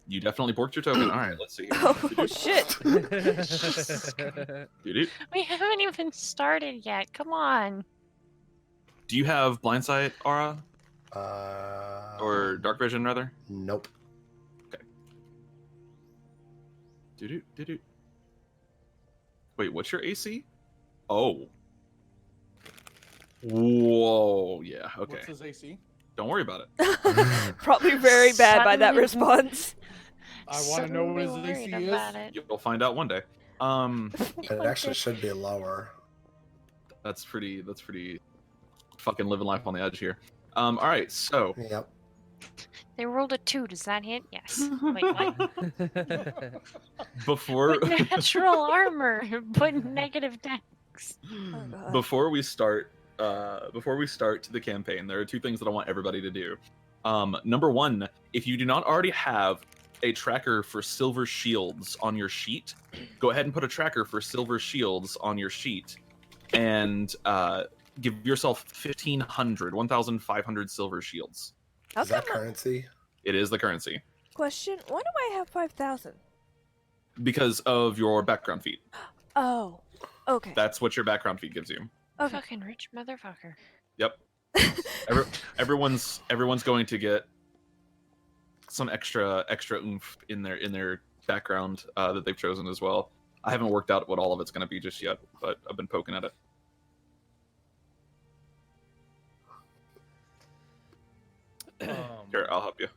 You definitely borked your token. All right, let's see. Oh shit! We haven't even started yet. Come on. Do you have blind sight, Ara? Or Or dark vision, rather? Nope. Okay. Do. Wait, what's your AC? Oh. Whoa. Yeah. Okay. What's his AC? Don't worry about it. Probably very bad by that Suddenly- response. I want to know what his Suddenly AC worried is. about it. You'll find out one day. It actually should be lower. That's pretty fucking living life on the edge here. All right, so Yep. They rolled a 2. Does that hit? Yes. Wait, what? before With natural armor, but negative dex. Oh, God. before we start the campaign, there are 2 things that I want everybody to do. Number 1, if you do not already have a tracker for silver shields on your sheet, go ahead and put a tracker for silver shields on your sheet, and give yourself 1,500 silver shields. How Is that come? currency? It is the currency Question: why do I have 5,000? because of your background feat. Oh, okay. That's what your background feat gives you. Okay. Fucking rich motherfucker. Yep. Everyone's going to get some extra oomph in their background that they've chosen as well. I haven't worked out what all of it's going to be just yet, but I've been poking at it. Here, I'll help you.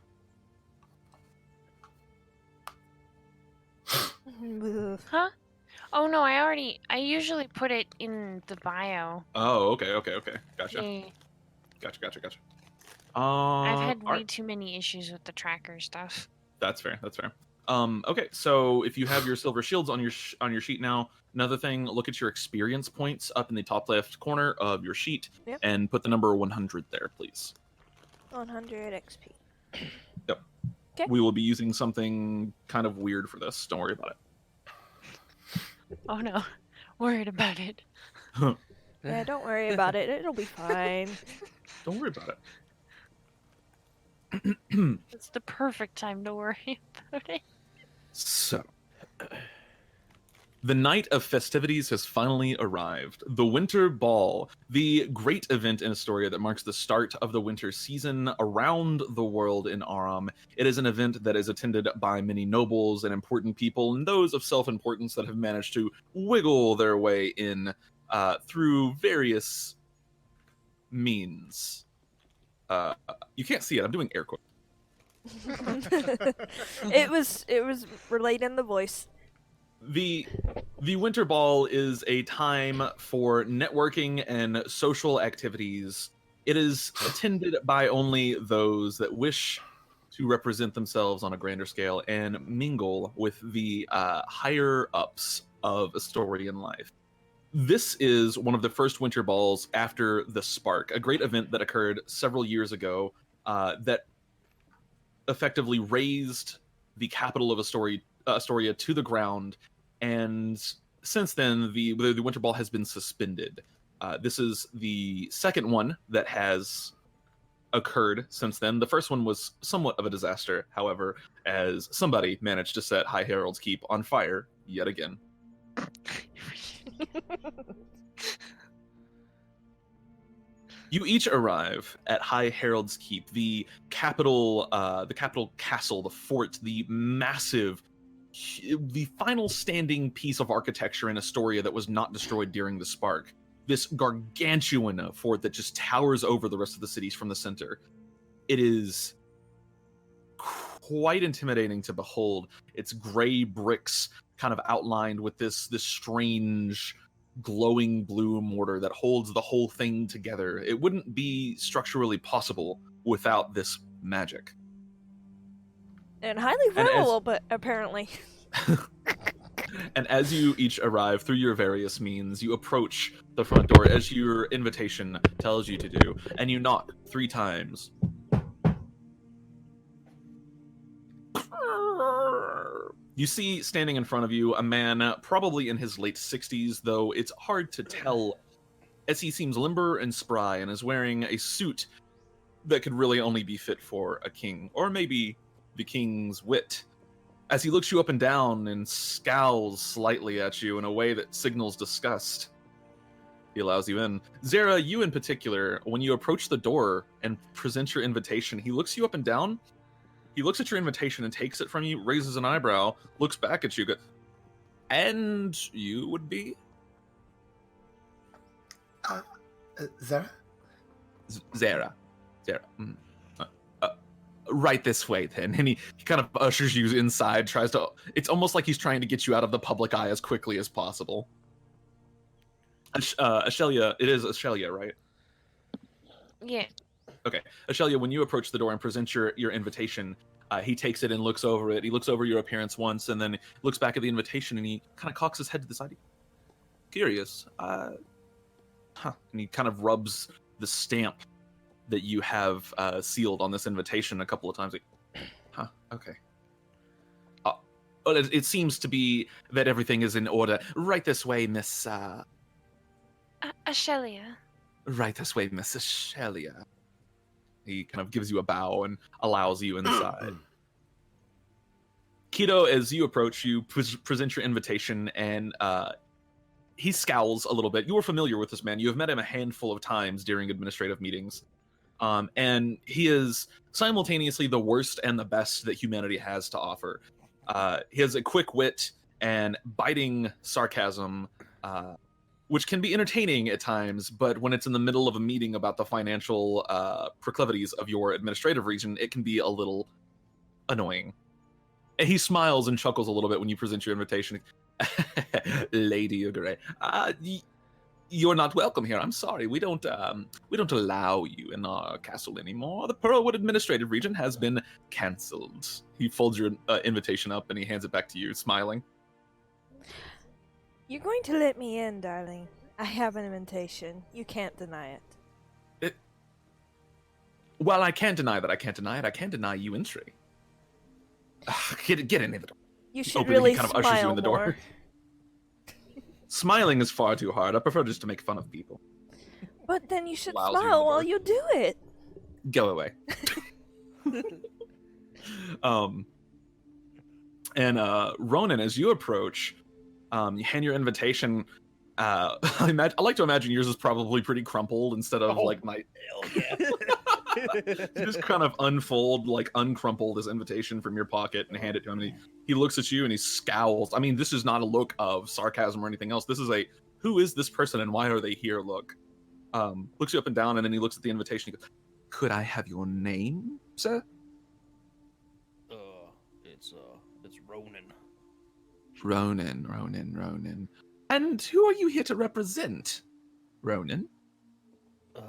Huh? Oh no, I usually put it in the bio. Oh, okay. Gotcha. Yeah. Gotcha. I've had all way right. too many issues with the tracker stuff. That's fair. Okay, so if you have your silver shields on your sheet now, another thing, look at your experience points up in the top left corner of your sheet, Yep. and put the number 100 there, please. 100 XP. Yep. Okay. We will be using something kind of weird for this. Don't worry about Oh no, worried about it. it. Yeah, don't worry about it. It'll be fine. Don't worry about it. It's the perfect time to worry about it. So, the night of festivities has finally arrived. The Winter Ball, the great event in Astoria that marks the start of the winter season around the world in Aram. It is an event that is attended by many nobles and important people, and those of self-importance that have managed to wiggle their way in through various means. You can't see it. I'm doing air quotes. It was relayed in the voice. The Winter Ball is a time for networking and social activities. It is attended by only those that wish to represent themselves on a grander scale and mingle with the higher ups of Astorian life. This is one of the first Winter Balls after the Spark, a great event that occurred several years ago that effectively raised the capital of Astoria to the ground, and since then the Winter Ball has been suspended. This is the second one that has occurred since then. The first one was somewhat of a disaster, however, as somebody managed to set High Herald's Keep on fire yet again. You each arrive at High Herald's Keep, the capital castle, the fort, the massive, the final standing piece of architecture in Astoria that was not destroyed during the Spark. This gargantuan fort that just towers over the rest of the cities from the center. It is quite intimidating to behold. It's gray bricks kind of outlined with this strange glowing blue mortar that holds the whole thing together. It wouldn't be structurally possible without this magic. And highly vulnerable, but apparently. And as you each arrive through your various means, you approach the front door as your invitation tells you to do, and you knock 3 times. You see standing in front of you a man probably in his late 60s, though it's hard to tell as he seems limber and spry and is wearing a suit that could really only be fit for a king, or maybe the king's wit. as he looks you up and down and scowls slightly at you in a way that signals disgust, he allows you in. Xera, you in particular, when you approach the door and present your invitation, he looks you up and down. He looks at your invitation and takes it from you, raises an eyebrow, looks back at you, goes, and you would be? Xera? Xera. Mm. Right this way, then. And he kind of ushers you inside, it's almost like he's trying to get you out of the public eye as quickly as possible. Ashelia, it is Ashelia, right? Yeah. Okay. Ashelia, when you approach the door and present your invitation, he takes it and looks over it. He looks over your appearance once and then looks back at the invitation and he kind of cocks his head to the side. Curious. And he kind of rubs the stamp that you have sealed on this invitation a couple of times. Like, okay. Well, it seems to be that everything is in order. Right this way, Miss... Ashelia. Right this way, Miss Ashelia. He kind of gives you a bow and allows you inside. Keto, as you approach, you present your invitation, and he scowls a little bit. You are familiar with this man. You have met him a handful of times during administrative meetings. And he is simultaneously the worst and the best that humanity has to offer. He has a quick wit and biting sarcasm, which can be entertaining at times, but when it's in the middle of a meeting about the financial proclivities of your administrative region, it can be a little annoying. And he smiles and chuckles a little bit when you present your invitation. Lady Ugare, you're not welcome here. I'm sorry. We don't allow you in our castle anymore. The Pearlwood administrative region has been cancelled. He folds your invitation up and he hands it back to you, smiling. You're going to let me in, darling. I have an invitation. You can't deny it. Well, I can't deny that. I can't deny it. I can't deny you entry. Get in the door. You should really kind of smile ushers you in the door. more. Smiling is far too hard. I prefer just to make fun of people. But then you should Allows you in the smile while door. you do it. Go away. And Ronan, as you approach, you hand your invitation. I like to imagine yours is probably pretty crumpled instead of like my. Hell yeah. You just kind of uncrumple this invitation from your pocket and hand it to him. And he looks at you and he scowls. I mean, this is not a look of sarcasm or anything else. This is a, who is this person and why are they here look. Looks you up and down and then he looks at the invitation. He goes, could I have your name, sir? It's Ronan. Ronan. And who are you here to represent, Ronan? The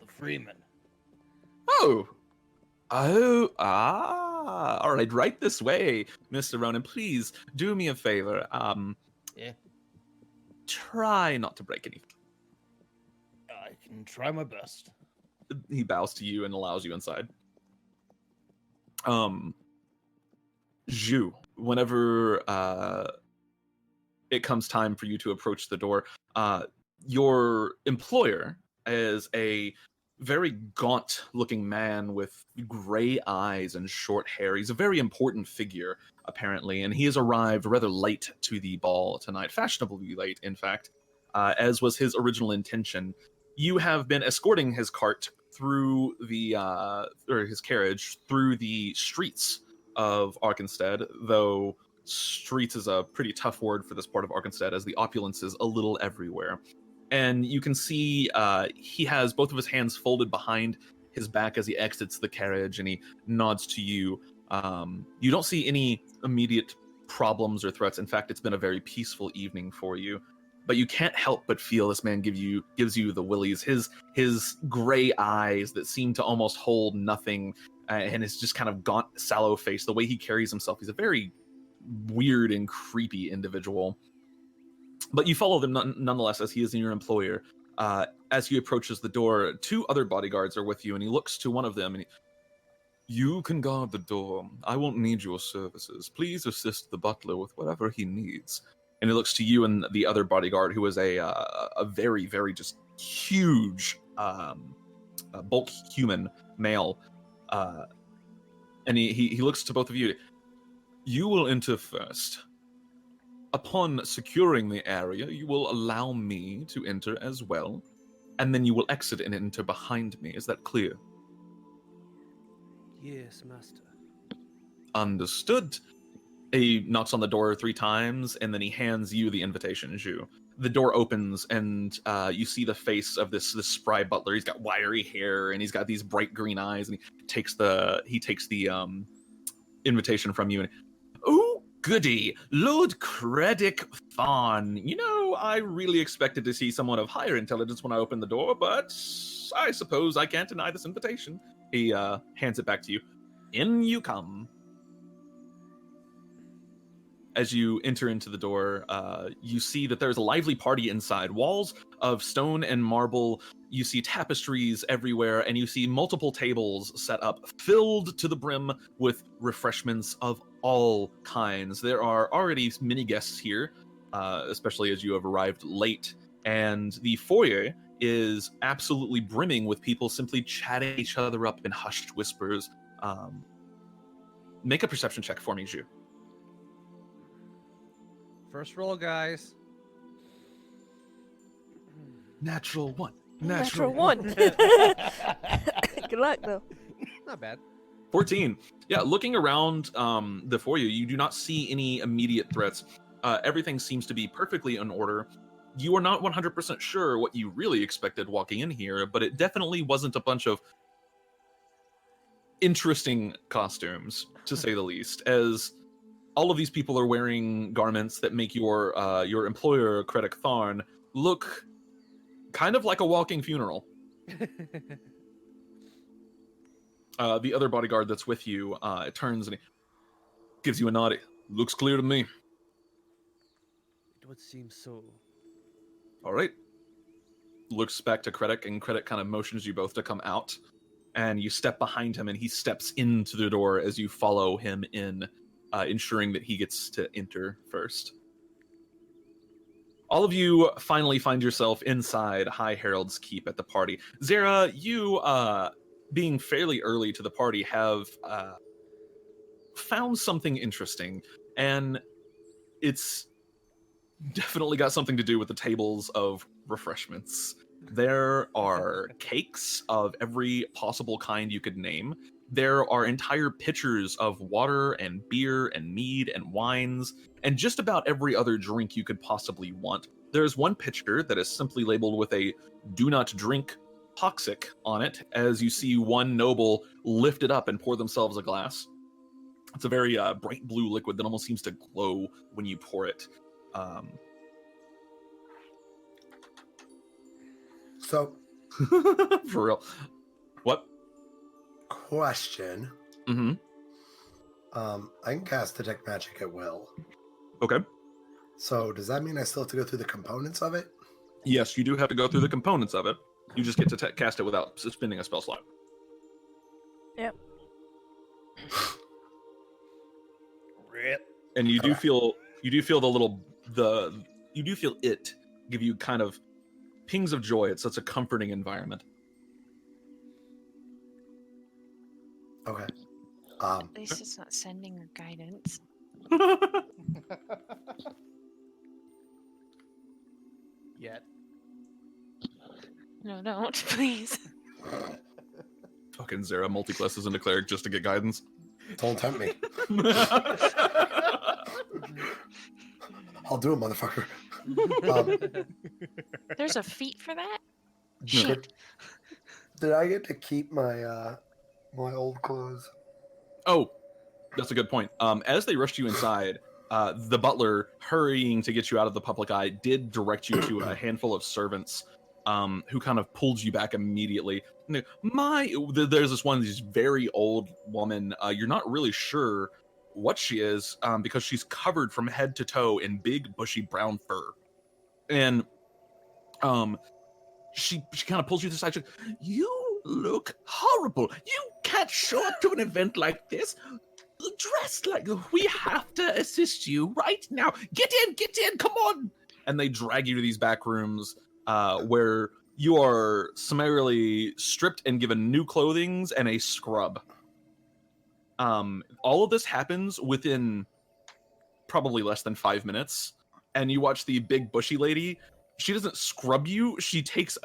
Freeman. Oh, all right, right this way, Mr. Ronan. Please do me a favor. Yeah. Try not to break anything. I can try my best. He bows to you and allows you inside. Zhu, whenever it comes time for you to approach the door, your employer is a very gaunt-looking man with gray eyes and short hair. He's a very important figure, apparently, and he has arrived rather late to the ball tonight, fashionably late, in fact, as was his original intention. You have been escorting his cart through the, or his carriage, through the streets of Arkenstead, though streets is a pretty tough word for this part of Arkenstead, as the opulence is a little everywhere. And you can see he has both of his hands folded behind his back as he exits the carriage, and he nods to you. You don't see any immediate problems or threats. In fact, it's been a very peaceful evening for you. But you can't help but feel this man gives you the willies. His gray eyes that seem to almost hold nothing, and his just kind of gaunt, sallow face. The way he carries himself, he's a very weird and creepy individual. But you follow them nonetheless, as he is your employer. As he approaches the door, two other bodyguards are with you, and he looks to one of them, and you can guard the door. I won't need your services. Please assist the butler with whatever he needs. And he looks to you and the other bodyguard, who is a very, very just huge, bulk human male. And he looks to both of you. You will enter first. Upon securing the area, you will allow me to enter as well, and then you will exit and enter behind me. Is that clear? Yes, master. Understood. He knocks on the door 3 times, and then he hands you the invitation, Zhu. The door opens, and you see the face of this spry butler. He's got wiry hair, and he's got these bright green eyes, and he takes the invitation from you. And, oh, goody, Lord Kredik Thon. You know, I really expected to see someone of higher intelligence when I opened the door, but I suppose I can't deny this invitation. He hands it back to you. In you come. As you enter into the door, you see that there's a lively party inside. Walls of stone and marble. You see tapestries everywhere, and you see multiple tables set up, filled to the brim with refreshments of all kinds. There are already many guests here, especially as you have arrived late, and the foyer is absolutely brimming with people simply chatting each other up in hushed whispers. Make a perception check for me, Zhu. First roll, guys. Natural 1. Natural 1. Good luck, though. Not bad. 14. Yeah, looking around the foyer, you do not see any immediate threats. Everything seems to be perfectly in order. You are not 100% sure what you really expected walking in here, but it definitely wasn't a bunch of interesting costumes, to say the least, as all of these people are wearing garments that make your employer, Kredik Tharn, look kind of like a walking funeral. The other bodyguard that's with you turns and he gives you a nod. Looks clear to me. It would seem so. All right. Looks back to Kredik, and Kredik kind of motions you both to come out. And you step behind him, and he steps into the door as you follow him in, ensuring that he gets to enter first. All of you finally find yourself inside High Herald's Keep at the party. Xera, you, being fairly early to the party, have found something interesting, and it's definitely got something to do with the tables of refreshments. There are cakes of every possible kind you could name. There are entire pitchers of water and beer and mead and wines, and just about every other drink you could possibly want. There's one pitcher that is simply labeled with a "do not drink toxic" on it, as you see one noble lift it up and pour themselves a glass. It's a very bright blue liquid that almost seems to glow when you pour it. So, For real. What? question. Mm-hmm. I can cast Detect Magic at will. Okay. So, does that mean I still have to go through the components of it? Yes, you do have to go through the components of it. You just get to cast it without spending a spell slot. Yep. Rip. And you do feel it give you kind of pings of joy. It's such a comforting environment. Okay. At least it's not sending her guidance. Yet. No, don't, please. Fucking Xera multi-classes into cleric just to get guidance. Don't tempt me. I'll do it, motherfucker. There's a feat for that? Yeah. Shit. Did I get to keep my my old clothes? Oh, that's a good point. As they rushed you inside, the butler, hurrying to get you out of the public eye, did direct you to a handful of servants who kind of pulled you back immediately. There's this very old woman. You're not really sure what she is because she's covered from head to toe in big, bushy brown fur. And she kind of pulls you to the side. She, "You look horrible. You can't show up to an event like this dressed like... We have to assist you right now. Get in, come on!" And they drag you to these back rooms where you are summarily stripped and given new clothing and a scrub. All of this happens within probably less than 5 minutes, and you watch the big bushy lady. She doesn't scrub you. She takes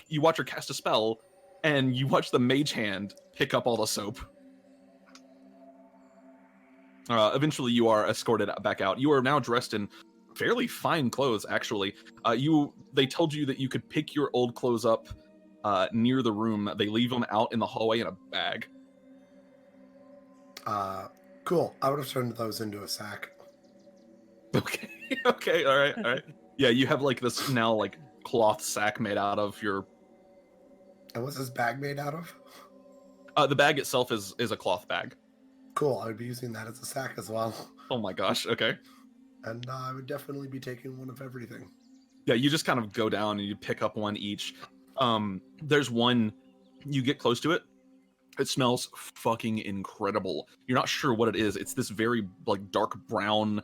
you watch her cast a spell, and you watch the mage hand pick up all the soap. Eventually, you are escorted back out. You are now dressed in fairly fine clothes, actually. They told you that you could pick your old clothes up near the room. They leave them out in the hallway in a bag. Cool. I would have turned those into a sack. Okay. Okay. All right. Yeah, you have like this now like cloth sack made out of your. And what's this bag made out of? The bag itself is a cloth bag. Cool. I would be using that as a sack as well. Oh my gosh. Okay. And I would definitely be taking one of everything. Yeah, you just kind of go down and you pick up one each. There's one. You get close to it. It smells fucking incredible. You're not sure what it is. It's this very like dark brown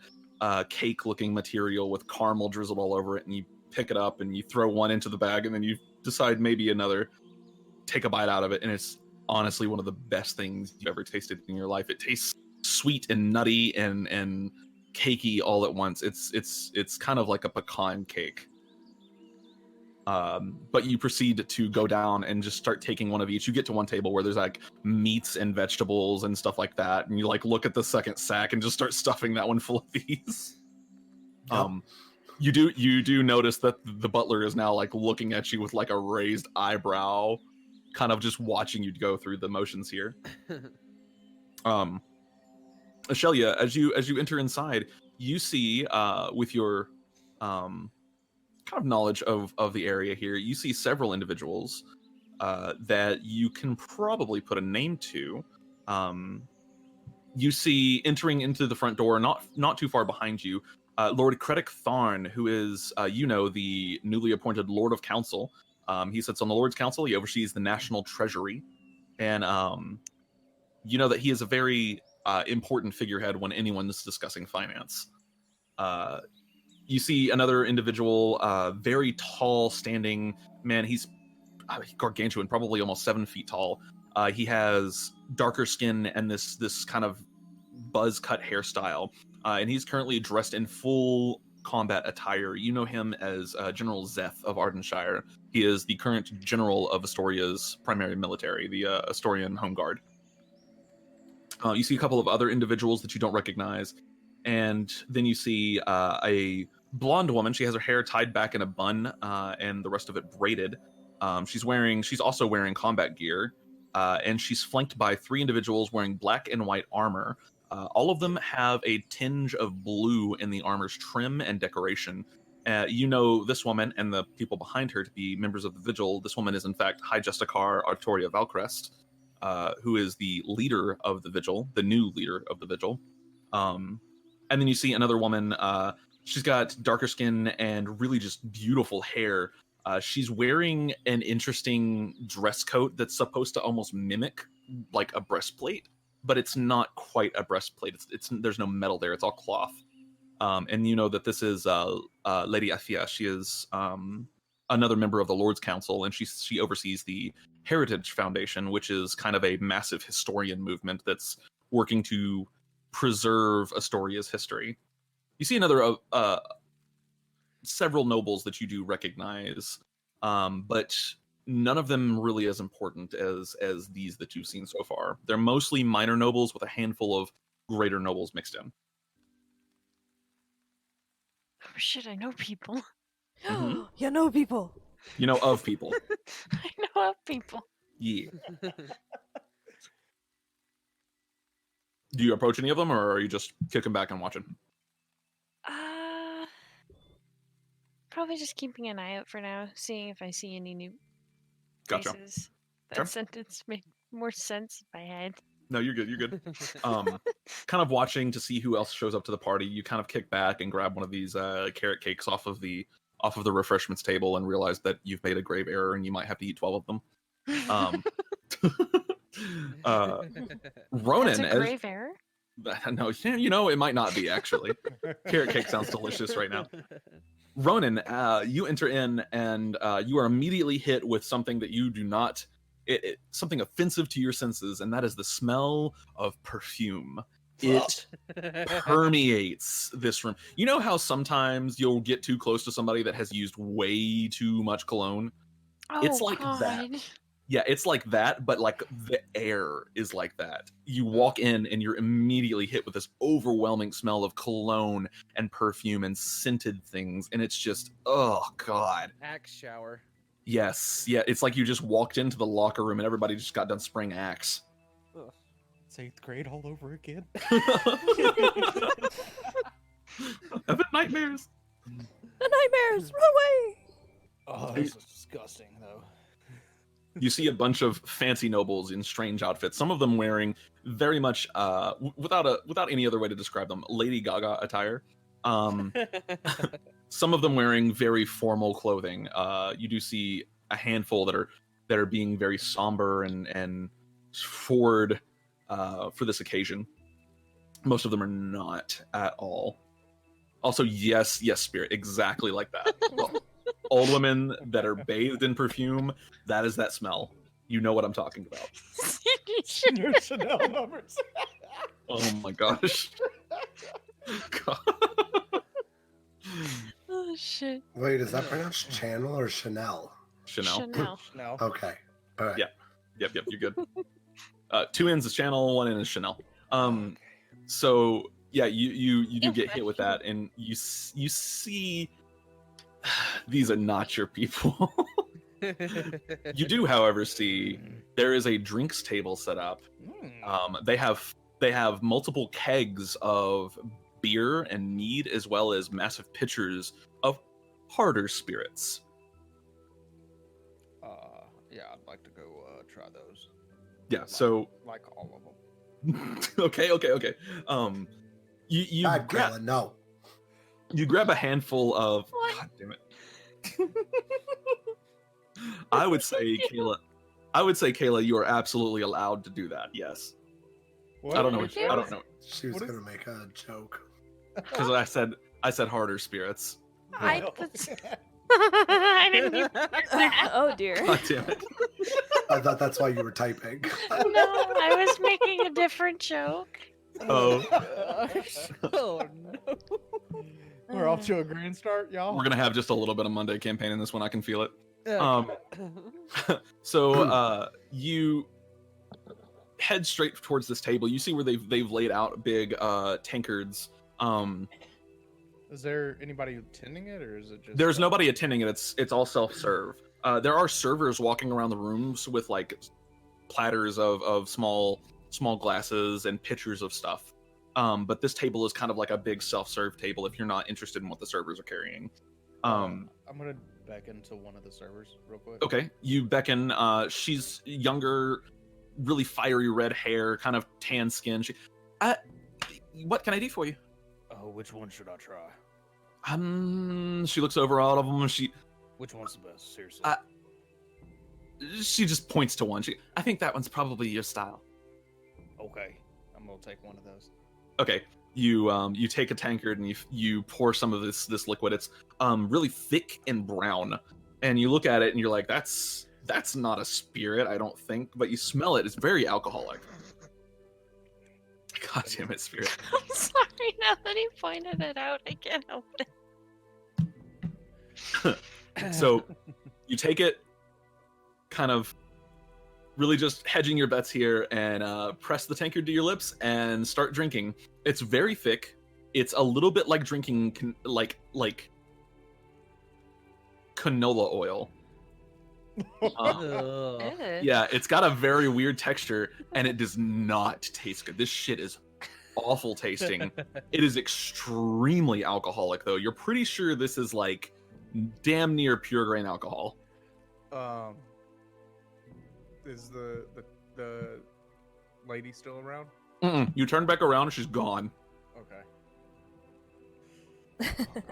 cake-looking material with caramel drizzled all over it, and you pick it up and you throw one into the bag, and then you decide maybe another. Take a bite out of it, and it's honestly one of the best things you've ever tasted in your life. It tastes sweet and nutty and cakey all at once. It's kind of like a pecan cake. But you proceed to go down and just start taking one of each. You get to one table where there's like meats and vegetables and stuff like that, and you like look at the second sack and just start stuffing that one full of these. Yep. You do notice that the butler is now like looking at you with like a raised eyebrow, kind of just watching you go through the motions here. Ashelia, as you enter inside, you see with your kind of knowledge of the area here, you see several individuals that you can probably put a name to. You see entering into the front door, not too far behind you, Lord Kredik Tharn, who is the newly appointed Lord of Council. He sits on the Lord's Council. He oversees the National Treasury, and you know that he is a very important figurehead when anyone is discussing finance. You see another individual, very tall, standing man. He's gargantuan, probably almost 7 feet tall. He has darker skin and this kind of buzz cut hairstyle, and he's currently dressed in full combat attire. You know him as General Zeth of Ardenshire. He is the current general of Astoria's primary military, the Astorian Home Guard. You see a couple of other individuals that you don't recognize, and then you see a blonde woman. She has her hair tied back in a bun, and the rest of it braided. She's also wearing combat gear, and she's flanked by 3 individuals wearing black and white armor. All of them have a tinge of blue in the armor's trim and decoration. You know this woman and the people behind her to be members of the Vigil. This woman is in fact High Justicar Valcrest, who is the leader of the Vigil, the new leader of the Vigil. And then you see another woman. She's got darker skin and really just beautiful hair. She's wearing an interesting dress coat that's supposed to almost mimic like a breastplate, but it's not quite a breastplate. There's no metal there. It's all cloth. And you know that this is Lady Athia. She is another member of the Lord's Council, and she oversees the Heritage Foundation, which is kind of a massive historian movement that's working to preserve Astoria's history. You see another several nobles that you do recognize, but none of them really as important as these that you've seen so far. They're mostly minor nobles with a handful of greater nobles mixed in. Oh shit, I know people. Mhm. You know people. You know of people. I know of people. Yeah. Do you approach any of them, or are you just kicking back and watching? Probably just keeping an eye out for now, seeing if I see any new Gotcha. faces. That Sure. sentence made more sense in my head. No, you're good. You're good. Kind of watching to see who else shows up to the party. You kind of kick back and grab one of these carrot cakes off of the refreshments table and realize that you've made a grave error and you might have to eat 12 of them. Ronan, That's a grave error? No, you know it might not be actually. Carrot cake sounds delicious right now. Ronan, you enter in and you are immediately hit with something that you do not something offensive to your senses, and that is the smell of perfume. It permeates this room. You know how sometimes you'll get too close to somebody that has used way too much cologne? Oh, It's like God. that. Yeah, it's like that, but like the air is like that. You walk in and you're immediately hit with this overwhelming smell of cologne and perfume and scented things, and it's just, oh God. Axe shower. Yes, yeah, it's like you just walked into the locker room and everybody just got done spraying Axe. Ugh. It's 8th grade all over again. I've had nightmares. The nightmares, run away! Oh, this is disgusting, though. You see a bunch of fancy nobles in strange outfits. Some of them wearing very much, without any other way to describe them, Lady Gaga attire. Some of them wearing very formal clothing. You do see a handful that are being very somber and forward for this occasion. Most of them are not at all. Also, yes, Spirit, exactly like that. Old women that are bathed in perfume, that is that smell. You know what I'm talking about. Your Chanel numbers. Oh my gosh. God. Oh, shit. Wait, is that pronounced Channel or Chanel? Chanel. No. Okay. All right. Yeah. Yep, you're good. 2 ends is Chanel, 1 end is Chanel. So yeah, you do get hit with that, and you see these are not your people. You do, however, see there is a drinks table set up. They have multiple kegs of beer and mead, as well as massive pitchers of harder spirits. Yeah, I'd like to go try those. Yeah, so Like all of them. okay. You God, grab Kayla, no. you grab a handful of. What? God damn it. I would say, Kayla, you are absolutely allowed to do that. Yes. What? I don't know. What? I don't know She was What is- gonna make a joke. because I said harder spirits. I I didn't even Oh dear. God damn it. I thought that's why you were typing. know. I was making a different joke. Oh, Oh no. We're off to a grand start, y'all. we're gonna have just a little bit of Monday campaign in this one. I can feel it. Okay. So you head straight towards this table. You see where they've laid out big tankards. Is there anybody attending it, or is it just? There's nobody attending it. It's all self-serve. There are servers walking around the rooms with like platters of small glasses and pitchers of stuff. But this table is kind of like a big self-serve table if you're not interested in what the servers are carrying. I'm gonna beckon to one of the servers real quick. Okay, you beckon. She's younger, really fiery red hair, kind of tan skin. What can I do for you? Oh, which one should I try? She looks over all of them. Which one's the best? Seriously. She just points to one. I think that one's probably your style. Okay, I'm gonna take one of those. Okay, you take a tankard and you pour some of this liquid. It's really thick and brown, and you look at it and you're like, that's not a spirit, I don't think. But you smell it; it's very alcoholic. God damn it, Spirit. I'm sorry. Now that he pointed it out, I can't help it. So you take it, kind of really just hedging your bets here, and press the tankard to your lips and start drinking. It's very thick. It's a little bit like drinking like canola oil. Ugh. Yeah, it's got a very weird texture, and it does not taste good. This shit is awful tasting. It is extremely alcoholic, though. You're pretty sure this is like damn near pure grain alcohol. Is the lady still around? You turn back around, and she's gone. Okay.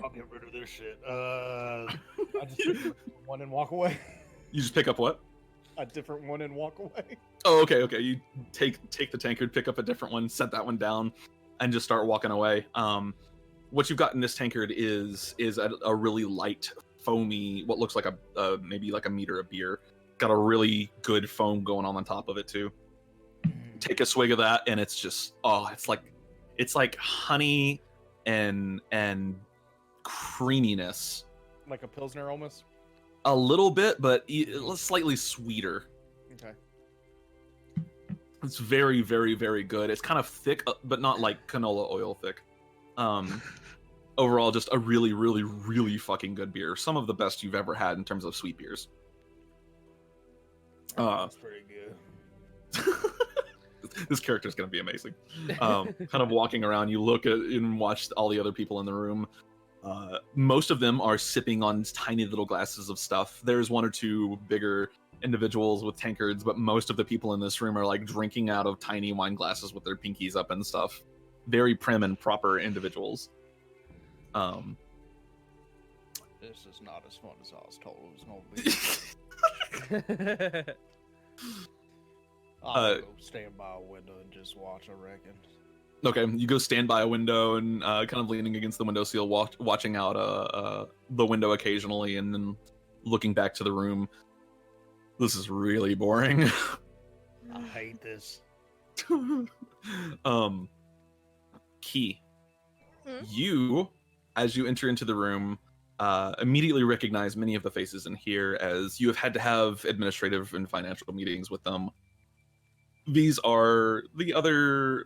I'll get rid of this shit. I just pick one and walk away. You just pick up what? A different one and walk away. Oh, okay. You take the tankard, pick up a different one, set that one down, and just start walking away. What you've got in this tankard is a really light, foamy, what looks like maybe like a meter of beer. got a really good foam going on top of it too. Take a swig of that, and it's just it's like honey and creaminess. Like a Pilsner almost? A little bit, but slightly sweeter. Okay. It's very, very, very good. It's kind of thick, but not like canola oil thick. Overall, just a really, really, really fucking good beer. Some of the best you've ever had in terms of sweet beers. That's pretty good. This character is going to be amazing. Kind of walking around, you look at and watch all the other people in the room. Most of them are sipping on tiny little glasses of stuff. There's one or two bigger individuals with tankards, but most of the people in this room are like drinking out of tiny wine glasses with their pinkies up and stuff. Very prim and proper individuals. This is not as fun as I was told it was gonna be. I'll go stand by a window and just watch, I reckon. Okay, you go stand by a window and kind of leaning against the windowsill, watching out the window occasionally, and then looking back to the room. This is really boring. I hate this. Key. You, as you enter into the room, immediately recognize many of the faces in here, as you have had to have administrative and financial meetings with them. These are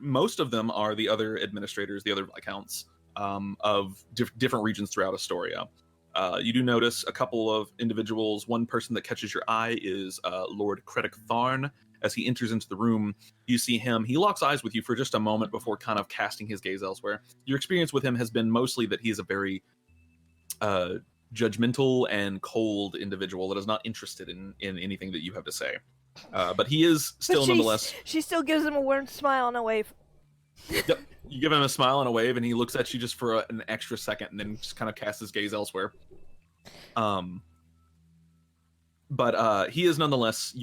most of them are the other administrators, the other viscounts of different regions throughout Astoria. You do notice a couple of individuals. One person that catches your eye is Lord Kredik Tharn. As he enters into the room, you see him. He locks eyes with you for just a moment before kind of casting his gaze elsewhere. Your experience with him has been mostly that he is a very judgmental and cold individual that is not interested in anything that you have to say. But he is still nonetheless... She still gives him a warm smile and a wave. Yep. You give him a smile and a wave, and he looks at you just for an extra second, and then just kind of casts his gaze elsewhere. But he is nonetheless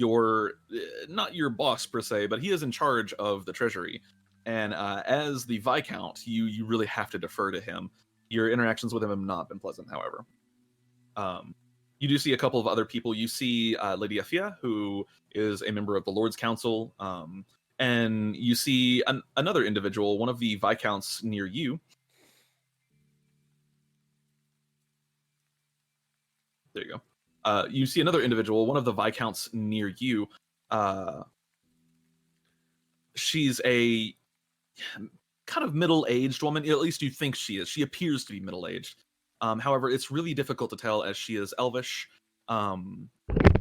not your boss per se, but he is in charge of the treasury. And as the Viscount, you really have to defer to him. Your interactions with him have not been pleasant, however. You do see a couple of other people. You see Lady Afia, who is a member of the Lord's Council. And you see another individual, one of the Viscounts near you. There you go. You see another individual, one of the Viscounts near you. She's a kind of middle-aged woman. At least you think she is. She appears to be middle-aged. However, it's really difficult to tell as she is elvish.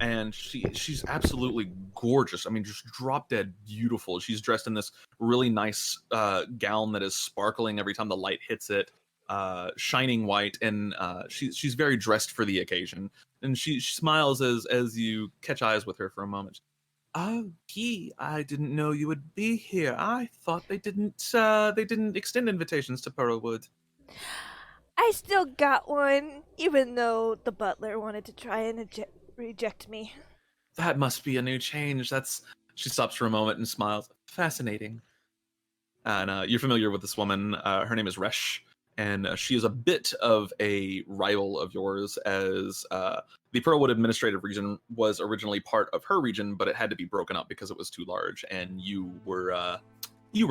And she's absolutely gorgeous. I mean, just drop-dead beautiful. She's dressed in this really nice gown that is sparkling every time the light hits it. Shining white, and she's very dressed for the occasion. And she smiles as you catch eyes with her for a moment. Oh, Key, I didn't know you would be here. I thought they didn't extend invitations to Pearlwood. I still got one, even though the butler wanted to try and reject me. That must be a new change. She stops for a moment and smiles. Fascinating. And you're familiar with this woman. Her name is Resh. And she is a bit of a rival of yours, as the Pearlwood Administrative Region was originally part of her region, but it had to be broken up because it was too large, and you were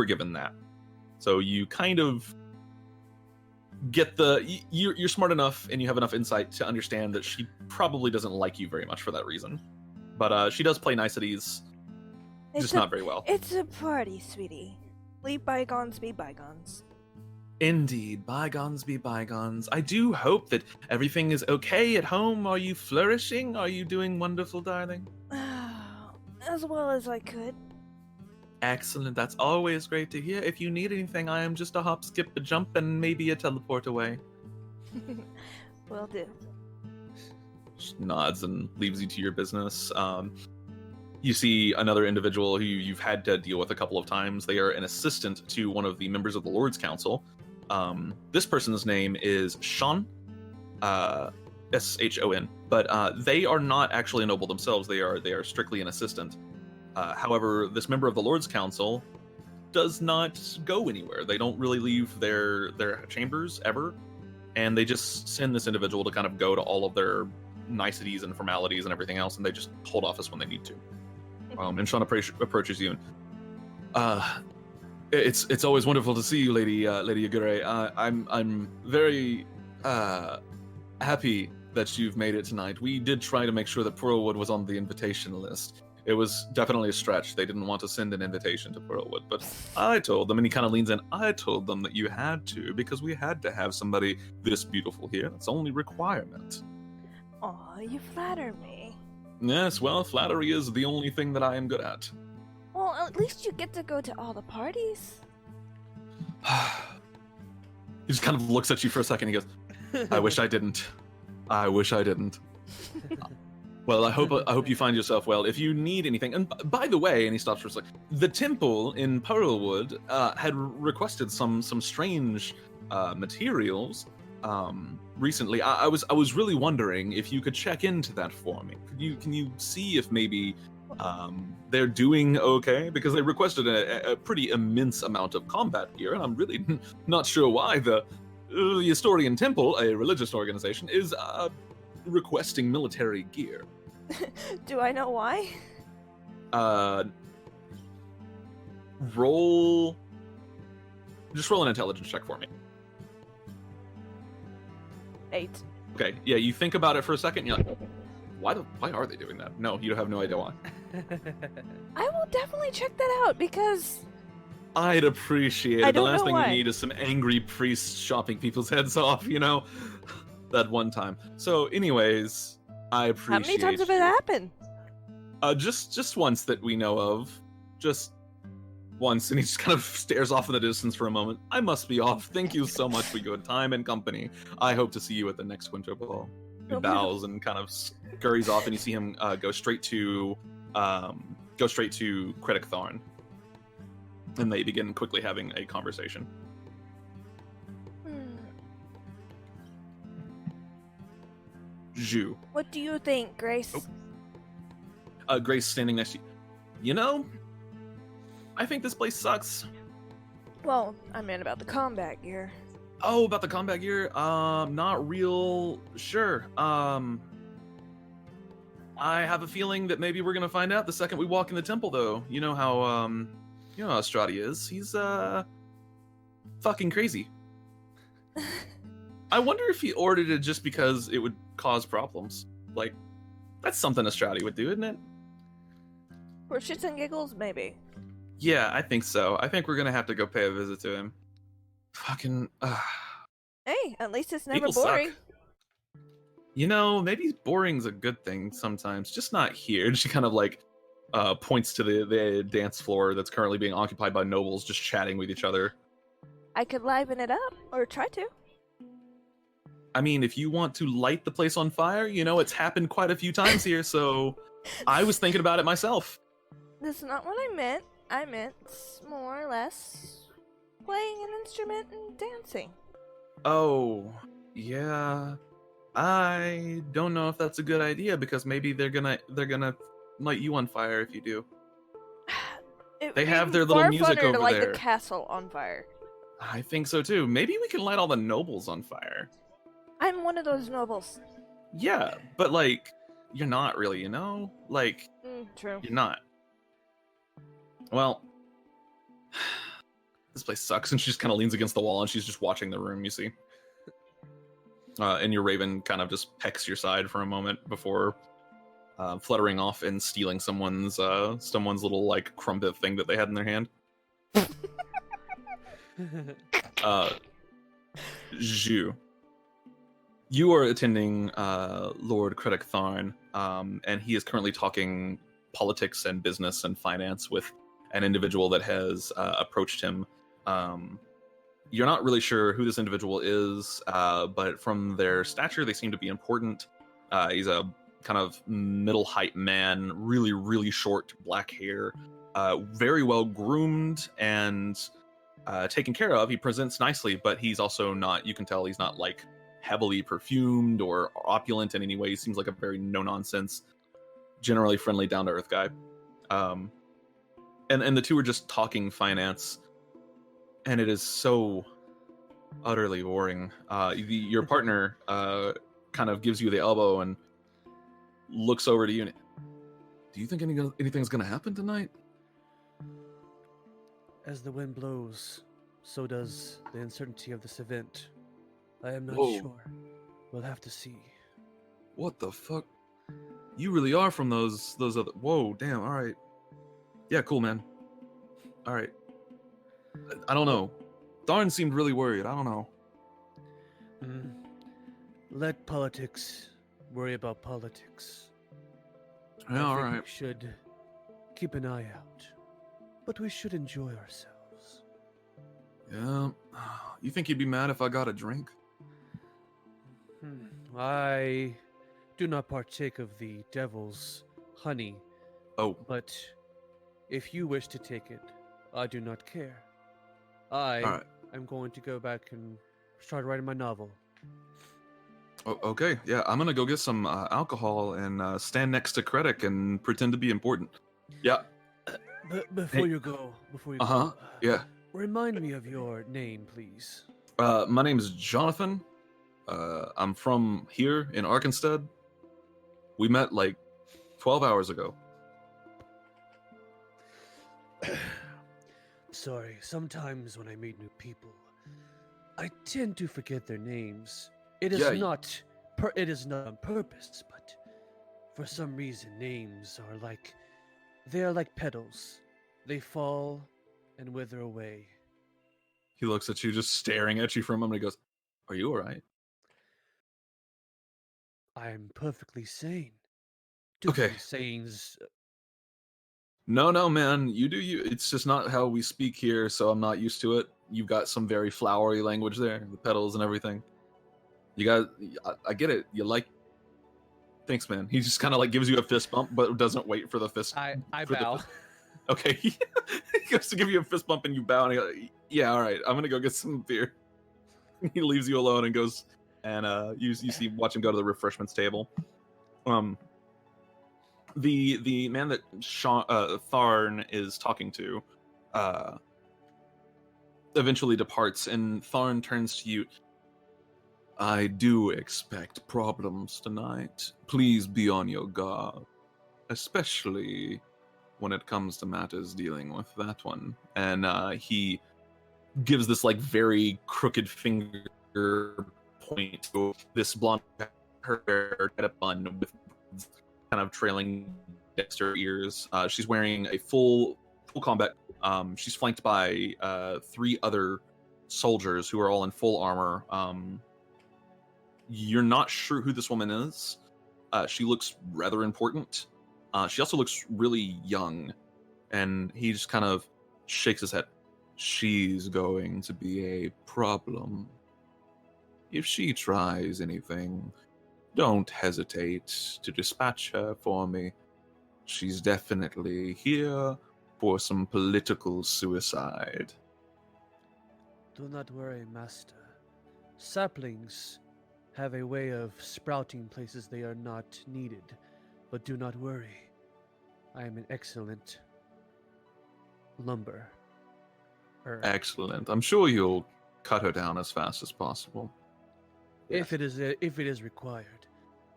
given that. So you kind of get you're smart enough and you have enough insight to understand that she probably doesn't like you very much for that reason. But she does play niceties, just not very well. It's a party, sweetie. Leave bygones be bygones. Indeed, bygones be bygones. I do hope that everything is okay at home. Are you flourishing? Are you doing wonderful, darling? As well as I could. Excellent. That's always great to hear. If you need anything, I am just a hop, skip, a jump, and maybe a teleport away. Will do. Just nods and leaves you to your business. You see another individual who you've had to deal with a couple of times. They are an assistant to one of the members of the Lord's Council. This person's name is Sean, S-H-O-N, but they are not actually a noble themselves. They are strictly an assistant. However, this member of the Lord's Council does not go anywhere. They don't really leave their chambers ever, and they just send this individual to kind of go to all of their niceties and formalities and everything else, and they just hold office when they need to. And Sean approaches you, and it's always wonderful to see you, Lady Yagure. I'm very happy that you've made it tonight. We did try to make sure that Pearlwood was on the invitation list. It was definitely a stretch. They didn't want to send an invitation to Pearlwood, but I told them, and he kind of leans in, I told them that you had to, because we had to have somebody this beautiful here. That's the only requirement. Aw, you flatter me. Yes, well, flattery is the only thing that I am good at. Well, at least you get to go to all the parties. He just kind of looks at you for a second. He goes, I wish I didn't. I wish I didn't. Well, I hope you find yourself well. If you need anything, and by the way, and he stops for a second, the temple in Pearlwood had requested some strange materials recently. I was really wondering if you could check into that for me. Can you see if maybe they're doing okay? Because they requested a pretty immense amount of combat gear, and I'm really not sure why the Historian Temple, a religious organization, is requesting military gear. Do I know why? Just roll an intelligence check for me. 8. Okay, yeah, you think about it for a second, and you're like, why are they doing that? No, you have no idea why. I will definitely check that out because I'd appreciate I it. The don't last know thing why. we need is some angry priests chopping people's heads off, you know? That one time. So anyways, I appreciate how many times have it you. happened? Just once that we know of. Just once, and he just kind of stares off in the distance for a moment. I must be off. Thank you so much for your time and company. I hope to see you at the next Winter Ball. He Okay. bows and kind of scurries off, and you see him go straight to Kredik Thorn. And they begin quickly having a conversation. Zhu. What do you think, Grace? Grace standing next to you. You know, I think this place sucks. Well, I meant about the combat gear. Oh, about the combat gear? Not real sure. I have a feeling that maybe we're gonna find out the second we walk in the temple, though. You know how Strati is. He's, fucking crazy. I wonder if he ordered it just because it would cause problems. Like, that's something Strati would do, isn't it? For shits and giggles, maybe. Yeah, I think so. I think we're gonna have to go pay a visit to him. Fucking, Hey, at least it's never people suck. boring. You know, maybe boring's a good thing sometimes, just not here. She kind of like points to the dance floor that's currently being occupied by nobles just chatting with each other. I could liven it up, or try to. I mean, if you want to light the place on fire, you know, it's happened quite a few times here, so I was thinking about it myself. That's not what I meant. I meant more or less playing an instrument and dancing. Oh, yeah. I don't know if that's a good idea because maybe they're gonna light you on fire if you do. It They would have be their little far music funner over to light there. the castle on fire. I think so too. Maybe we can light all the nobles on fire. I'm one of those nobles. Yeah, but like, you're not really, you know? Like, True. you're not. Well, this place sucks, and she just kind of leans against the wall, and she's just watching the room, you see. And your raven kind of just pecks your side for a moment before fluttering off and stealing someone's little, like, crumpet thing that they had in their hand. Zhu. You are attending Lord Kredik Tharn, and he is currently talking politics and business and finance with an individual that has approached him. You're not really sure who this individual is, but from their stature, they seem to be important. He's a kind of middle-height man, really, really short black hair, very well groomed and taken care of. He presents nicely, but he's also not, you can tell he's not like heavily perfumed or opulent in any way. He seems like a very no-nonsense, generally friendly, down-to-earth guy. And the two are just talking finance, and it is so utterly boring. Your partner kind of gives you the elbow and looks over to you. Do you think anything's gonna happen tonight? As the wind blows, so does the uncertainty of this event. I am not Whoa. sure. We'll have to see. What the fuck? You really are from those other... Whoa, damn, alright. Yeah, cool, man. Alright. I don't know. Tharn seemed really worried, I don't know. Let politics worry about politics. Yeah, I think alright. we should keep an eye out. But we should enjoy ourselves. Yeah. You think you'd be mad if I got a drink? I do not partake of the devil's honey, Oh, but if you wish to take it, I do not care. I alright. am going to go back and start writing my novel. Okay, yeah, I'm gonna go get some alcohol and stand next to Kredik and pretend to be important. Yeah, Before Hey. you go, uh-huh, yeah. remind me of your name, please. My name is Jonathan. I'm from here in Arkenstead. We met like 12 hours ago. Sorry, sometimes when I meet new people, I tend to forget their names. It is Yeah, not it is not on purpose, but for some reason names are like petals. They fall and wither away. He looks at you, just staring at you for a moment. He goes, "Are you alright?" I am perfectly sane. Do Okay. these sayings No, man. You do you. It's just not how we speak here, so I'm not used to it. You've got some very flowery language there, the petals and everything. You got. I get it. You like. Thanks, man. He just kind of like gives you a fist bump, but doesn't wait for the fist. I for the bow. fist- Okay. He goes to give you a fist bump and you bow and he goes, "Yeah, all right. I'm gonna go get some beer." He leaves you alone and goes, and you see watch him go to the refreshments table. The man that Tharn is talking to, eventually departs, and Tharn turns to you. I do expect problems tonight. Please be on your guard, especially when it comes to matters dealing with that one. And he gives this like very crooked finger point to this blonde hair at a bun with kind of trailing Dexter ears. She's wearing a full combat. She's flanked by 3 other soldiers who are all in full armor. You're not sure who this woman is. She looks rather important. She also looks really young, and he just kind of shakes his head. She's going to be a problem. If she tries anything, don't hesitate to dispatch her for me. She's definitely here for some political suicide. Do not worry, master. Saplings have a way of sprouting places they are not needed. But do not worry. I am an excellent lumber. Excellent. I'm sure you'll cut her down as fast as possible. If it is required.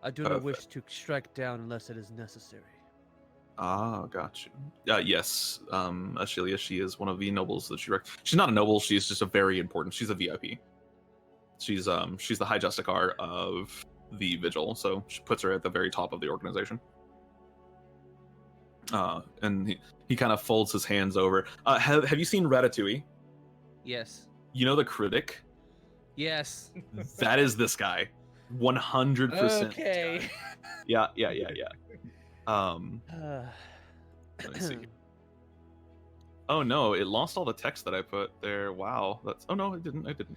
I do not wish to strike down unless it is necessary. Ah, got you. Yes, Ashelia, she is one of the nobles that she She's not a noble, she's just a very important, she's a VIP. She's the High Justicar of the Vigil, so she puts her at the very top of the organization. And he kind of folds his hands over. Have you seen Ratatouille? Yes. You know the Kredik? Yes. That is this guy. 100%. Okay. Yeah. Let me see. Oh no, it lost all the text that I put there. Wow, that's. Oh no, it didn't. I didn't.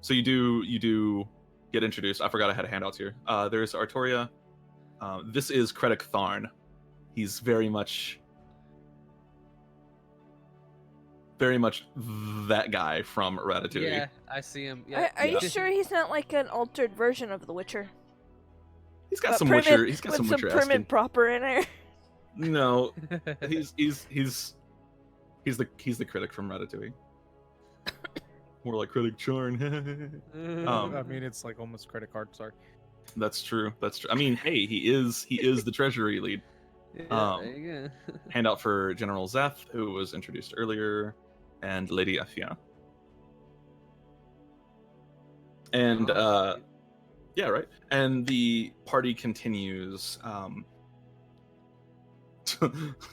So you do get introduced. I forgot I had handouts here. There's Artoria. This is Kredik Tharn. He's very much that guy from Ratatouille. Yeah, I see him. Yeah. Are you Yeah. sure he's not like an altered version of the Witcher? He's got But some Primit- Witcher. He's got with some some Witcher. Primit proper in there. No, he's the Kredik from Ratatouille. More like Kredik Charn. I mean, it's like almost credit card. Sorry. That's true. That's true. I mean, hey, he is the treasury lead. Yeah, there you go. Handout for General Zeth, who was introduced earlier, and Lady Afia. And yeah, right. And the party continues.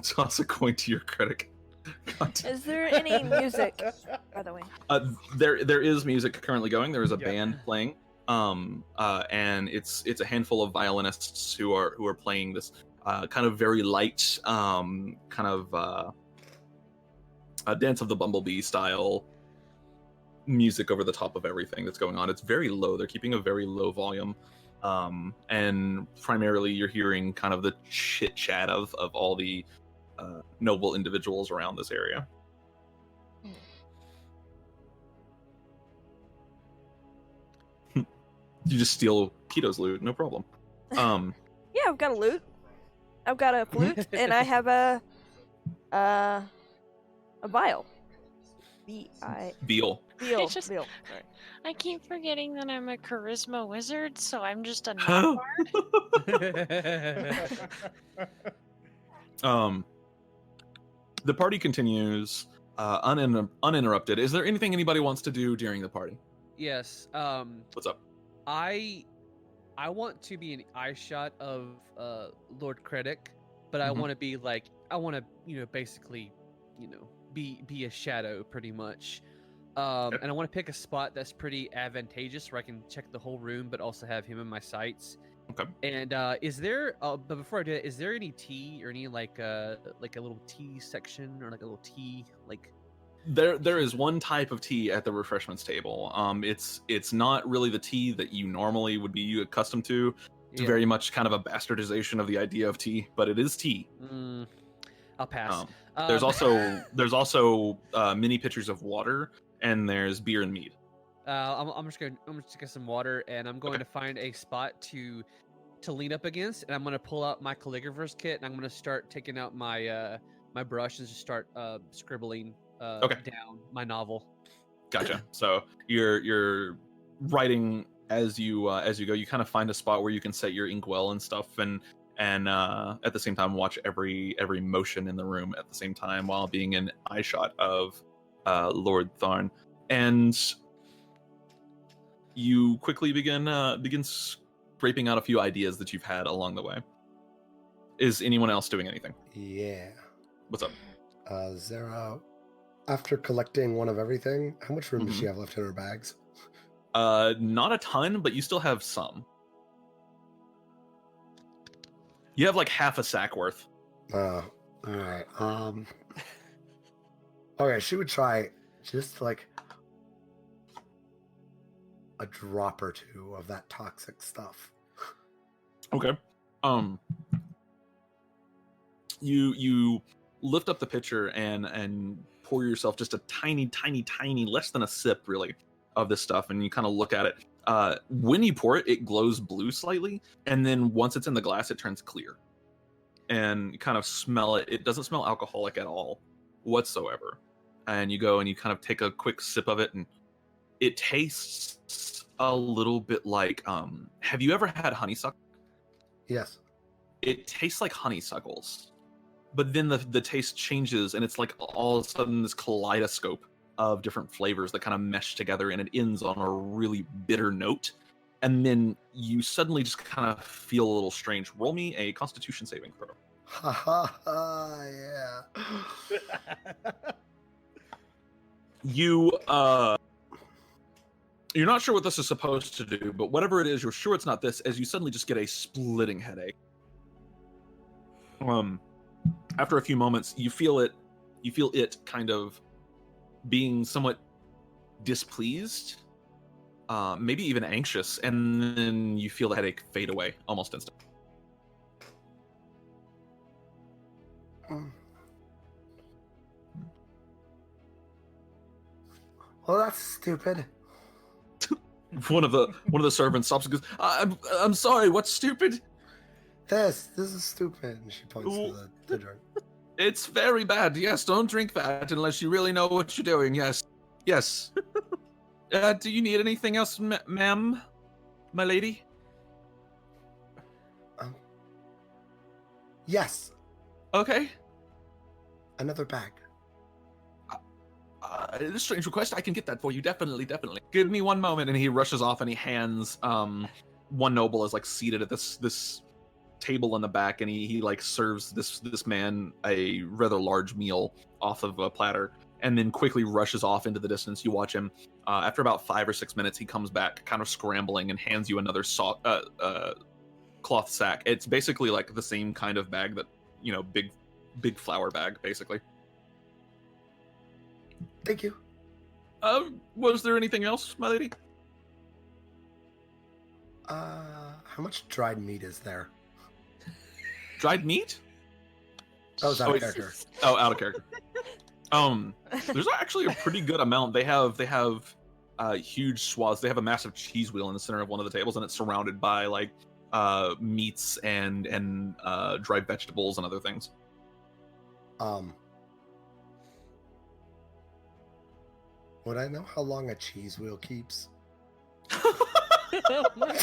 Toss a coin to your Kredik. Is there any music, by the way? There is music currently going. There is a Yeah. band playing. And it's a handful of violinists who are playing this kind of very light, kind of Dance of the Bumblebee style music over the top of everything that's going on. It's very low. They're keeping a very low volume. And primarily you're hearing kind of the chit chat of all the noble individuals around this area. You just steal Keto's loot, no problem. Yeah, I've got a lute. I've got a flute, and I have a viol. Beal. Viol. It's just- Viol. Sorry. I keep forgetting that I'm a charisma wizard, so I'm just a Huh? non-bard. The party continues uninterrupted. Is there anything anybody wants to do during the party? Yes. What's up? I want to be an eye shot of Lord Kredik, but I Mhm. want to be like basically, be a shadow pretty much. Okay. And I want to pick a spot that's pretty advantageous where I can check the whole room, but also have him in my sights. Okay. And is there? But before I do it, is there any tea or any like a little tea section or like a little tea like? There is one type of tea at the refreshments table. It's not really the tea that you normally would be accustomed to. It's Yeah. very much kind of a bastardization of the idea of tea, but it is tea. I'll pass. There's also mini pitchers of water, and there's beer and mead. I'm just gonna get some water, and I'm going Okay. to find a spot to lean up against, and I'm gonna pull out my calligrapher's kit, and I'm gonna start taking out my my brush and just start scribbling down my novel. Gotcha. So you're writing as you go. You kind of find a spot where you can set your inkwell and stuff, and at the same time watch every motion in the room at the same time while being in eye shot of Lord Tharn. And you quickly begin scraping out a few ideas that you've had along the way. Is anyone else doing anything? Yeah. What's up? Zara, after collecting one of everything, how much room does she have left in her bags? Not a ton, but you still have some. You have like half a sack worth. All right. Okay, she would try just like a drop or two of that toxic stuff. Okay. You lift up the pitcher and pour yourself just a tiny, less than a sip really of this stuff, and you kind of look at it. When you pour it, it glows blue slightly, and then once it's in the glass, it turns clear. And you kind of smell it. It doesn't smell alcoholic at all whatsoever. And you go and you kind of take a quick sip of it, and it tastes a little bit like have you ever had honeysuckle? Yes. It tastes like honeysuckles, but then the taste changes, and it's like all of a sudden this kaleidoscope of different flavors that kind of mesh together, and it ends on a really bitter note. And then you suddenly just kind of feel a little strange. Roll me a Constitution saving throw. Ha ha ha! Yeah. You're not sure what this is supposed to do, but whatever it is, you're sure it's not this, as you suddenly just get a splitting headache. After a few moments, you feel it kind of being somewhat displeased, maybe even anxious, and then you feel the headache fade away almost instantly. Well, that's stupid. One of the servants stops and goes, I'm sorry, what's stupid? This is stupid. And she points to the drink. It's very bad. Yes, don't drink that unless you really know what you're doing. Yes. Do you need anything else, ma'am? My lady? Yes, Okay. another bag. Strange request. I can get that for you. Definitely. Give me one moment. And he rushes off and he hands one noble is like seated at this table in the back, and he like serves this man a rather large meal off of a platter, and then quickly rushes off into the distance. You watch him. After about 5 or 6 minutes, he comes back, kind of scrambling, and hands you another cloth sack. It's basically like the same kind of bag that big flour bag, basically. Thank you. Was there anything else, my lady? How much dried meat is there? Dried meat? That was out of character. Oh, out of character. There's actually a pretty good amount. They have huge swaths. They have a massive cheese wheel in the center of one of the tables, and it's surrounded by like meats and dried vegetables and other things. Would I know how long a cheese wheel keeps? Oh my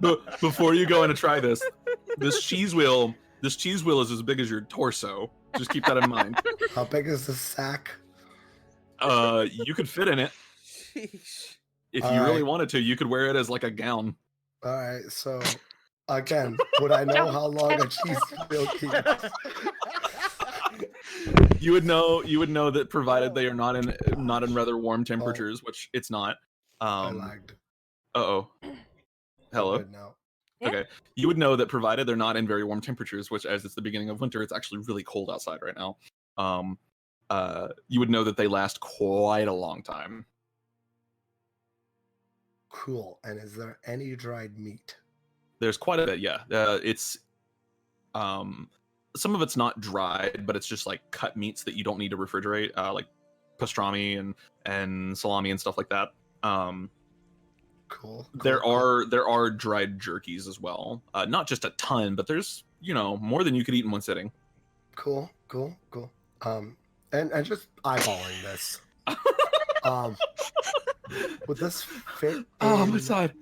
god. Before you go in to try this cheese wheel is as big as your torso. Just keep that in mind. How big is the sack? You could fit in it. Sheesh. If All you really right. wanted to, you could wear it as like a gown. All right, so again, would I know how long a cheese wheel keeps? You would know that provided they are not in rather warm temperatures, which it's not. I lagged. Uh-oh. Hello. Good now. Yeah. Okay. You would know that provided they're not in very warm temperatures, which as it's the beginning of winter, it's actually really cold outside right now. You would know that they last quite a long time. Cool. And is there any dried meat? There's quite a bit, yeah. It's some of it's not dried, but it's just like cut meats that you don't need to refrigerate, like pastrami and salami and stuff like that. Cool. There are dried jerkies as well. Not just a ton, but there's more than you could eat in one sitting. Cool. And just eyeballing this. Would this fit? Oh, my side.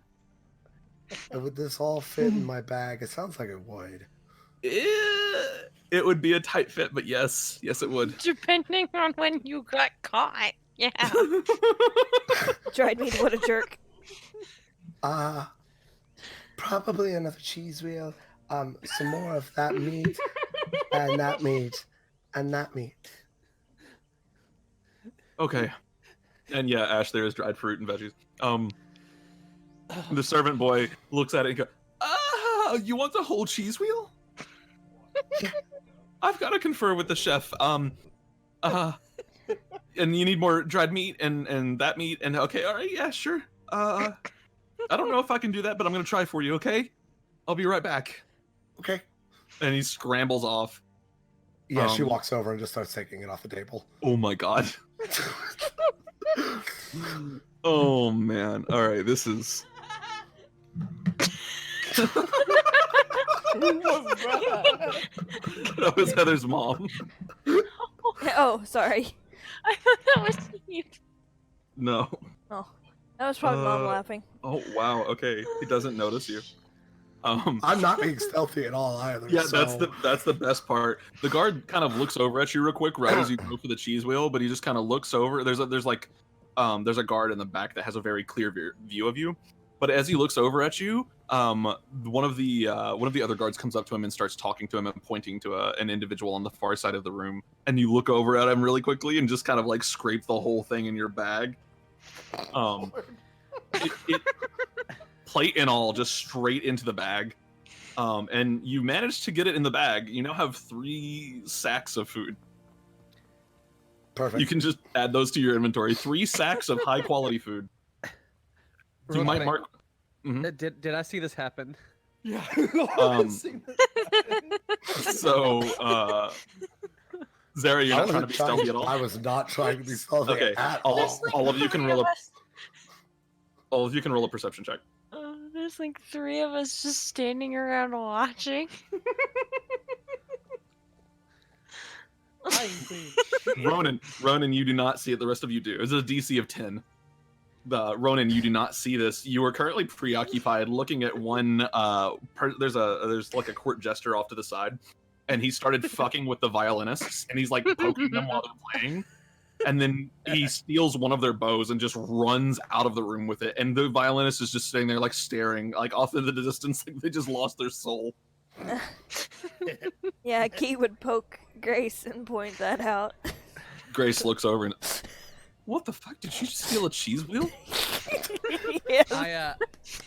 Would this all fit in my bag? It sounds like it would. It would be a tight fit, but yes, it would. Depending on when you got caught. Yeah. Dried meat, what a jerk. Probably another cheese wheel. Some more of that meat, and that meat, and that meat. Okay. And yeah, Ash, there is dried fruit and veggies. The servant boy looks at it and goes, you want the whole cheese wheel? Yeah. I've got to confer with the chef. And you need more dried meat and that meat, and okay, all right, yeah, sure. I don't know if I can do that, but I'm gonna try for you, okay? I'll be right back. Okay. And he scrambles off. Yeah, she walks over and just starts taking it off the table. Oh my god. Oh man. All right, this is. That was Heather's mom. Oh, sorry. I thought that was you. No. Oh, that was probably Mom laughing. Oh wow. Okay, he doesn't notice you. I'm not being stealthy at all either. Yeah, so... that's the best part. The guard kind of looks over at you real quick right as you go for the cheese wheel, but he just kind of looks over. There's a guard in the back that has a very clear view of you. But as he looks over at you, one of the other guards comes up to him and starts talking to him and pointing to an individual on the far side of the room. And you look over at him really quickly and just kind of like scrape the whole thing in your bag. It plate and all, just straight into the bag. And you managed to get it in the bag. You now have 3 sacks of food. Perfect. You can just add those to your inventory. 3 sacks of high quality food. So you might mark. Mhm. Did I see this happen? Yeah. So, Zara, you're not trying to be stealthy at all. I was not trying to be stealthy Okay, at all. all of you can roll a. All of you can roll a perception check. There's like 3 of us just standing around watching. I ain't seen shit. Ronan, you do not see it. The rest of you do. It's a DC of 10. Ronan, you do not see this. You are currently preoccupied looking at one. There's like a court jester off to the side, and he started fucking with the violinists, and he's like poking them while they're playing. And then he steals one of their bows and just runs out of the room with it. And the violinist is just sitting there, like staring, like off in the distance, like they just lost their soul. Yeah, Key would poke Grace and point that out. Grace looks over and, what the fuck? Did you just steal a cheese wheel? Yeah.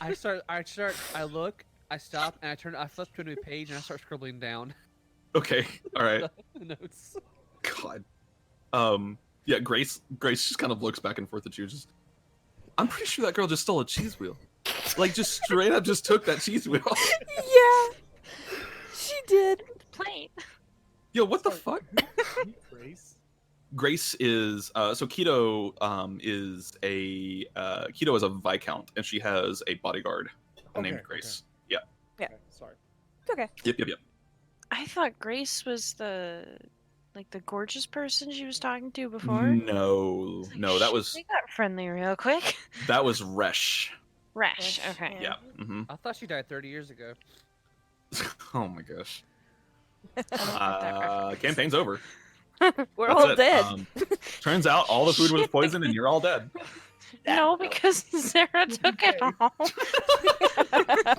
I look, I stop, and I flip to a new page, and I start scribbling down. Okay, all right. Notes. God. Yeah, Grace just kind of looks back and forth at you. Just, I'm pretty sure that girl just stole a cheese wheel. Like, just straight up just took that cheese wheel. Yeah, she did. Plate. Yo, what the fuck? Grace? Grace is so Keto is a viscount, and she has a bodyguard named Grace. Okay. Okay, sorry. It's okay. Yep. I thought Grace was the gorgeous person she was talking to before. No, that was We got friendly real quick. that was Resh. Resh. Okay. Yeah. Mm-hmm. I thought she died 30 years ago. Oh my gosh. I don't get that reference. Campaign's over. We're That's all it. dead. Turns out all the food was poisoned, and you're all dead. No, because Sarah took it all.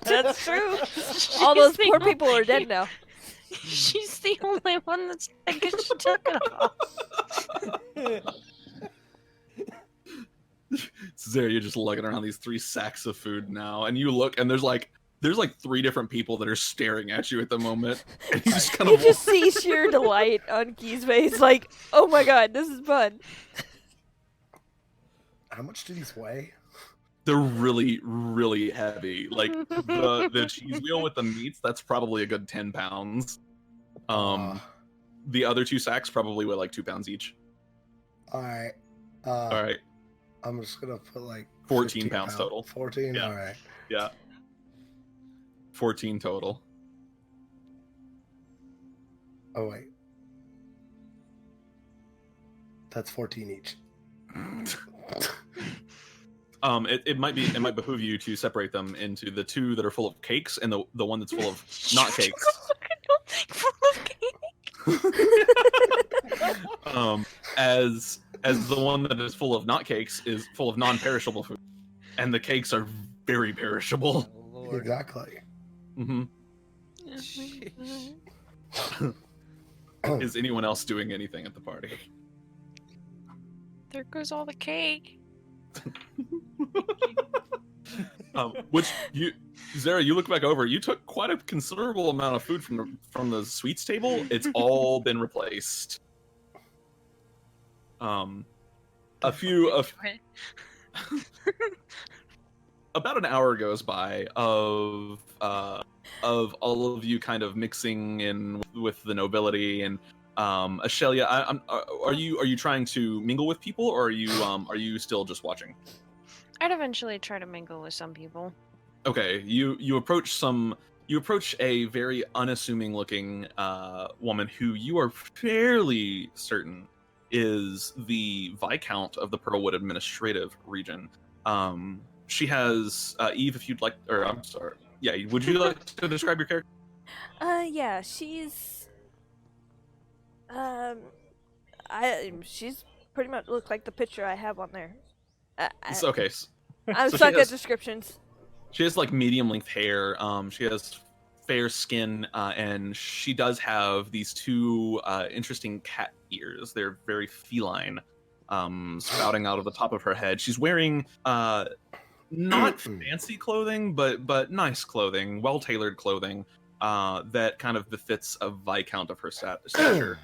That's true. She's All those the poor only- people are dead now. She's the only one that's dead because she took it all. Zara, you're just lugging around these 3 sacks of food now, and you look, and there's like 3 different people that are staring at you at the moment, and you just kind You of just see sheer delight on Key's face, like, oh my god, this is fun. How much do these weigh? they're really, really heavy. Like the cheese wheel with the meats, that's probably a good 10 pounds. The other 2 sacks probably weigh like 2 pounds each. All right. All right. I'm just gonna put like 14 pounds total. 14. Yeah. All right. Yeah. 14 total. Oh wait. That's 14 each. It might behoove you to separate them into the 2 that are full of cakes and the one that's full of not cakes. Full of cake. As the one that is full of not cakes is full of non-perishable food, and the cakes are very perishable. Oh, Lord. Exactly. Mm-hmm. Sheesh. Is anyone else doing anything at the party? There goes all the cake. Which Zara, you look back over. You took quite a considerable amount of food from the sweets table. It's all been replaced. A few about an hour goes by of all of you kind of mixing in with the nobility and Ashelia. Are you trying to mingle with people, or are you still just watching? I'd eventually try to mingle with some people. Okay, you approach a very unassuming looking woman who you are fairly certain is the Viscount of the Pearlwood Administrative Region. She has Eve, if you'd like, or I'm sorry, yeah, would you like to describe your character? Yeah, she's she's pretty much looks like the picture I have on there. It's okay. I'm so stuck she has- at descriptions. She has like medium length hair. She has fair skin, and she does have these 2 interesting cat ears. They're very feline, spouting out of the top of her head. She's wearing not fancy clothing, but nice clothing, well tailored clothing that kind of befits a viscount of her stature.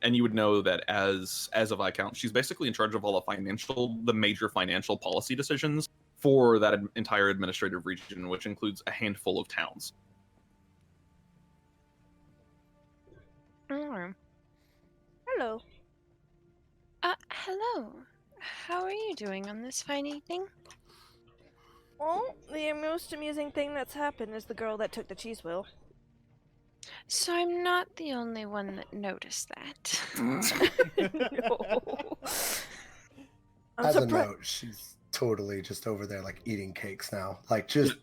And you would know that as a viscount, she's basically in charge of all the major financial policy decisions for that entire administrative region, which includes a handful of towns. Mm. Hello. Hello. How are you doing on this fine evening? Well, the most amusing thing that's happened is the girl that took the cheese wheel. So I'm not the only one that noticed that. No. I'm As a surprised. note, she's totally just over there, like, eating cakes now. Like, just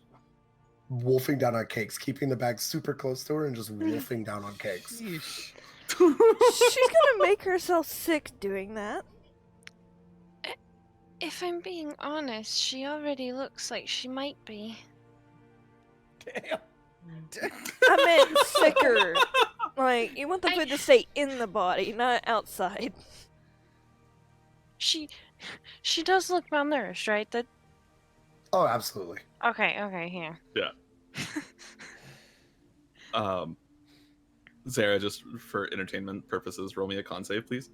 wolfing down on cakes, keeping the bag super close to her and just wolfing down on cakes. Yeesh. She's gonna make herself sick doing that. If I'm being honest, she already looks like she might be. Damn. I meant sicker. Like, you want the food to stay in the body, not outside. She does look malnourished, right? That. Oh, absolutely. Okay, yeah. Zara, just for entertainment purposes, roll me a con save, please.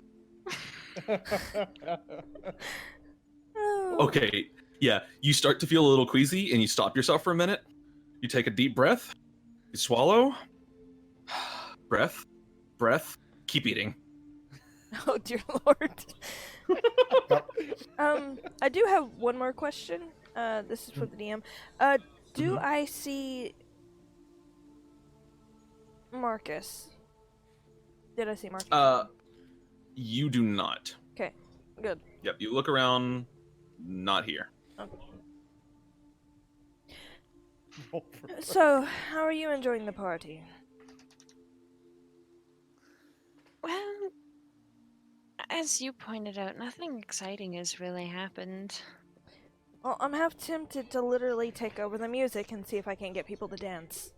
Oh. Okay, yeah. You start to feel a little queasy, and you stop yourself for a minute. You take a deep breath. You swallow. Breath. Keep eating. Oh dear lord. I do have one more question. This is for the DM. Do I see Marcus? Did I see Marcus? You do not. Okay, good. Yep, you look around, not here. Okay. So, how are you enjoying the party? Well, as you pointed out, nothing exciting has really happened. Well, I'm half tempted to literally take over the music and see if I can get people to dance.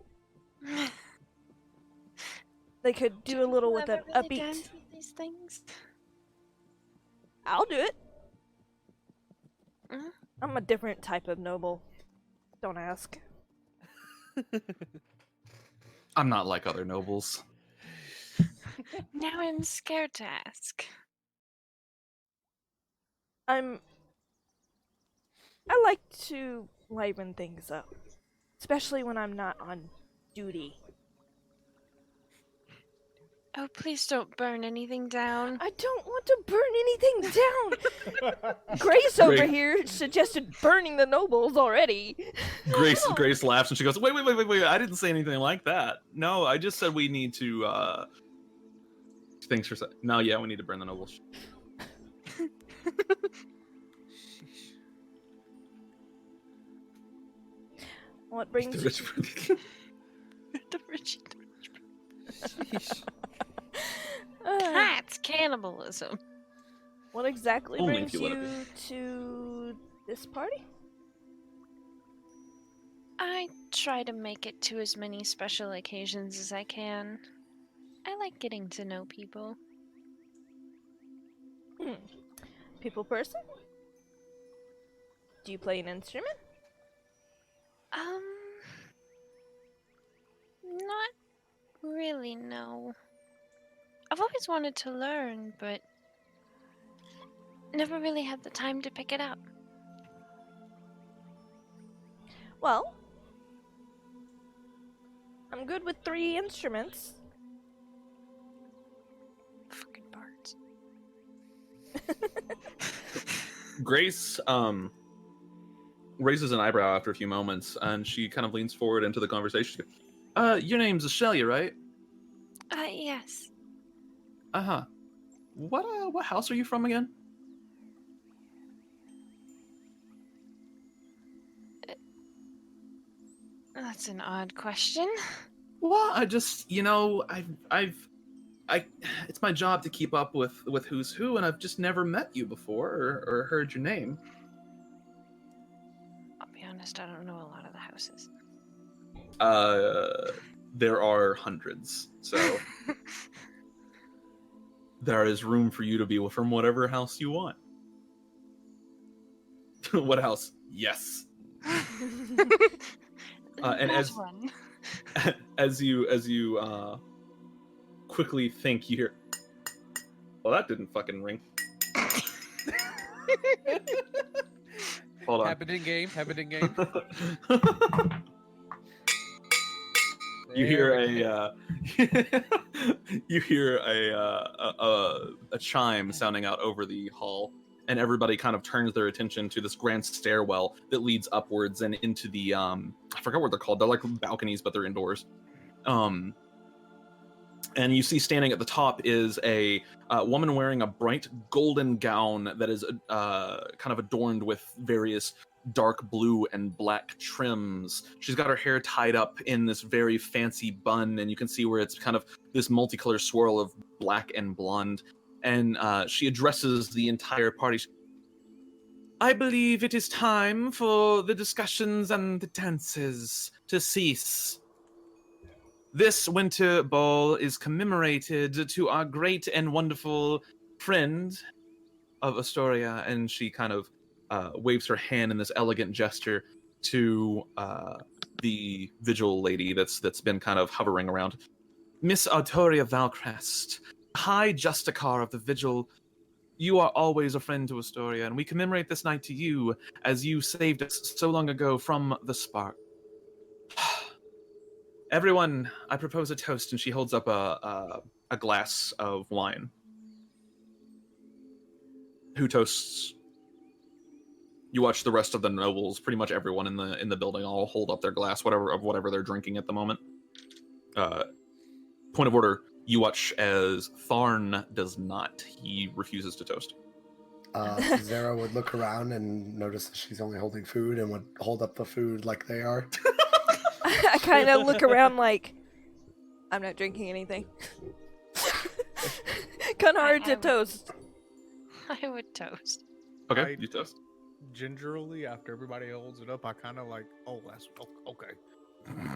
They could do a little with an Ever really upbeat. dance with these things? I'll do it. Mhm. I'm a different type of noble. Don't ask. I'm not like other nobles. Now I'm scared to ask. I like to liven things up, especially when I'm not on duty. Oh, please don't burn anything down. I don't want to burn anything down. Grace over Great. here suggested burning the nobles already. Grace laughs and she goes, wait, I didn't say anything like that. No, I just said we need to, things for... No, yeah, we need to burn the nobles. What brings The rich- The rich. Sheesh. That's cannibalism. What exactly Only brings if you let it you to this party? I try to make it to as many special occasions as I can. I like getting to know people. People person? Do you play an instrument? Not really, no. I've always wanted to learn, but never really had the time to pick it up. Well, I'm good with 3 instruments. Fucking bards. Grace raises an eyebrow after a few moments, and she kind of leans forward into the conversation. Your name's Ashelia, right? Yes. Uh-huh. What house are you from again? That's an odd question. Well, I just, it's my job to keep up with who's who, and I've just never met you before or heard your name. I'll be honest, I don't know a lot of the houses. There are hundreds, so there is room for you to be from whatever house you want. What house? Yes. And That as one. as you quickly think, you hear, well, that didn't fucking ring. Hold on. Happened in game. You hear a chime sounding out over the hall, and everybody kind of turns their attention to this grand stairwell that leads upwards and into the I forgot what they're called. They're like balconies, but they're indoors. And you see standing at the top is a woman wearing a bright golden gown that is kind of adorned with various dark blue and black trims. She's got her hair tied up in this very fancy bun, and you can see where it's kind of this multicolored swirl of black and blonde. And she addresses the entire party. I believe it is time for the discussions and the dances to cease. This winter ball is commemorated to our great and wonderful friend of Astoria, and she kind of waves her hand in this elegant gesture to the vigil lady that's been kind of hovering around. Miss Astoria Valcrest, High Justicar of the Vigil, you are always a friend to Astoria, and we commemorate this night to you as you saved us so long ago from the spark. Everyone, I propose a toast, and she holds up a glass of wine. Who toasts? You watch the rest of the nobles, pretty much everyone in the building, all hold up their glass, whatever they're drinking at the moment. Point of order, you watch as Tharn does not. He refuses to toast. Zara would look around and notice that she's only holding food and would hold up the food like they are. I kind of look around like, I'm not drinking anything. Kind of hard to toast. I would toast. Okay, you toast. Gingerly, after everybody holds it up, I kind of like, oh, that's okay.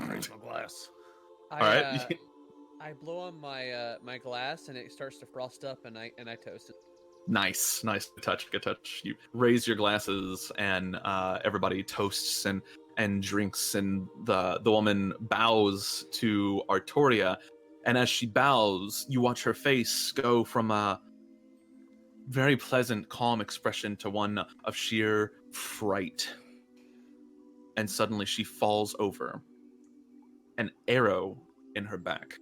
Raise my glass. All right. I blow on my glass and it starts to frost up, and I toast it. Nice. Good touch. You raise your glasses, and everybody toasts and drinks, and the woman bows to Artoria, and as she bows, you watch her face go from a very pleasant, calm expression to one of sheer fright. And suddenly she falls over, an arrow in her back.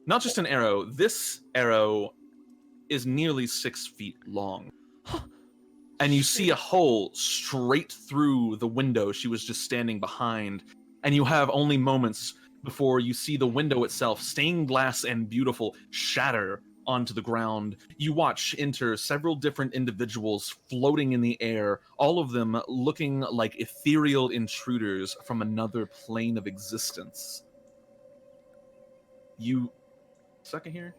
Not just an arrow, this arrow is nearly 6 feet long. And you see a hole straight through the window she was just standing behind. And you have only moments before you see the window itself, stained glass and beautiful, shatter onto the ground. You watch enter several different individuals floating in the air, all of them looking like ethereal intruders from another plane of existence. You... Second here?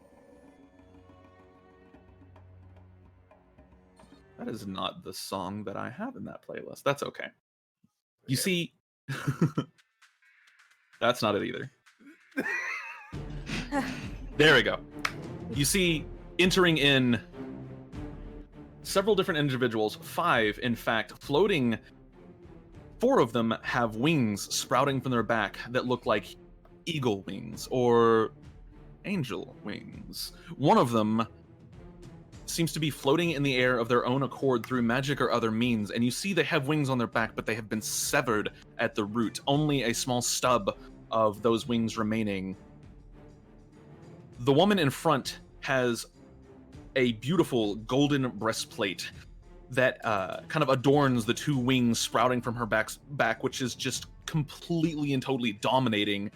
That is not the song that I have in that playlist. That's okay. You see... That's not it either. There we go. You see, entering in several different individuals, 5 in fact, floating. 4 of them have wings sprouting from their back that look like eagle wings or angel wings. One of them seems to be floating in the air of their own accord through magic or other means, and you see they have wings on their back, but they have been severed at the root. Only a small stub of those wings remaining. The woman in front has a beautiful golden breastplate that kind of adorns the 2 wings sprouting from her back, which is just completely and totally dominating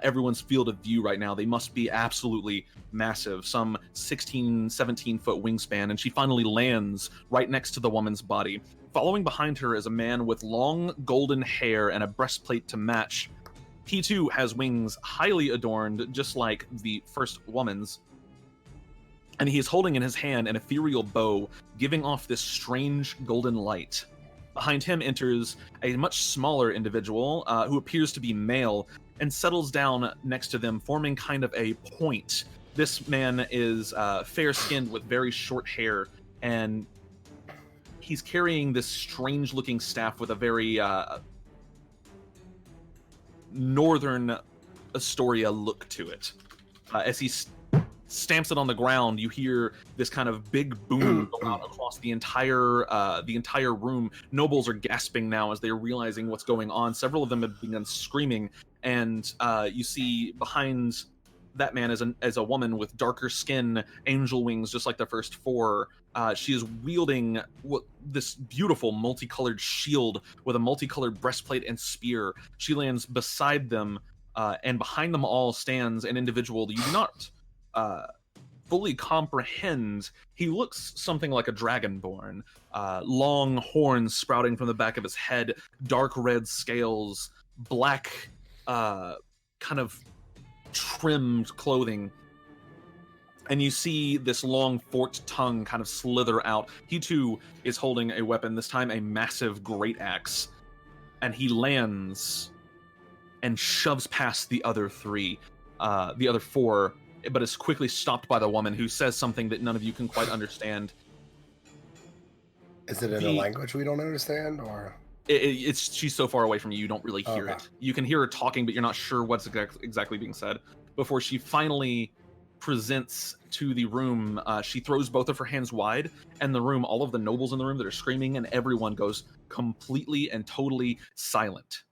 everyone's field of view right now. They must be absolutely massive, some 16, 17-foot wingspan, and she finally lands right next to the woman's body. Following behind her is a man with long golden hair and a breastplate to match. He too has wings highly adorned, just like the first woman's. And he is holding in his hand an ethereal bow, giving off this strange golden light. Behind him enters a much smaller individual who appears to be male and settles down next to them, forming kind of a point. This man is fair-skinned with very short hair, and he's carrying this strange-looking staff with a very northern Astoria look to it. As he stamps it on the ground, you hear this kind of big boom go out across the entire room. Nobles are gasping now as they're realizing what's going on. Several of them have begun screaming, and you see behind that man is a woman with darker skin, angel wings, just like the first 4. She is wielding this beautiful multicolored shield with a multicolored breastplate and spear. She lands beside them, and behind them all stands an individual that you do not fully comprehend. He looks something like a dragonborn. Long horns sprouting from the back of his head, dark red scales, black kind of trimmed clothing. And you see this long forked tongue kind of slither out. He too is holding a weapon, this time a massive great axe. And he lands and shoves past the other four, but is quickly stopped by the woman, who says something that none of you can quite understand. Is it in a language we don't understand, or? She's so far away from you, you don't really hear it. You can hear her talking, but you're not sure what's exactly being said. Before she finally presents to the room, she throws both of her hands wide, and the room, all of the nobles in the room that are screaming, and everyone goes completely and totally silent.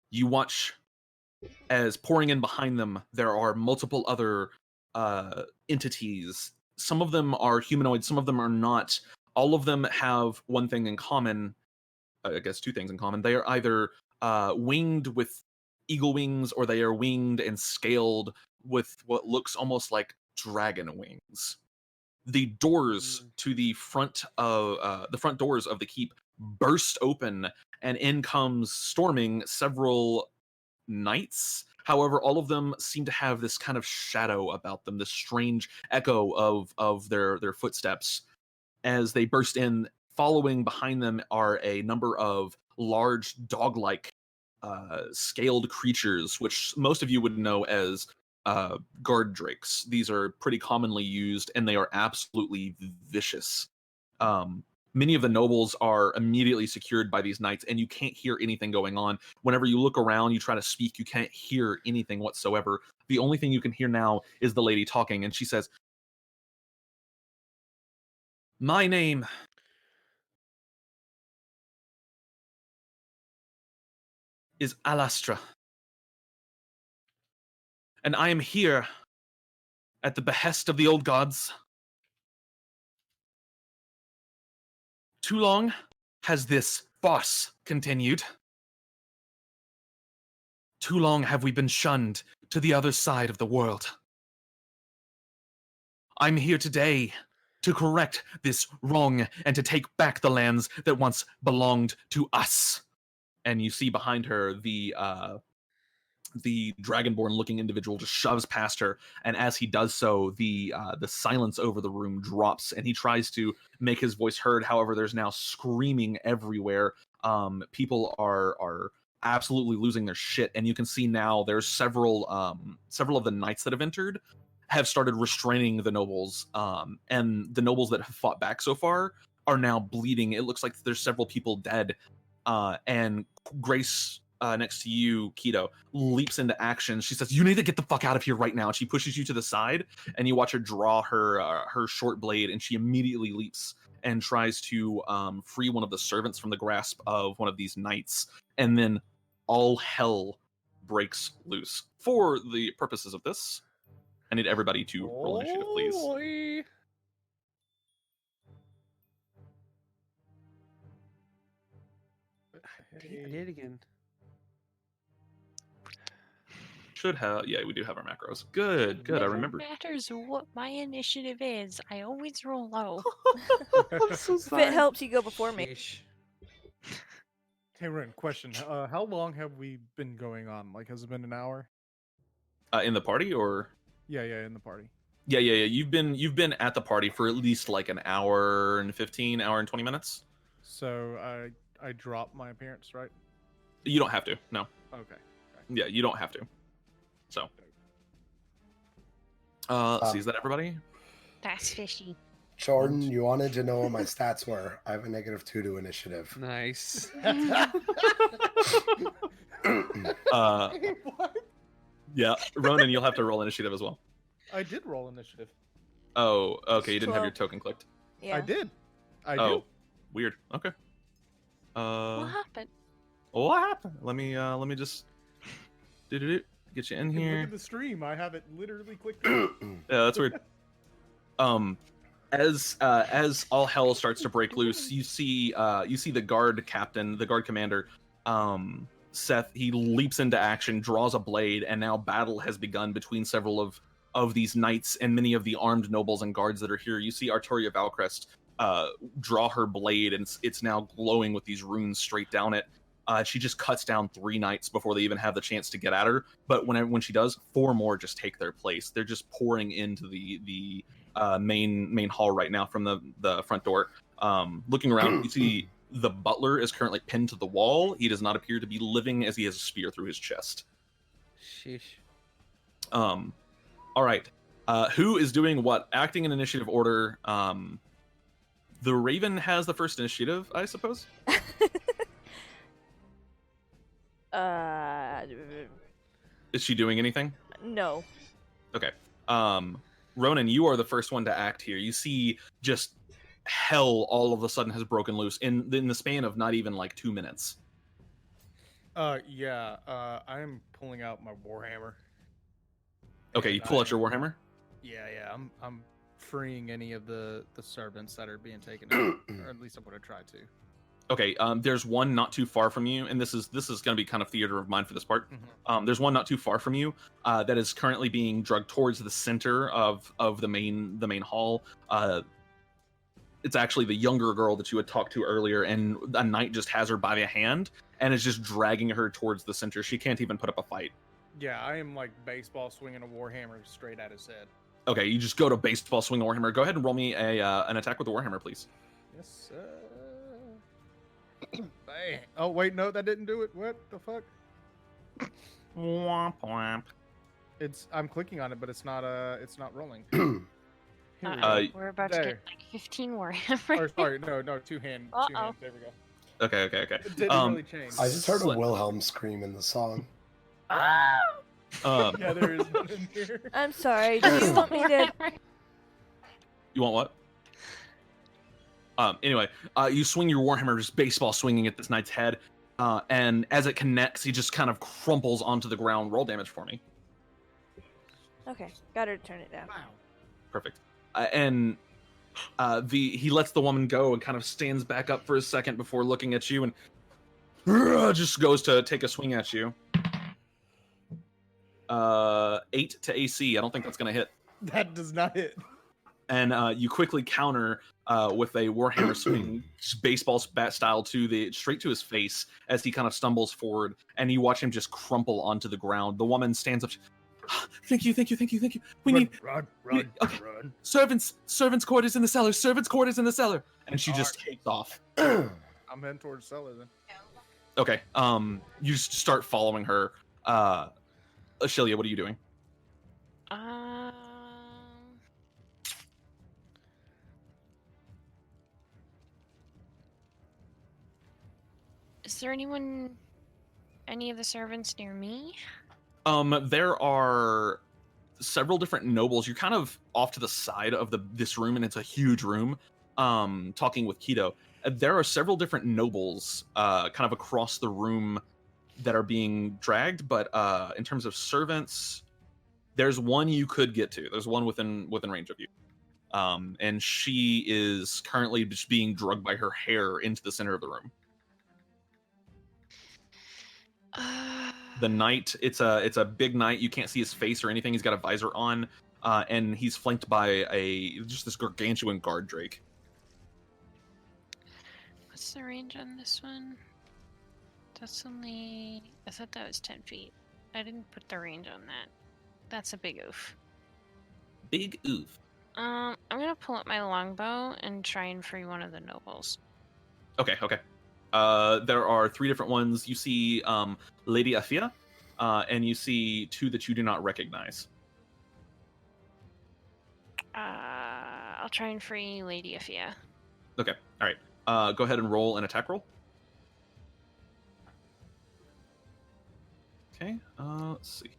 You watch as pouring in behind them, there are multiple other entities. Some of them are humanoid, some of them are not. All of them have one thing in common, I guess two things in common. They are either winged with eagle wings, or they are winged and scaled with what looks almost like dragon wings. The doors to the front doors of the keep burst open, and in comes storming several knights. However, all of them seem to have this kind of shadow about them, this strange echo of their footsteps as they burst in. Following behind them are a number of large dog-like scaled creatures, which most of you would know as guard drakes. These are pretty commonly used, and they are absolutely vicious. Many of the nobles are immediately secured by these knights, and you can't hear anything going on. Whenever you look around, you try to speak, you can't hear anything whatsoever. The only thing you can hear now is the lady talking, and she says, "My name is Alastra, and I am here at the behest of the old gods. Too long has this farce continued. Too long have we been shunned to the other side of the world. I'm here today to correct this wrong and to take back the lands that once belonged to us." And you see behind her the dragonborn-looking individual just shoves past her, and as he does so, the silence over the room drops, and he tries to make his voice heard. However, there's now screaming everywhere. People are absolutely losing their shit, and you can see now there's several of the knights that have entered have started restraining the nobles, and the nobles that have fought back so far are now bleeding. It looks like there's several people dead, and Grace, next to you, Keto, leaps into action. She says, "You need to get the fuck out of here right now." She pushes you to the side, and you watch her draw her short blade, and she immediately leaps and tries to free one of the servants from the grasp of one of these knights, and then all hell breaks loose. For the purposes of this, I need everybody to roll initiative, please. Boy. I did it again. Should have, yeah, we do have our macros. Good, I remember. It matters what my initiative is. I always roll low. I'm so If it helps, you go before me. Sheesh. Hey, Ren, question. How long have we been going on? Like, has it been an hour? In the party, or? Yeah, in the party. Yeah. You've been at the party for at least like an hour and 15, hour and 20 minutes. So I dropped my appearance, right? You don't have to. No. Okay. Yeah, you don't have to. So. See, is that everybody? That's fishy. Jordan, you wanted to know what my stats were. I have a -2 to initiative. Nice. What? Yeah, Ronan, you'll have to roll initiative as well. I did roll initiative. Oh, okay, you didn't have your 12. token clicked. Yeah. I did. I Oh, do. weird. Okay. What happened? What happened? Let me just get you in You can here. look at the stream. I have it literally clicked. Yeah, that's weird. As all hell starts to break loose, you see the guard captain, the guard commander, Seth, he leaps into action, draws a blade, and now battle has begun between several of these knights and many of the armed nobles and guards that are here. You see Artoria Valcrest draw her blade, and it's now glowing with these runes straight down it. She just cuts down 3 knights before they even have the chance to get at her. But when she does, 4 more just take their place. They're just pouring into the main hall right now from the front door. Looking around, you see the butler is currently pinned to the wall. He does not appear to be living, as he has a spear through his chest. Sheesh. All right. Who is doing what? Acting in initiative order. The Raven has the first initiative, I suppose. Is she doing anything? No. Okay. Ronan, you are the first one to act here. You see just hell all of a sudden has broken loose in the span of not even like 2 minutes. Yeah. I'm pulling out my warhammer. Okay, And you pull out your warhammer? Yeah. I'm freeing any of the servants that are being taken out, or at least I'm gonna try to. Okay, there's one not too far from you, and this is going to be kind of theater of mind for this part. Mm-hmm. There's one not too far from you that is currently being drugged towards the center of the main hall. It's actually the younger girl that you had talked to earlier, and a knight just has her by the hand and is just dragging her towards the center. She can't even put up a fight. Yeah, I am like baseball swinging a warhammer straight at his head. Okay, you just go to baseball swing a warhammer. Go ahead and roll me an attack with the warhammer, please. Yes, sir. Bang. Oh wait, no, that didn't do it. What the fuck? Womp womp. I'm clicking on it, but it's not rolling. We're about to there. get like 15 warhammer. Or sorry, no, two hand. There we go. Okay. It didn't really change. I just heard a Wilhelm scream in the song. Yeah, there is one in here. I'm sorry. Do you want me to? You want what? Anyway, you swing your warhammer, just baseball swinging at this knight's head, and as it connects, he just kind of crumples onto the ground. Roll damage for me. Okay, got her to turn it down. Wow. Perfect. And he lets the woman go and kind of stands back up for a second before looking at you and just goes to take a swing at you. 8 to AC. I don't think that's going to hit. That does not hit. And you quickly counter with a warhammer swing, just baseball bat style, straight to his face as he kind of stumbles forward, and you watch him just crumple onto the ground. The woman stands up. Thank you. We Run. Okay. Servants' quarters in the cellar. Servants' quarters in the cellar. And she just takes off. I'm heading towards cellar then. Okay. You just start following her. Ashelia, what are you doing? Is there any of the servants near me? There are several different nobles. You're kind of off to the side of this room, and it's a huge room. Talking with Keto, there are several different nobles, kind of across the room that are being dragged. But in terms of servants, there's one you could get to. There's one within range of you, and she is currently just being drugged by her hair into the center of the room. The knight, it's a big knight. You can't see his face or anything. He's got a visor on, and he's flanked by just this gargantuan guard drake. What's the range on this one? That's only... I thought that was 10 feet. I didn't put the range on that. That's a big oof. Big oof. I'm gonna pull up my longbow and try and free one of the nobles. Okay. There are 3 different ones. You see Lady Afia, and you see 2 that you do not recognize. I'll try and free Lady Afia. Okay, all right. Go ahead and roll an attack roll. Okay, let's see.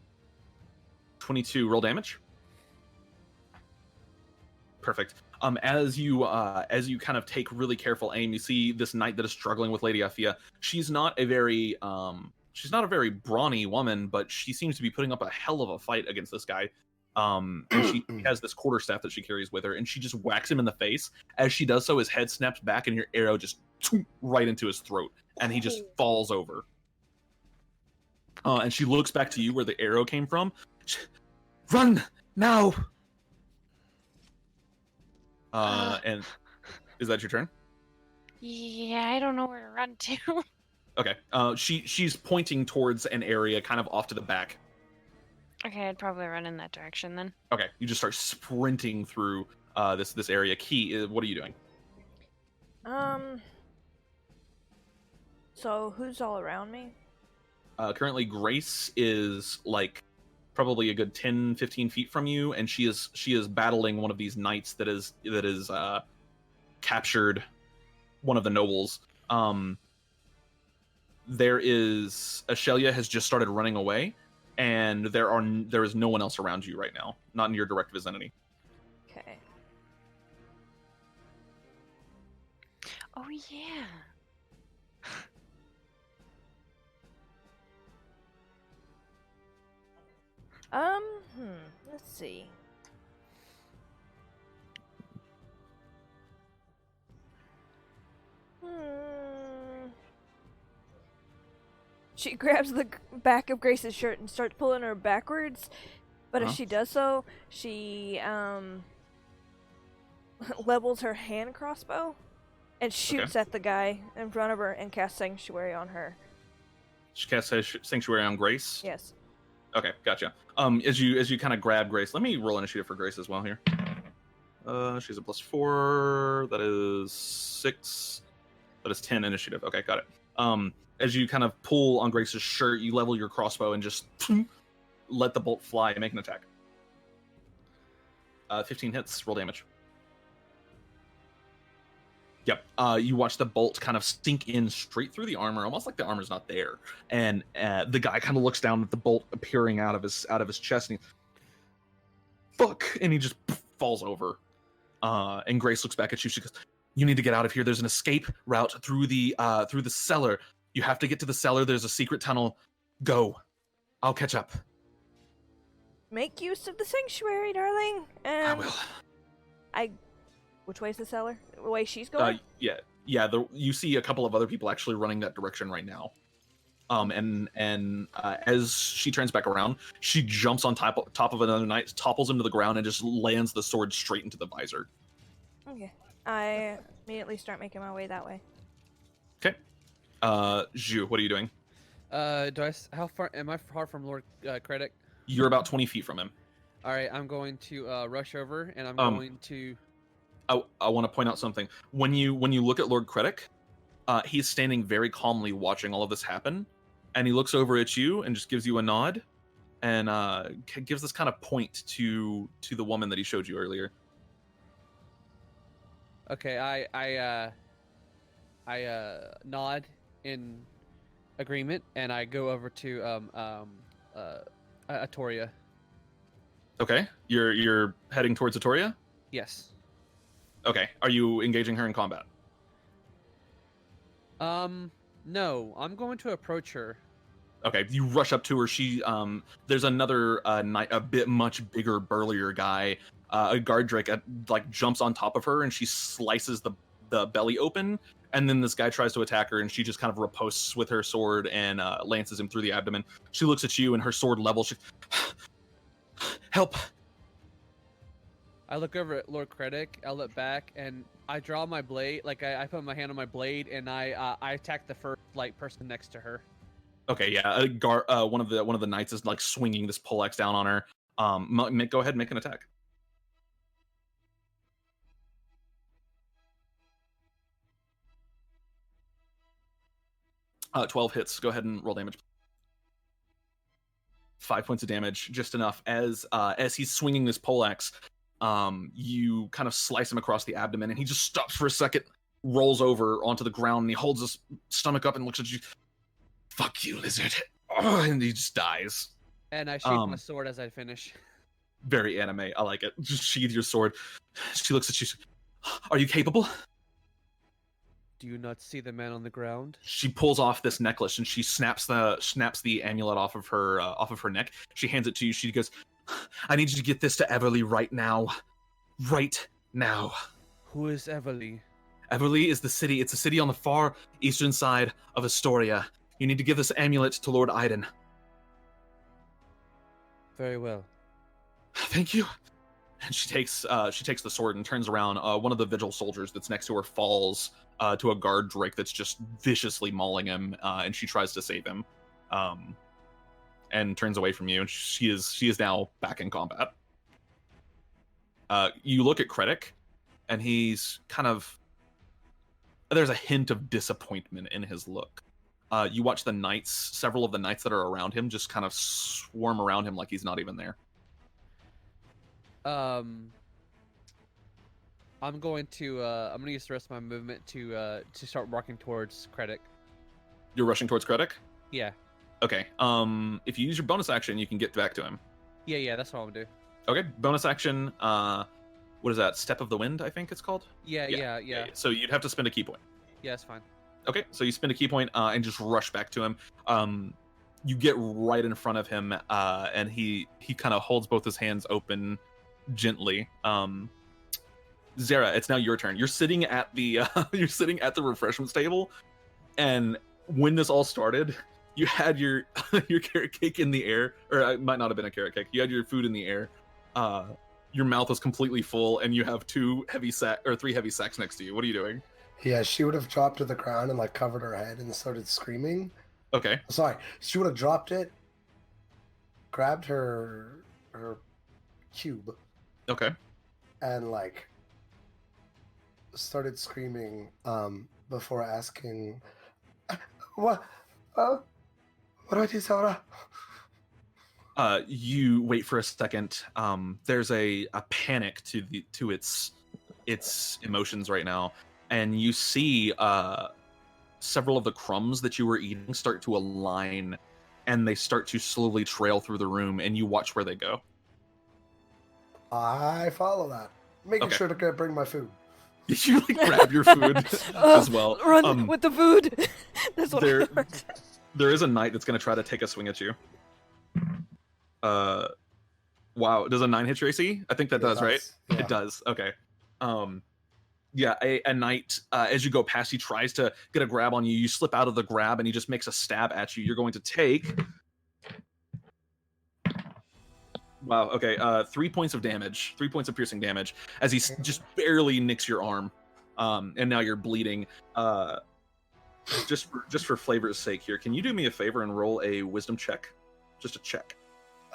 22, roll damage. Perfect. As you kind of take really careful aim, you see this knight that is struggling with Lady Afia. She's not a very brawny woman, but she seems to be putting up a hell of a fight against this guy. And she has this quarterstaff that she carries with her, and she just whacks him in the face. As she does so, his head snaps back, and your arrow just right into his throat, and he just falls over. And she looks back to you where the arrow came from. Run now! And is that your turn? Yeah, I don't know where to run to. Okay. She's pointing towards an area kind of off to the back. Okay, I'd probably run in that direction then. Okay, you just start sprinting through this area. Key, what are you doing? So who's all around me? Currently, Grace is like probably a good 10, 15 feet from you, and she is battling one of these knights that is captured one of the nobles. There is Ashelia has just started running away, and there is no one else around you right now, not in your direct vicinity. Okay. Oh yeah. Let's see. She grabs the back of Grace's shirt and starts pulling her backwards, but as she does so, she levels her hand crossbow and shoots at the guy in front of her and casts Sanctuary on her. She casts Sanctuary on Grace? Yes. Okay, gotcha. As you kind of grab Grace, let me roll initiative for Grace as well here. She's a +4. That is 6. That is 10 initiative. Okay, got it. As you kind of pull on Grace's shirt, you level your crossbow and just let the bolt fly and make an attack. 15 hits. Roll damage. Yep. You watch the bolt kind of sink in straight through the armor, almost like the armor's not there. And the guy kind of looks down at the bolt appearing out of his chest, and he just falls over. And Grace looks back at you. She goes, "You need to get out of here. There's an escape route through the cellar. You have to get to the cellar. There's a secret tunnel. Go. I'll catch up." Make use of the sanctuary, darling. And I will. Which way's the cellar? The way she's going? Yeah. You see a couple of other people actually running that direction right now. As she turns back around, she jumps on top of another knight, topples him to the ground, and just lands the sword straight into the visor. Okay. I immediately start making my way that way. Okay. Zhu, what are you doing? How far am I far from Lord Kredik? You're about 20 feet from him. All right, I'm going to rush over, and I'm going to. I want to point out something. When you look at Lord Kredik, he's standing very calmly watching all of this happen, and he looks over at you and just gives you a nod, and gives this kind of point to the woman that he showed you earlier. Okay, I nod in agreement, and I go over to Atoria. Okay, you're heading towards Atoria? Yes. Okay, are you engaging her in combat? No, I'm going to approach her. Okay, you rush up to her. She there's another knight, a bit much bigger, burlier guy, a guard drake, like jumps on top of her, and she slices the belly open. And then this guy tries to attack her, and she just kind of riposts with her sword and lances him through the abdomen. She looks at you, and her sword level. She, help! I look over at Lord Kredik. I look back, and I draw my blade. Like I put my hand on my blade, and I attack the first person next to her. Okay, yeah. One of the knights is like swinging this poleaxe down on her. Go ahead and make an attack. 12 hits. Go ahead and roll damage. 5 points of damage, just enough. As he's swinging this poleaxe, you kind of slice him across the abdomen, and he just stops for a second, rolls over onto the ground, and he holds his stomach up and looks at you. Fuck you, lizard. Oh, and he just dies. And I sheath my sword as I finish. Very anime. I like it. Just sheath your sword. She looks at you. Are you capable? Do you not see the man on the ground? She pulls off this necklace and she snaps the amulet off of her neck. She hands it to you. She goes, "I need you to get this to Everly right now. Right now." Who is Everly? Everly is the city. It's a city on the far eastern side of Astoria. You need to give this amulet to Lord Aiden. Very well. Thank you. And she takes the sword and turns around. One of the vigil soldiers that's next to her falls to a guard drake that's just viciously mauling him, and she tries to save him, and turns away from you. And she is now back in combat. You look at Kredik, and he's kind of, there's a hint of disappointment in his look. You watch the knights, several of the knights that are around him, just kind of swarm around him like he's not even there. I'm going to use the rest of my movement to start walking towards Kredik. You're rushing towards Kredik? Yeah. Okay. If you use your bonus action, you can get back to him. Yeah, that's what I'm gonna do. Okay. Bonus action. What is that? Step of the Wind, I think it's called. Yeah. So you'd have to spend a key point. Yeah, that's fine. Okay. So you spend a key point and just rush back to him. You get right in front of him, and he kind of holds both his hands open gently. Xera, it's now your turn. You're sitting at the refreshments table, and when this all started, you had your carrot cake in the air, or it might not have been a carrot cake. You had your food in the air. Your mouth was completely full, and you have 3 heavy sacks next to you. What are you doing? Yeah, she would have dropped to the ground and like covered her head and started screaming. Okay. Sorry, she would have dropped it, grabbed her cube. Okay. And like started screaming before asking, what do I do, Sarah? You wait for a second. There's a panic to its emotions right now, and you see several of the crumbs that you were eating start to align, and they start to slowly trail through the room, and you watch where they go. I follow that, making Okay. sure to bring my food. You like grab your food as well. Run with the food. That's what I heard. There is a knight that's going to try to take a swing at you. Wow, does a 9 hit your AC? I think that does, right? Yeah. It does. Okay. Yeah, a knight, as you go past, he tries to get a grab on you. You slip out of the grab, and he just makes a stab at you. You're going to take... Wow, okay, 3 points of damage. 3 points of piercing damage, as he just barely nicks your arm. And now you're bleeding. Just for flavor's sake here, can you do me a favor and roll a wisdom check? Just a check.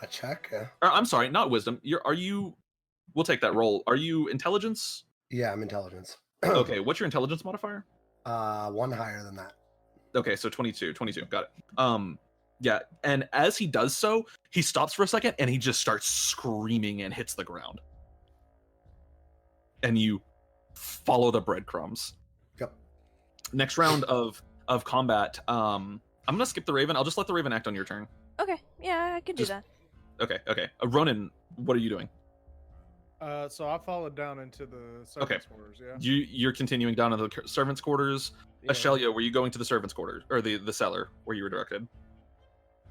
A check? Yeah. I'm sorry, not wisdom. We'll take that roll. Are you intelligence? Yeah, I'm intelligence. Okay, what's your intelligence modifier? 1 higher than that. Okay, so 22. Got it. Yeah, and as he does so, he stops for a second and he just starts screaming and hits the ground. And you follow the breadcrumbs. Yep. Next round of combat. I'm gonna skip the Raven. I'll just let the Raven act on your turn. Okay, yeah, I can do that. Okay. Ronan, what are you doing? So I followed down into the servants' quarters. Yeah. You're continuing down to the servants' quarters. Yeah. Ashelia, were you going to the servants' quarters or the cellar where you were directed?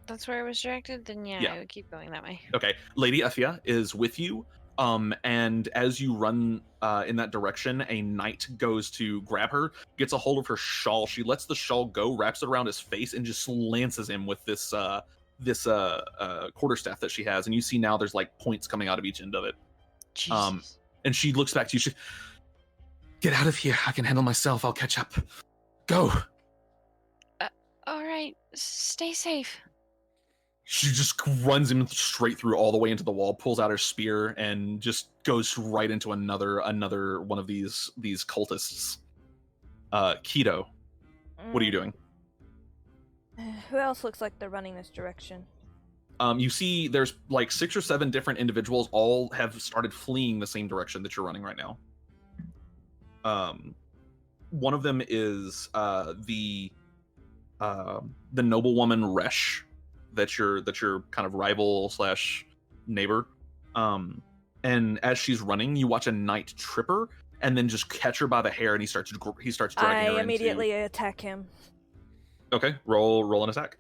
That's where I was directed. Then yeah, I would keep going that way. Okay, Lady Effia is with you. And as you run in that direction, a knight goes to grab her, gets a hold of her shawl. She lets the shawl go, wraps it around his face, and just lances him with this quarterstaff that she has. And you see now there's like points coming out of each end of it. Jesus. And she looks back to you. She, get out of here. I can handle myself. I'll catch up. Go. All right, stay safe. She just runs him straight through all the way into the wall, pulls out her spear, and just goes right into another one of these cultists. Keto, what are you doing? Who else looks like they're running this direction? You see there's like 6 or 7 different individuals, all have started fleeing the same direction that you're running right now. One of them is the noblewoman Resh, that's your kind of rival / neighbor. And as she's running, you watch a knight trip her and then just catch her by the hair, and he starts dragging her I immediately attack him. Okay, roll an attack.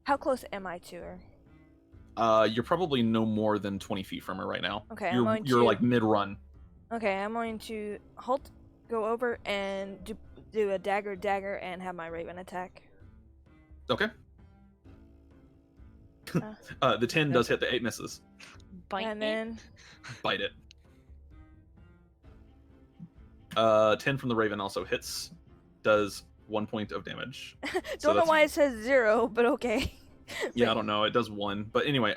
How close am I to her? You're probably no more than 20 feet from her right now. Okay, you're like mid-run. Okay, I'm going to halt, go over, and do a dagger, and have my raven attack. Okay. The 10 does hit, the 8 misses. Bite And me. then Bite it. 10 from the Raven also hits, does 1 point of damage. don't know why it says 0, but okay. Yeah, I don't know. It does 1. But anyway,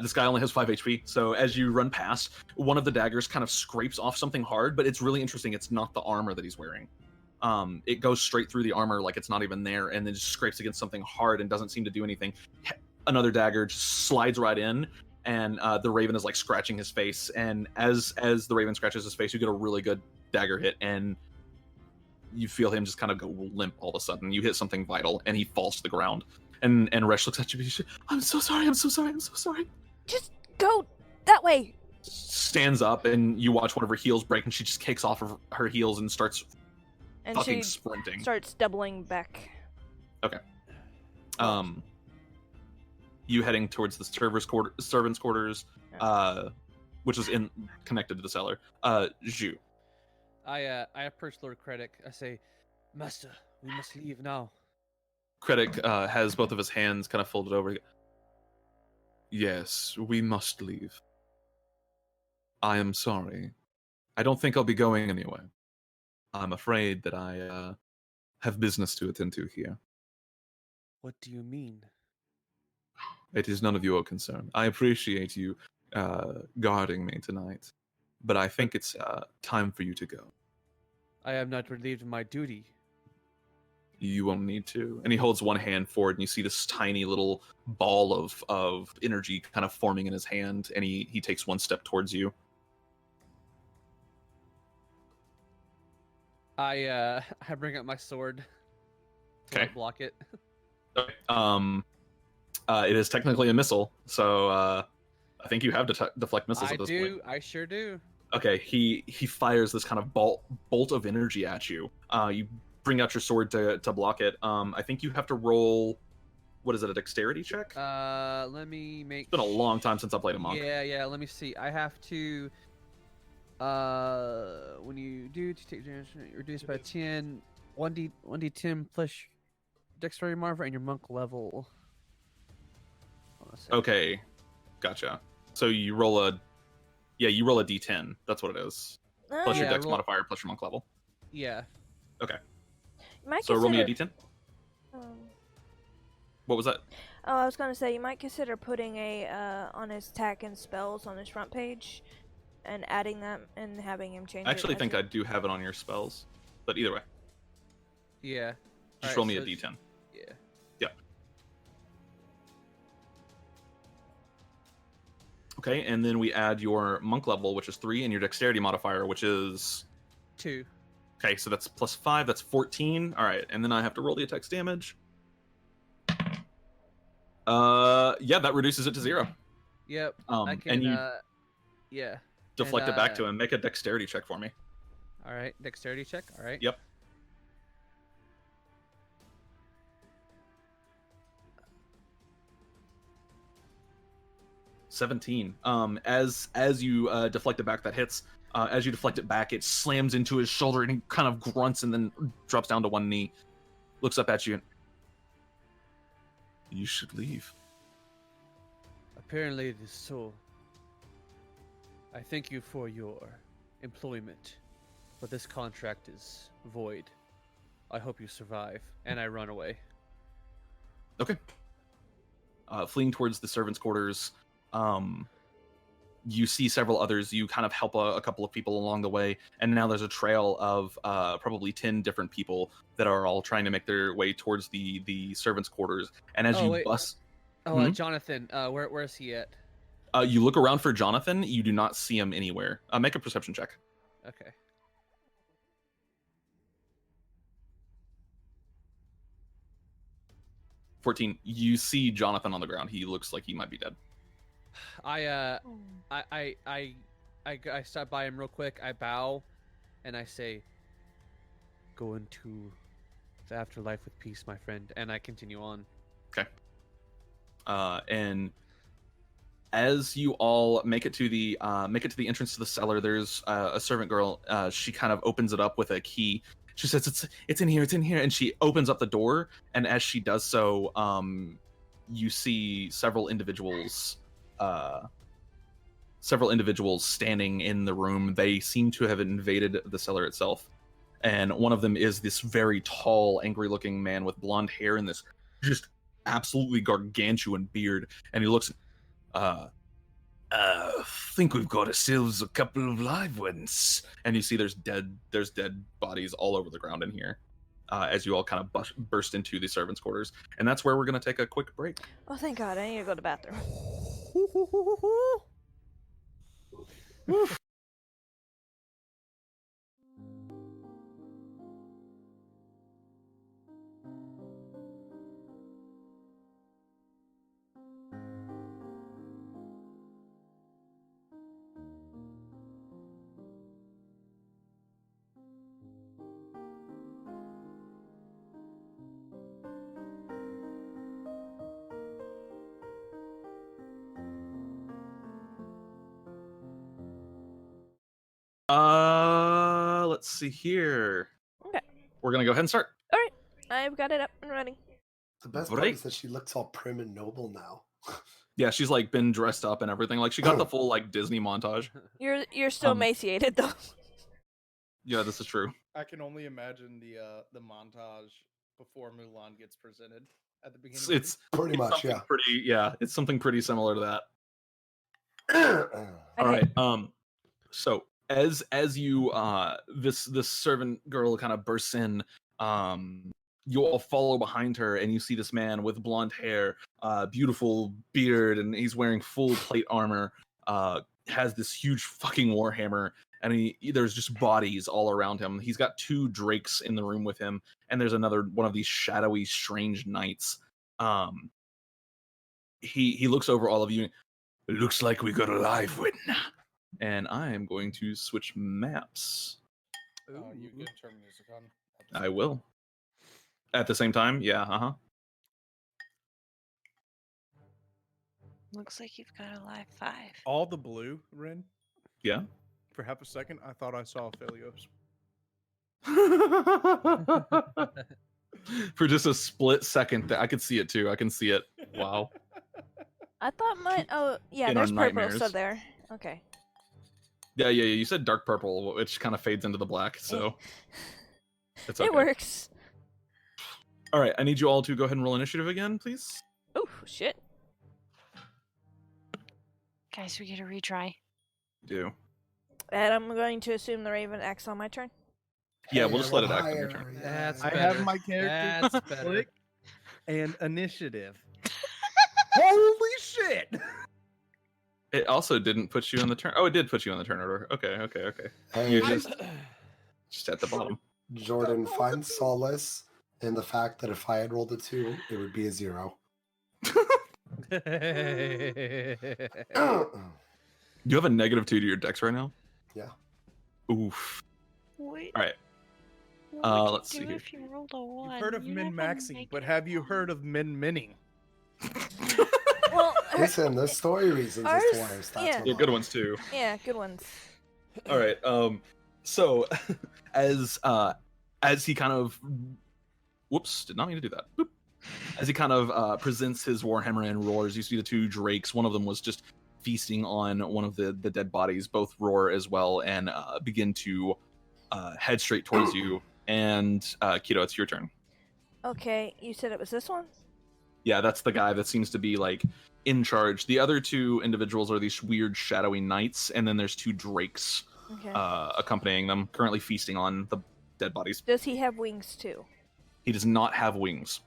this guy only has 5 HP. So as you run past, one of the daggers kind of scrapes off something hard, but it's really interesting. It's not the armor that he's wearing. It goes straight through the armor like it's not even there, and then just scrapes against something hard and doesn't seem to do anything. Another dagger just slides right in, and the Raven is like scratching his face. And as the Raven scratches his face, you get a really good dagger hit, and you feel him just kind of go limp all of a sudden. You hit something vital, and he falls to the ground. And Resh looks at you. I'm so sorry. I'm so sorry. I'm so sorry. Just go that way. Stands up, and you watch one of her heels break, and she just kicks off of her heels and starts And fucking she sprinting. starts doubling back. Okay. You heading towards the servants' quarters, which is connected to the cellar. Zhu. I approach Lord Kredik. I say, Master, we must leave now. Kredik has both of his hands kind of folded over. Yes, we must leave. I am sorry. I don't think I'll be going anywhere. I'm afraid that I have business to attend to here. What do you mean? It is none of your concern. I appreciate you guarding me tonight, but I think it's time for you to go. I am not relieved of my duty. You won't need to. And he holds one hand forward, and you see this tiny little ball of energy kind of forming in his hand, and he takes one step towards you. I bring up my sword to Okay. block it. Okay. It is technically a missile, so I think you have deflect missiles at this point. I sure do. Okay, he fires this kind of bolt of energy at you. You bring out your sword to block it. I think you have to roll. What is it? A dexterity check? Let me make. It's been a long time since I played a monk. Yeah. Let me see. I have to. When you do to take damage, reduced by 10, 1d10 plus dexterity modifier and your monk level. Hold on a second. Okay, gotcha. So you roll a d10. That's what it is. Plus your Yeah, dex roll- modifier plus your monk level. Yeah. You might So roll me a consider- d10. What was that? Oh, I was gonna say you might consider putting a on his attack and spells on his front page, and adding them and having him change. I actually it think I do have it on your spells, but either way, Yeah. just Alright, roll me so a it's- d10. Yeah. Okay, and then we add your monk level, which is 3, and your dexterity modifier, which is 2. okay. So that's plus 5. That's 14. All right, and then I have to roll the attack's damage. Yeah, that reduces it to 0. Yep. I can. And you Yeah. deflect it back to him. Make a dexterity check for me. All right. Dexterity check. All right. Yep. $17. As you deflect it back, that hits. As you deflect it back, it slams into his shoulder, and he kind of grunts and then drops down to one knee. Looks up at you. And, you should leave. Apparently it is so. I thank you for your employment, but this contract is void. I hope you survive, and I run away. Okay. Fleeing towards the servants' quarters, you see several others. You kind of help a couple of people along the way, and now there's a trail of probably 10 different people that are all trying to make their way towards the servants' quarters. And as you bust, Jonathan, where is he at? you look around for Jonathan. You do not see him anywhere. Make a perception check. Okay. You see Jonathan on the ground. He looks like he might be dead. I stop by him real quick. I bow, and I say, "Go into the afterlife with peace, my friend." And I continue on. Okay. And as you all make it to the entrance to the cellar, there's a servant girl. She kind of opens it up with a key. She says, "It's in here, it's in here," and she opens up the door. And as she does so, you see several individuals standing in the room. They seem to have invaded the cellar itself. And one of them is this very tall, angry-looking man with blonde hair and this just absolutely gargantuan beard. And he looks, think we've got ourselves a couple of live ones. And you see there's dead bodies all over the ground in here. As you all kind of burst into the servants' quarters. And that's where we're going to take a quick break. Oh, thank God. I need to go to the bathroom. Let's see here. Okay. We're going to go ahead and start. All right. I've got it up and running. The best part Right. is that she looks all prim and noble now. Yeah, she's like been dressed up and everything. Like she got the full like Disney montage. You're still emaciated though. Yeah, this is true. I can only imagine the montage before Mulan gets presented at the beginning. It's Pretty much, something yeah. pretty. Yeah, it's something pretty similar to that. Okay. All right. So as you this servant girl kind of bursts in, you all follow behind her, and you see this man with blonde hair, beautiful beard, and he's wearing full plate armor. Has this huge fucking warhammer, and there's just bodies all around him. He's got 2 drakes in the room with him, and there's another one of these shadowy, strange knights. He looks over all of you. It looks like we got a live one. And I am going to switch maps. Oh, you can turn music on. I will. At the same time? Yeah, Looks like you've got a live 5. All the blue, Ren. Yeah. For half a second, I thought I saw Philios. For just a split second, I could see it too. I can see it. Wow. I thought mine. Oh, yeah. In our There's purple nightmares. still there. Okay. Yeah. You said dark purple, which kind of fades into the black, so it's okay. It works. All right, I need you all to go ahead and roll initiative again, please. Oh shit. Guys, we get a retry. Do. And I'm going to assume the Raven acts on my turn. Yeah, we'll just let it act on higher, your turn. yeah. That's I better. have my character That's better. click and initiative. Holy shit! It also didn't put you on the turn. Oh, it did put you on the turn order. Okay. Hey, You're just at the bottom. Jordan, find solace in the fact that if I had rolled a 2, it would be a 0. You have a -2 to your dex right now? Yeah. Oof. Wait. All right. What would let's you see do here. if you rolled a 1? You've heard of You have a min-maxing, but negative have you 1. heard of min-minning? Well, Listen, there's story reasons as to why our stats yeah. are Yeah, low. good ones too. yeah, good ones. All right. So as he kind of, whoops, did not mean to do that. Boop. As he kind of presents his warhammer and roars, you see the 2 drakes. One of them was just feasting on one of the dead bodies. Both roar as well and begin to head straight towards you. And Keto, it's your turn. Okay, you said it was this one? Yeah, that's the guy that seems to be like in charge. The other 2 individuals are these weird shadowy knights, and then there's 2 drakes Okay. accompanying them, currently feasting on the dead bodies. Does he have wings too? He does not have wings.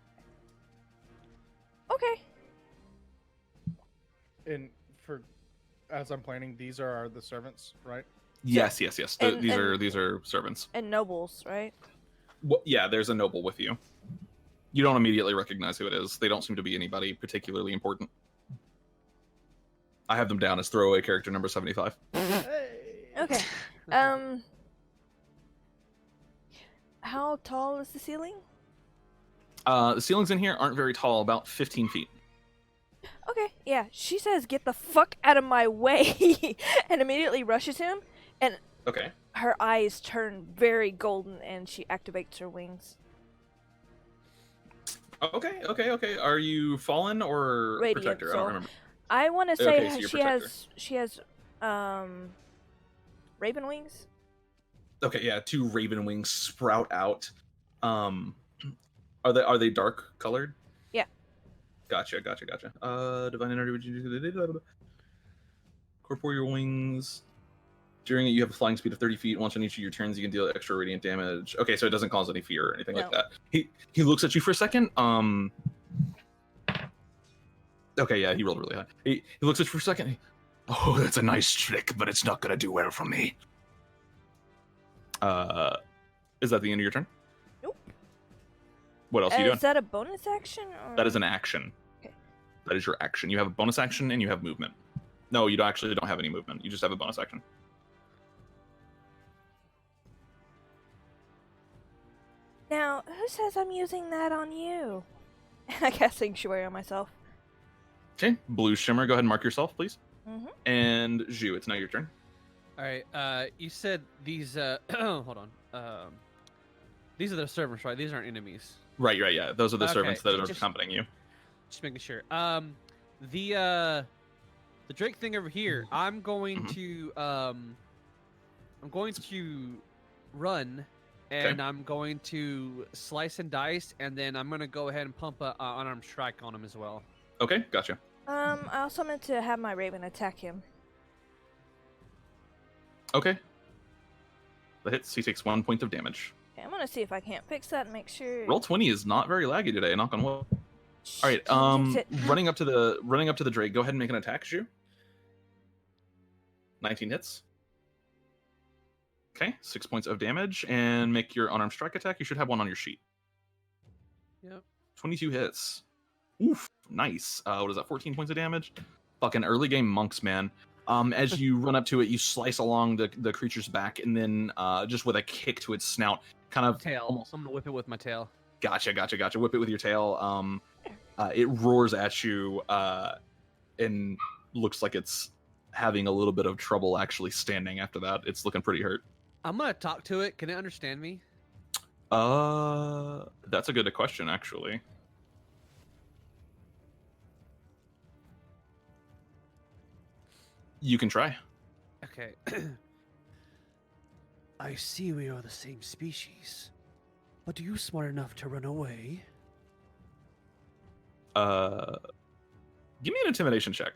Okay. And for as I'm planning, these are the servants, right? Yes. And- These are servants. And nobles, right? Well, yeah, there's a noble with you. You don't immediately recognize who it is. They don't seem to be anybody particularly important. I have them down as throwaway character number 75. Okay. How tall is the ceiling? The ceilings in here aren't very tall, about 15 feet. Okay, yeah. She says, "Get the fuck out of my way," and immediately rushes him. And Okay. her eyes turn very golden, and she activates her wings. Okay. Are you fallen or Radiant, protector? I so- don't remember. I want to say Okay, so you're protector. she has raven wings. Okay, yeah, 2 raven wings sprout out. Are they dark colored? Yeah. Gotcha. Divine energy. Corporeal wings. During it, you have a flying speed of 30 feet. Once on each of your turns, you can deal extra radiant damage. Okay, so it doesn't cause any fear or anything like No. that. He looks at you for a second. Okay, yeah, he rolled really high. He looks at you for a second. Oh, that's a nice trick, but it's not gonna do well for me. Is that the end of your turn? Nope. What else are you doing? Is that a bonus action? Or... That is an action. Okay. That is your action. You have a bonus action and you have movement. No, you don't have any movement. You just have a bonus action. Now, who says I'm using that on you? I cast Sanctuary on myself. Okay, Blue Shimmer, go ahead and mark yourself, please. Mm-hmm. And Zhu, it's now your turn. All right. You said these. Hold on. These are the servants, right? These aren't enemies. Right, yeah. Those are the Okay, servants that are just- accompanying you. Just making sure. The Drake thing over here. I'm going to run, and Okay. I'm going to slice and dice, and then I'm gonna go ahead and pump a unarmed strike on him as well. Okay, gotcha. I also meant to have my raven attack him. Okay. The hits, he takes 1 point of damage. Okay, I'm gonna see if I can't fix that and make sure. Roll 20 is not very laggy today, knock on wood. Shh, All right, can't fix it. running up to the Drake, go ahead and make an attack, Zhu. 19 hits. Okay, 6 points of damage, and make your unarmed strike attack. You should have one on your sheet. Yep. 22 hits. Oof, nice. What is that, 14 points of damage? Fucking early game monks, man. As you run up to it, you slice along the creature's back, and then just with a kick to its snout, kind of Tail. I'm gonna whip it with my tail. Gotcha. Whip it with your tail. It roars at you, and looks like it's having a little bit of trouble actually standing after that. It's looking pretty hurt. I'm gonna talk to it. Can it understand me? That's a good question, actually. You can try. Okay. I see we are the same species, but are you smart enough to run away? Give me an intimidation check.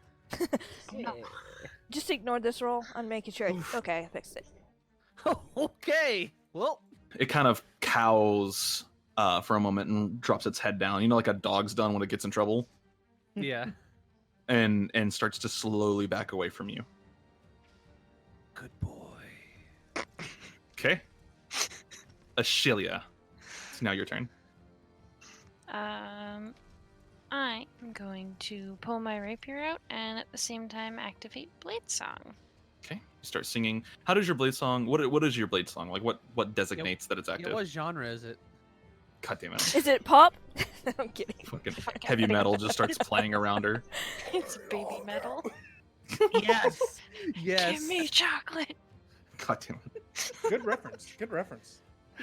Just ignore this roll. I'm making sure. Okay, I fixed it. Okay. Well, It kind of cows for a moment and drops its head down. You know, like a dog's done when it gets in trouble, yeah. and starts to slowly back away from you. Good boy. Okay. Ashelia, it's now your turn. I am going to pull my rapier out and at the same time activate Blade Song. Okay, you start singing. How does your blade song? What is your blade song like? What designates that it's active? What genre is it? God damn it! Is it pop? I'm kidding. Fucking heavy metal just starts playing around her. It's baby metal. Yes. Yes. Give me chocolate. God damn it! Good reference.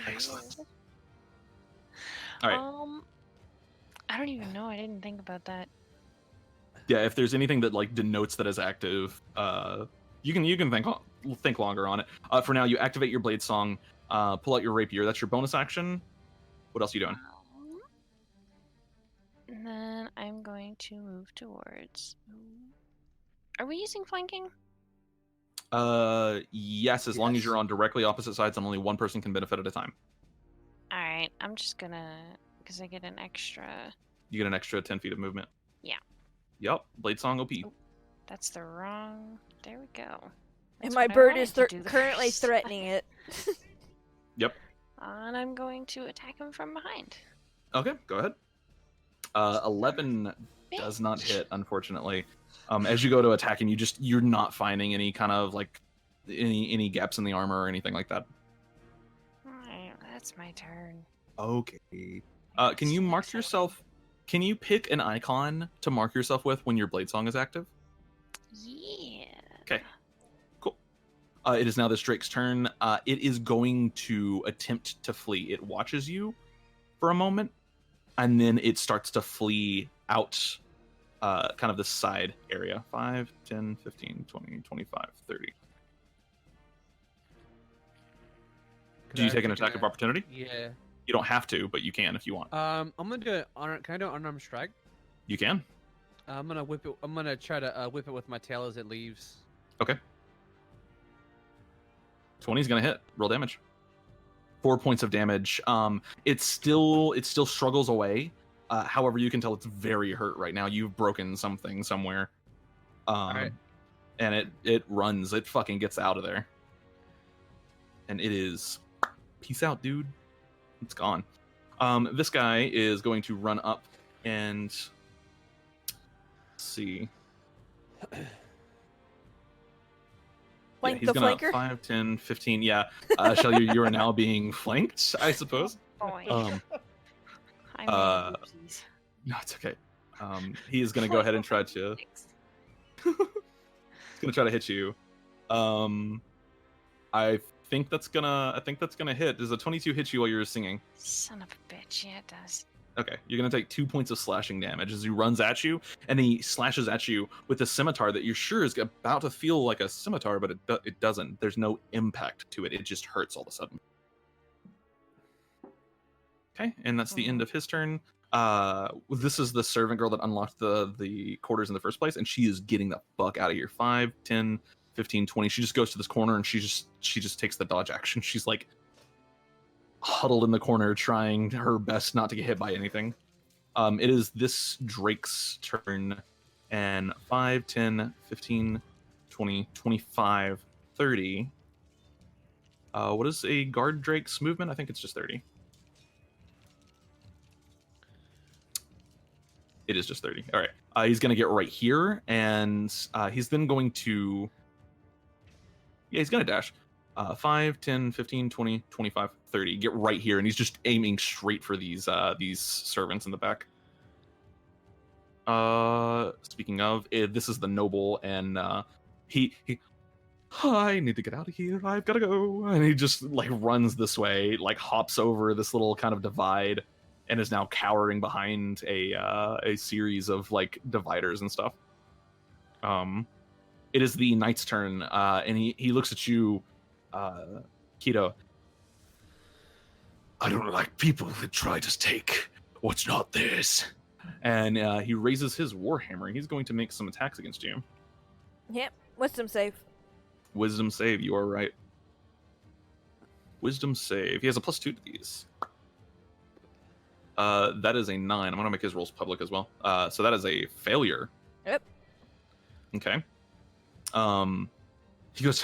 Excellent. All right. I don't even know. I didn't think about that. Yeah, if there's anything that like denotes that as active, you can think longer on it. For now, you activate your blade song, pull out your rapier. That's your bonus action. What else are you doing? And then I'm going to move towards. Are we using flanking? Yes, as long as you're on directly opposite sides, and only one person can benefit at a time. All right, I'm just gonna because I get an extra. You get an extra 10 feet of movement. Yeah. Yep. Blade song OP. Oh. That's the wrong. There we go. And That's my what I bird wanted is to do the currently first threatening it. Yep. And I'm going to attack him from behind. Okay, go ahead. 11 does not hit, unfortunately. As you go to attack, and you're not finding any kind of like any gaps in the armor or anything like that. Alright, that's my turn. Okay. Can you mark yourself? Can you pick an icon to mark yourself with when your blade song is active? Yeah. Okay. Cool. It is now this Drake's turn. It is going to attempt to flee. It watches you for a moment. and then it starts to flee out kind of this side area. 5, 10, 15, 20, 25, 30. Do you take an attack of opportunity? Yeah. You don't have to, but you can if you want. I'm gonna do it. Can I do an unarmed strike? You can. I'm gonna whip it. I'm gonna try to whip it with my tail as it leaves. Okay. 20's gonna hit. Roll damage. 4 points of damage. It still struggles away. However, you can tell it's very hurt right now. You've broken something somewhere. Alright. And it runs. It fucking gets out of there. And it is peace out, dude. It's gone. This guy is going to run up and let's see. Flank he's the gonna flanker? 5, 10, 15. Yeah. Ashelia, you are now being flanked, I suppose. Boy. I uh, made oopsies. No, it's okay. He is gonna go ahead and try to. He's gonna try to hit you. I think that's gonna hit. Does a 22 hit you while you're singing? Son of a bitch. Yeah, it does. Okay, you're gonna take 2 points of slashing damage as he runs at you, and he slashes at you with a scimitar that you're sure is about to feel like a scimitar, but it doesn't. There's no impact to it. It just hurts all of a sudden. Okay, and that's the end of his turn. This is the servant girl that unlocked the quarters in the first place, and she is getting the fuck out of here. 5, 10, 15, 20. She just goes to this corner and she just takes the dodge action. She's like huddled in the corner trying her best not to get hit by anything. It is this Drake's turn, and 5, 10, 15, 20, 25, 30. What is a guard Drake's movement? I think it's just 30. It is just 30. All right. He's going to get right here, and he's then going to... Yeah, he's going to dash. 5, 10, 15, 20, 25, 30. Get right here, and he's just aiming straight for these servants in the back. Speaking of, this is the noble, and he I need to get out of here. I've got to go. And he just like runs this way, like hops over this little kind of divide, and is now cowering behind a series of like dividers and stuff. It is the knight's turn, and he looks at you, Keto. I don't like people that try to take what's not theirs. And he raises his warhammer, and he's going to make some attacks against you. Yep. Wisdom save. Wisdom save, you are right. Wisdom save. He has a +2 to these. That is a 9. I'm going to make his rolls public as well. So that is a failure. Yep. Okay. He goes,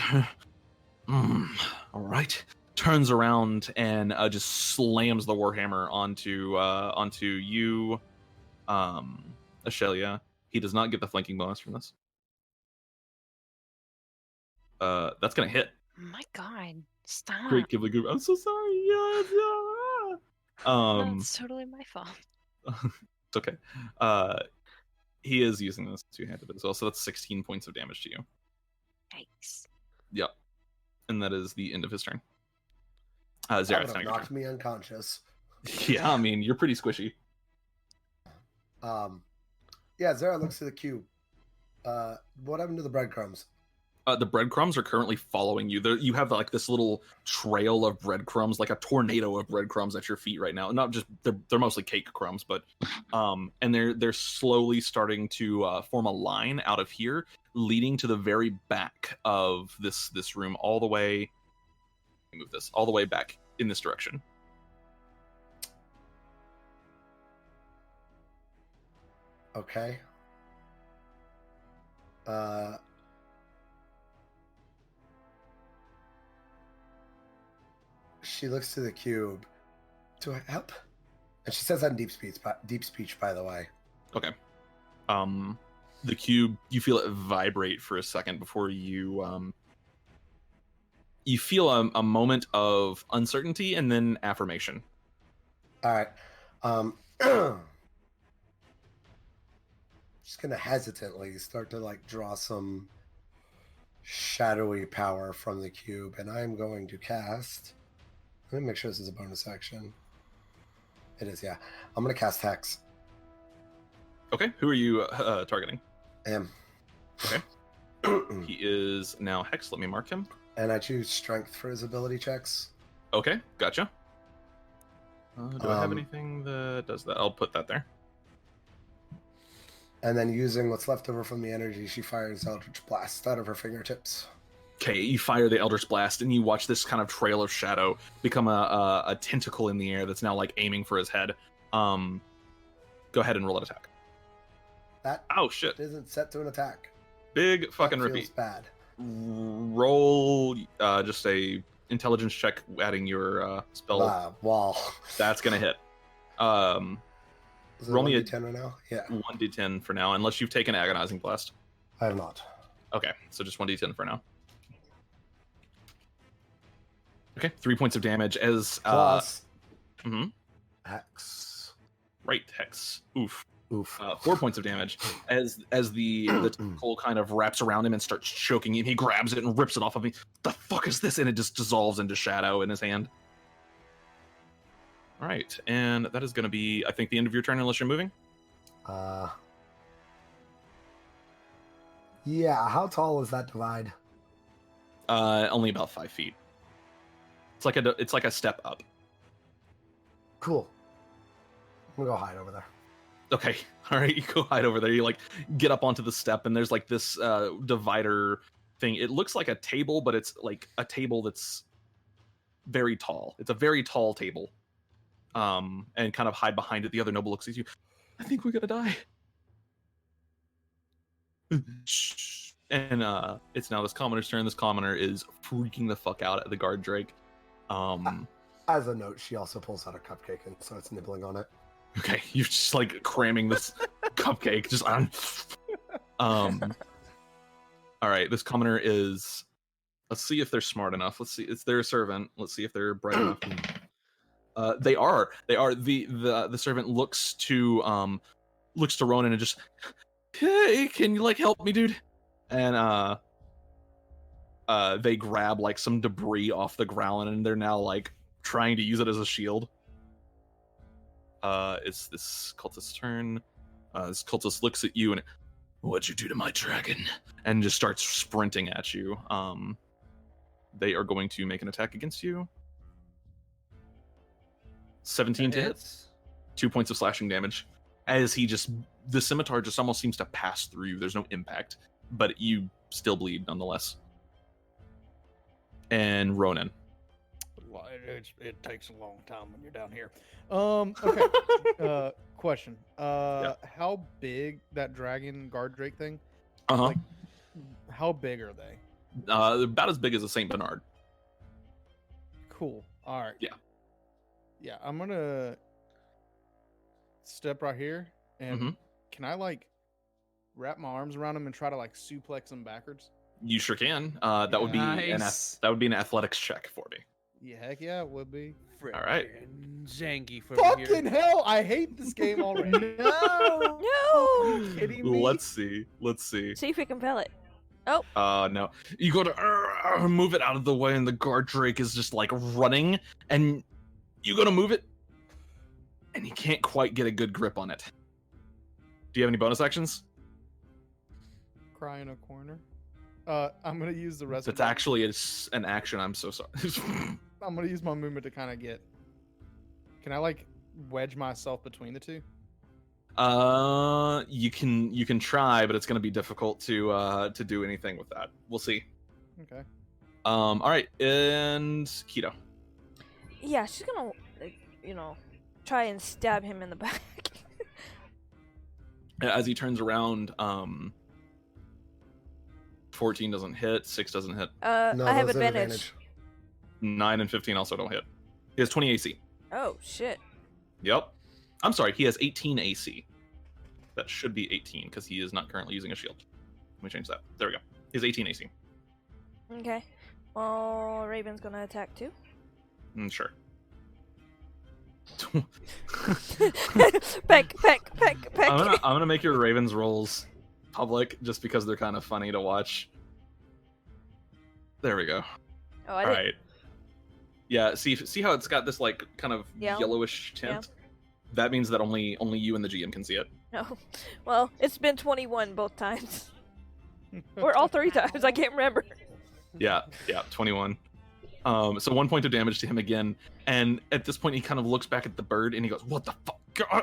all right. Turns around and just slams the warhammer onto you, Ashelia. He does not get the flanking bonus from this. That's gonna hit. My God, stop. Great Ghibli group. I'm so sorry. Yeah. That's totally my fault. It's okay. He is using this two-handed as well, so that's 16 points of damage to you. Yikes. Yep. And that is the end of his turn. That Zara, would it's have not your knocked me unconscious. turn. Yeah, I mean, you're pretty squishy. Yeah, Zara looks to the cube. What happened to the breadcrumbs? The breadcrumbs are currently following you. You have like this little trail of breadcrumbs, like a tornado of breadcrumbs at your feet right now. Not just they're mostly cake crumbs, but and they're slowly starting to form a line out of here, leading to the very back of this room, all the way. Move this all the way back in this direction. Okay. She looks to the cube. Do I help? And she says that in deep speech, by the way. Okay. The cube, you feel it vibrate for a second before you feel a moment of uncertainty and then affirmation. All right. Just gonna hesitantly start to like draw some shadowy power from the cube, and I'm going to cast. Let me make sure this is a bonus action. It is, yeah. I'm gonna cast Hex. Okay, who are you targeting? Him. Okay. He is now Hex. Let me mark him. And I choose Strength for his ability checks. Okay, gotcha. Do I have Um, anything that does that? I'll put that there. And then using what's left over from the energy, she fires Eldritch Blast out of her fingertips. Okay, you fire the Eldritch Blast, and you watch this kind of trail of shadow become a tentacle in the air that's now like aiming for his head. Go ahead and roll an attack. That Oh shit! isn't set to an attack. Big fucking That repeat. feels bad. Roll just a intelligence check, adding your spell. Wall. That's gonna hit. Is it Roll me a 1d10 right now? Yeah. 1d10 for now, unless you've taken Agonizing Blast. I have not. Okay, so just 1d10 for now. Okay, 3 points of damage as Plus mhm. Hex. Right, Hex. Oof. Oof. 4 points of damage as the tentacle kind of wraps around him and starts choking him. He grabs it and rips it off of me. The fuck is this? And it just dissolves into shadow in his hand. All right, and that is going to be, I think, the end of your turn unless you're moving. Yeah. How tall is that divide? Only about 5 feet. It's like a step up. Cool. I'm gonna go hide over there. Okay, all right, you go hide over there. You like get up onto the step, and there's like this divider thing. It looks like a table, but it's like a table that's very tall. It's a very tall table. And kind of hide behind it. The other noble looks at you. I think we're gonna die. And it's now this commoner's turn. This commoner is freaking the fuck out at the guard drake. As a note, she also pulls out a cupcake and starts nibbling on it. Okay, you're just like cramming this cupcake just on. All right, this commoner is. Let's see if they're smart enough. Let's see. It's their servant. Let's see if they're bright enough. They are. The servant looks to Ronan and just, hey, can you like help me, dude? And they grab like some debris off the ground and they're now like trying to use it as a shield. It's this cultist's turn. This cultist looks at you and, what'd you do to my dragon? And just starts sprinting at you. They are going to make an attack against you. 17 to hit. 2 points of slashing damage. As the scimitar just almost seems to pass through you. There's no impact, but you still bleed nonetheless. And Well, it takes a long time when you're down here. Okay. Question. How big that dragon guard drake thing? Like, how big are they? About as big as a Saint Bernard. Cool. All right. Yeah. Yeah, I'm gonna step right here, and can I like wrap my arms around him and try to like suplex him backwards? You sure can. That would be an athletics check for me. Yeah, heck yeah, it would be. All right. Janky for Fucking hell! I hate this game already. No. Are No! you kidding me? Let's see. See if we can fell it. No. You go to move it out of the way, and the guard drake is just like running, and you go to move it, and you can't quite get a good grip on it. Do you have any bonus actions? Cry in a corner. I'm gonna use the rest. That's actually an action. I'm so sorry. I'm gonna use my movement to kind of get. Can I like wedge myself between the two? You can try, but it's gonna be difficult to do anything with that. We'll see. Okay. All right, and Keto. Yeah, she's gonna, try and stab him in the back. As he turns around, 14 doesn't hit, 6 doesn't hit, No, I have those are advantage. 9 and 15 also don't hit. He has 20 AC. Oh, shit. Yep. I'm sorry, he has 18 AC. That should be 18 because he is not currently using a shield. Let me change that. There we go. He has 18 AC. Okay. Well, Raven's gonna attack too. Sure. Peck. I'm gonna make your Ravens rolls public just because they're kind of funny to watch. There we go. Oh, All right. Yeah. See how it's got this like kind of Yeah. yellowish tint. That means that only you and the GM can see it. No. Well, it's been 21 both times. Or all 3 times, I can't remember. Yeah, 21. So 1 point of damage to him again, and at this point he kind of looks back at the bird and he goes, "What the fuck?"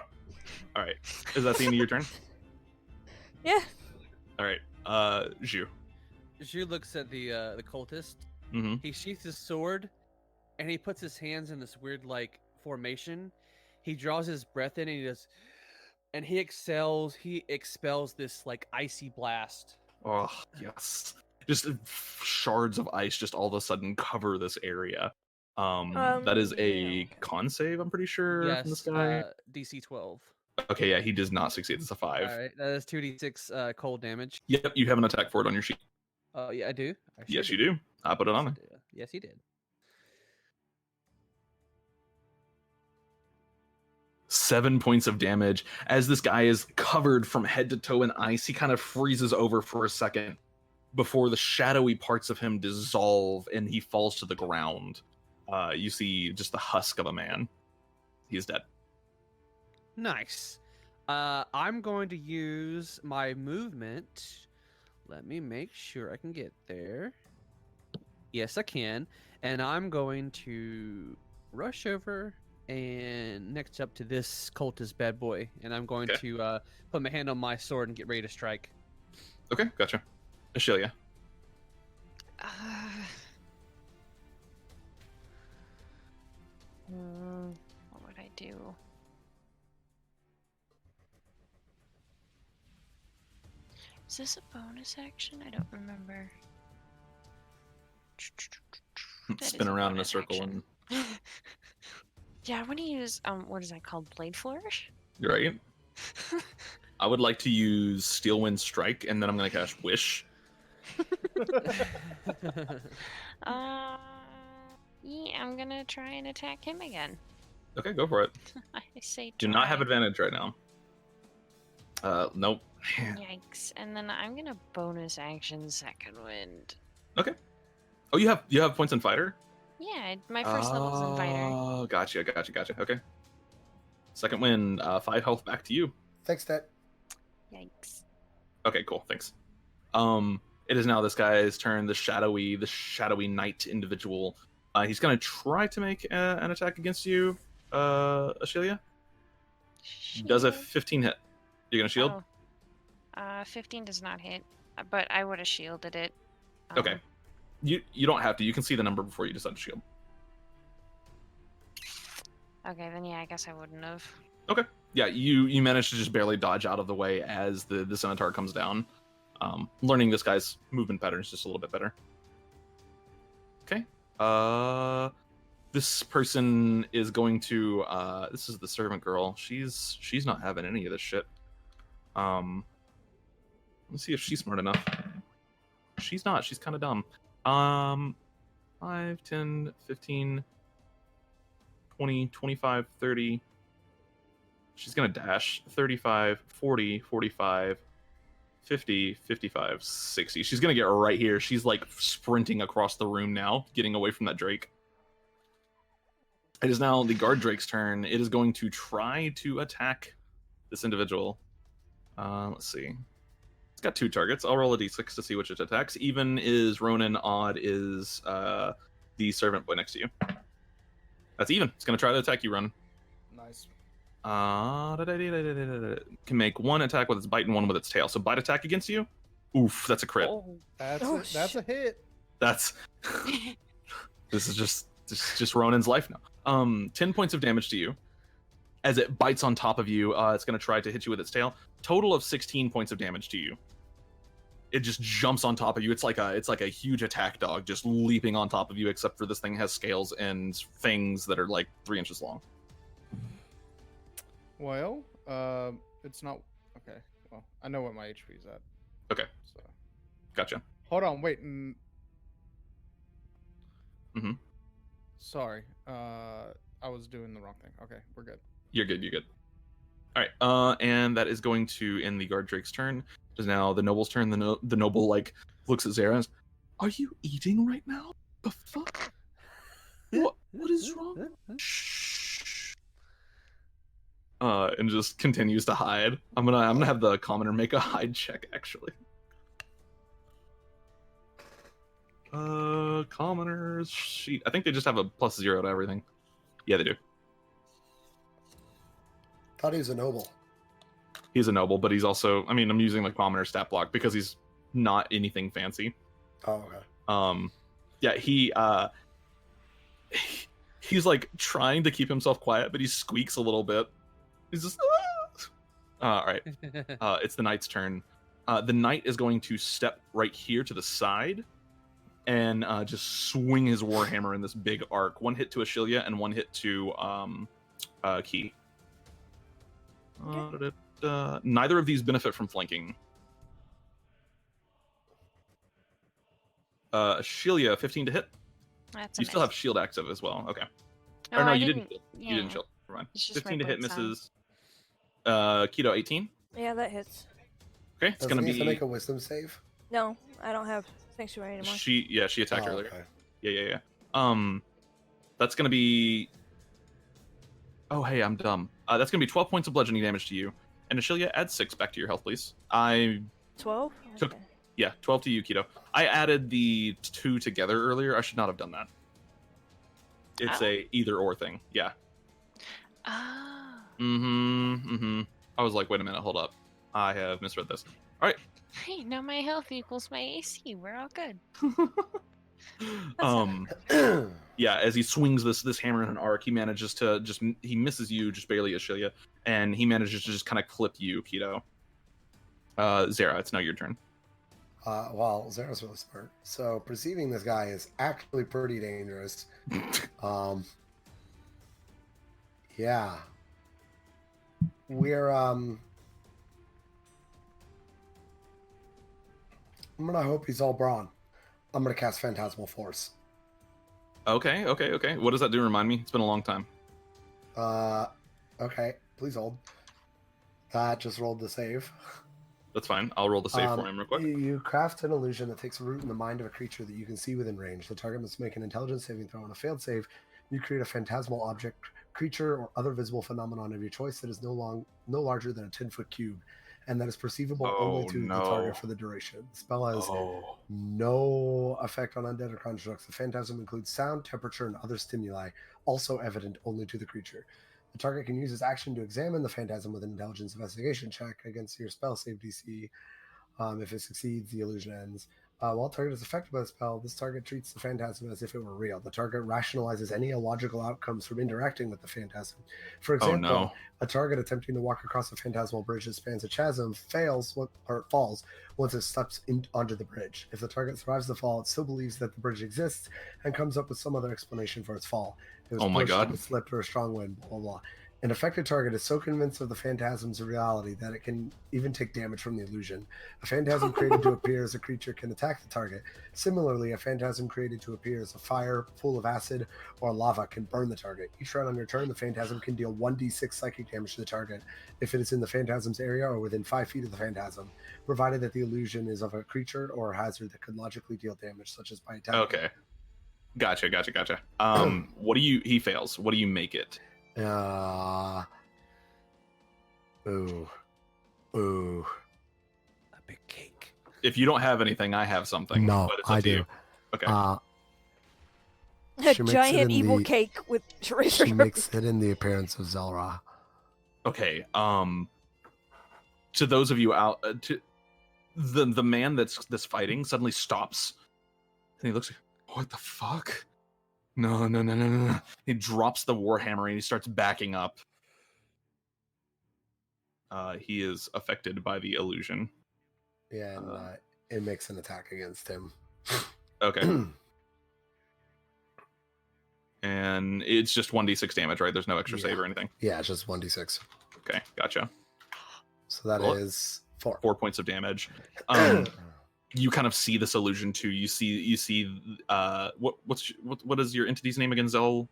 All right, is that the end of your turn? Yeah. All right, Zhu. Zhu looks at the cultist. Mm-hmm. He sheaths his sword, and he puts his hands in this weird like formation. He draws his breath in, and he expels this like icy blast. Oh yes, just shards of ice just all of a sudden cover this area. That is a con save, I'm pretty sure. Yes, from this guy. DC 12. Okay, yeah, he does not succeed. It's a 5. All right, that is 2d6 cold damage. Yep, you have an attack for it on your sheet. Oh yeah, I do. Yes, you do. I put it on there. Yes, he did. 7 points of damage. As this guy is covered from head to toe in ice, he kind of freezes over for a second before the shadowy parts of him dissolve and he falls to the ground. You see just the husk of a man. He is dead. Nice. I'm going to use my movement. Let me make sure I can get there. Yes, I can. And I'm going to rush over and next up to this cultist bad boy. And I'm going to put my hand on my sword and get ready to strike. Okay, gotcha. Ashelia. What would I do? Is this a bonus action? I don't remember. That Spin is around in a bonus circle action. and Yeah, I want to use what is that called? Blade flourish? you're right. I would like to use Steel Wind Strike, and then I'm gonna cast Wish. Yeah, I'm gonna try and attack him again. Okay, go for it. I say Do not have try. advantage right now. Nope. Yikes! And then I'm gonna bonus action second wind. Okay. Oh, you have points in fighter? Yeah, my first level's in fighter. Oh, gotcha. Okay. Second wind, 5 health back to you. Thanks, Dad. Yikes! Okay, cool. Thanks. It is now this guy's turn. The shadowy knight individual. He's gonna try to make an attack against you, Ashelia. Does a 15 hit? You gonna shield? 15 does not hit, but I would have shielded it. Okay. You don't have to. You can see the number before you decide to shield. Okay, then yeah, I guess I wouldn't have. Okay. Yeah, you managed to just barely dodge out of the way as the Centaur comes down. Learning this guy's movement patterns just a little bit better. Okay. This person is going to this is the servant girl. She's not having any of this shit. Let's see if she's smart enough. She's not. She's kind of dumb. 5, 10, 15, 20, 25, 30. She's going to dash 35, 40, 45, 50, 55, 60. She's going to get right here. She's like sprinting across the room now, getting away from that Drake. It is now the guard Drake's turn. It is going to try to attack this individual. Let's see. It's got 2 targets. I'll roll a d6 to see which it attacks. Even is Ronan, odd is the servant boy next to you. That's even. It's going to try to attack you, Ronan. Nice. Can make 1 attack with its bite and 1 with its tail. So bite attack against you. Oof, that's a crit. Oh. That's a hit. That's this is just Ronan's life now. 10 points of damage to you. As it bites on top of you, it's going to try to hit you with its tail. Total of 16 points of damage to you. It just jumps on top of you. It's like a huge attack dog just leaping on top of you, except for this thing has scales and fangs that are like 3 inches long. Well, it's not okay. Well, I know what my HP is at. Okay. So, Gotcha. hold on, wait. Mm-hmm. Sorry, I was doing the wrong thing. Okay, we're good. You're good. All right. And that is going to end the guard Drake's turn. It is now the noble's turn. The noble like looks at Zara and says, "Are you eating right now? The fuck? What is wrong?" Shh. and just continues to hide. I'm gonna have the commoner make a hide check actually. Commoners sheet. I think they just have a +0 to everything. Yeah, they do. Thought he was a noble. He's a noble, but he's also, I mean, I'm using like commoner stat block because he's not anything fancy. Oh, okay. Yeah, he's like trying to keep himself quiet, but he squeaks a little bit. He's just all right. It's the knight's turn. The knight is going to step right here to the side and just swing his warhammer in this big arc. One hit to Ashelia and one hit to Key. Neither of these benefit from flanking. Ashelia, 15 to hit. That's You still have shield active as well. Okay. Oh, Or no, I you didn't. didn't. Yeah. You didn't shield. Never mind. It's just 15 my to hit blade sign. misses. Keto, 18. Yeah, that hits. Okay, it's Doesn't gonna he have to be. make a wisdom save? No, I don't have sanctuary anymore. She attacked Oh, earlier. okay. Yeah. That's gonna be. Oh, hey, I'm dumb. That's gonna be 12 points of bludgeoning damage to you. And Ashelia, add 6 back to your health, please. 12? Took- Okay. Yeah, 12 to you, Keto. I added the 2 together earlier. I should not have done that. It's a either or thing. Yeah. Ah. I was like, wait a minute, hold up. I have misread this. All right. Hey, now my health equals my AC. We're all good. Yeah, as he swings this hammer in an arc, he manages to he misses you just barely, Ashelia, and he manages to just kind of clip you, Keto. Zara, it's now your turn. Well, Zara's really smart. So perceiving this guy is actually pretty dangerous. Yeah. We're I'm gonna hope he's all brawn. I'm gonna cast Phantasmal Force. Okay. What does that do? Remind me. It's been a long time. Okay, please hold. That just rolled the save. That's fine. I'll roll the save for him real quick. You craft an illusion that takes root in the mind of a creature that you can see within range. The target must make an intelligence saving throw. On a failed save, you create a phantasmal object, creature, or other visible phenomenon of your choice that is no larger than a 10-foot cube, and that is perceivable only to the target for the duration. The spell has no effect on undead or constructs. The phantasm includes sound, temperature, and other stimuli, also evident only to the creature. The target can use his action to examine the phantasm with an intelligence investigation check against your spell save DC. If it succeeds, the illusion ends. While the target is affected by the spell, this target treats the phantasm as if it were real. The target rationalizes any illogical outcomes from interacting with the phantasm. For example, a target attempting to walk across a phantasmal bridge that spans a chasm falls once it steps onto the bridge. If the target survives the fall, it still believes that the bridge exists and comes up with some other explanation for its fall. It was pushed, it slipped, or a strong wind, blah, blah, blah. An affected target is so convinced of the phantasm's reality that it can even take damage from the illusion. A phantasm created to appear as a creature can attack the target. Similarly, a phantasm created to appear as a fire, pool of acid, or lava can burn the target. Each round on your turn, the phantasm can deal 1d6 psychic damage to the target if it is in the phantasm's area or within 5 feet of the phantasm, provided that the illusion is of a creature or a hazard that could logically deal damage, such as by attack. Okay. Gotcha. He fails. What do you make it? Ooh. A big cake. If you don't have anything, I have something. No, but it's up I to do. you. Okay. A She makes giant it in evil the- cake with She makes it in the appearance of Zelra. Okay. To those of you out, to the man that's fighting suddenly stops, and he looks. What the fuck? No. He drops the warhammer and he starts backing up. He is affected by the illusion. Yeah, and it makes an attack against him. Okay. And it's just 1d6 damage, right? There's no extra save or anything. Yeah, it's just 1d6. Okay, gotcha. So that is 4. 4 points of damage. You kind of see this illusion too. You see what is your entity's name again? Zelra.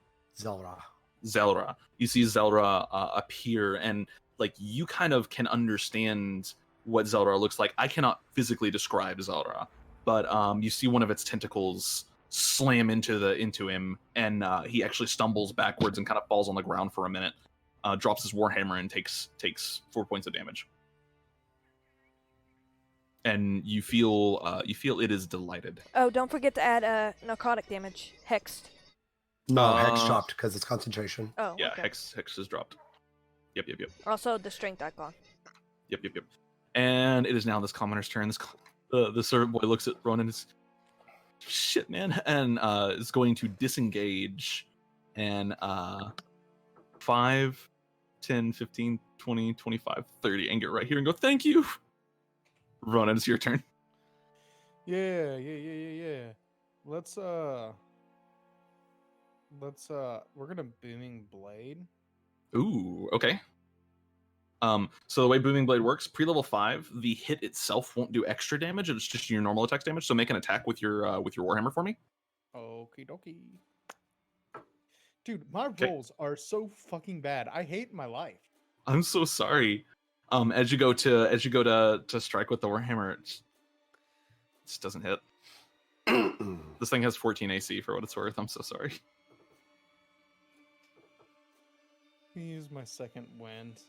You see Zelra appear, and like you kind of can understand what Zelra looks like. I cannot physically describe Zelra, but you see one of its tentacles slam into him, and he actually stumbles backwards and kind of falls on the ground for a minute. drops his warhammer and takes 4 points of damage. And you feel it is delighted. Oh, don't forget to add narcotic damage. Hexed. No, Hex dropped because it's concentration. Oh, yeah, okay. Hex is dropped. Yep. Also, the strength icon. Yep. And it is now this commoner's turn. The servant boy looks at Ronan and is, shit, man, and is going to disengage and 5, 10, 15, 20, 25, 30, and get right here and go, thank you. Ronan, it's your turn. Yeah. Let's we're gonna booming blade. Ooh, okay. So the way Booming Blade works, pre-level 5, the hit itself won't do extra damage. It's just your normal attack damage. So make an attack with your Warhammer for me. Okie dokie. Dude, my rolls are so fucking bad. I hate my life. I'm so sorry. As you go to strike with the Warhammer, it just doesn't hit. This thing has 14 AC for what it's worth. I'm so sorry. Use my second wind.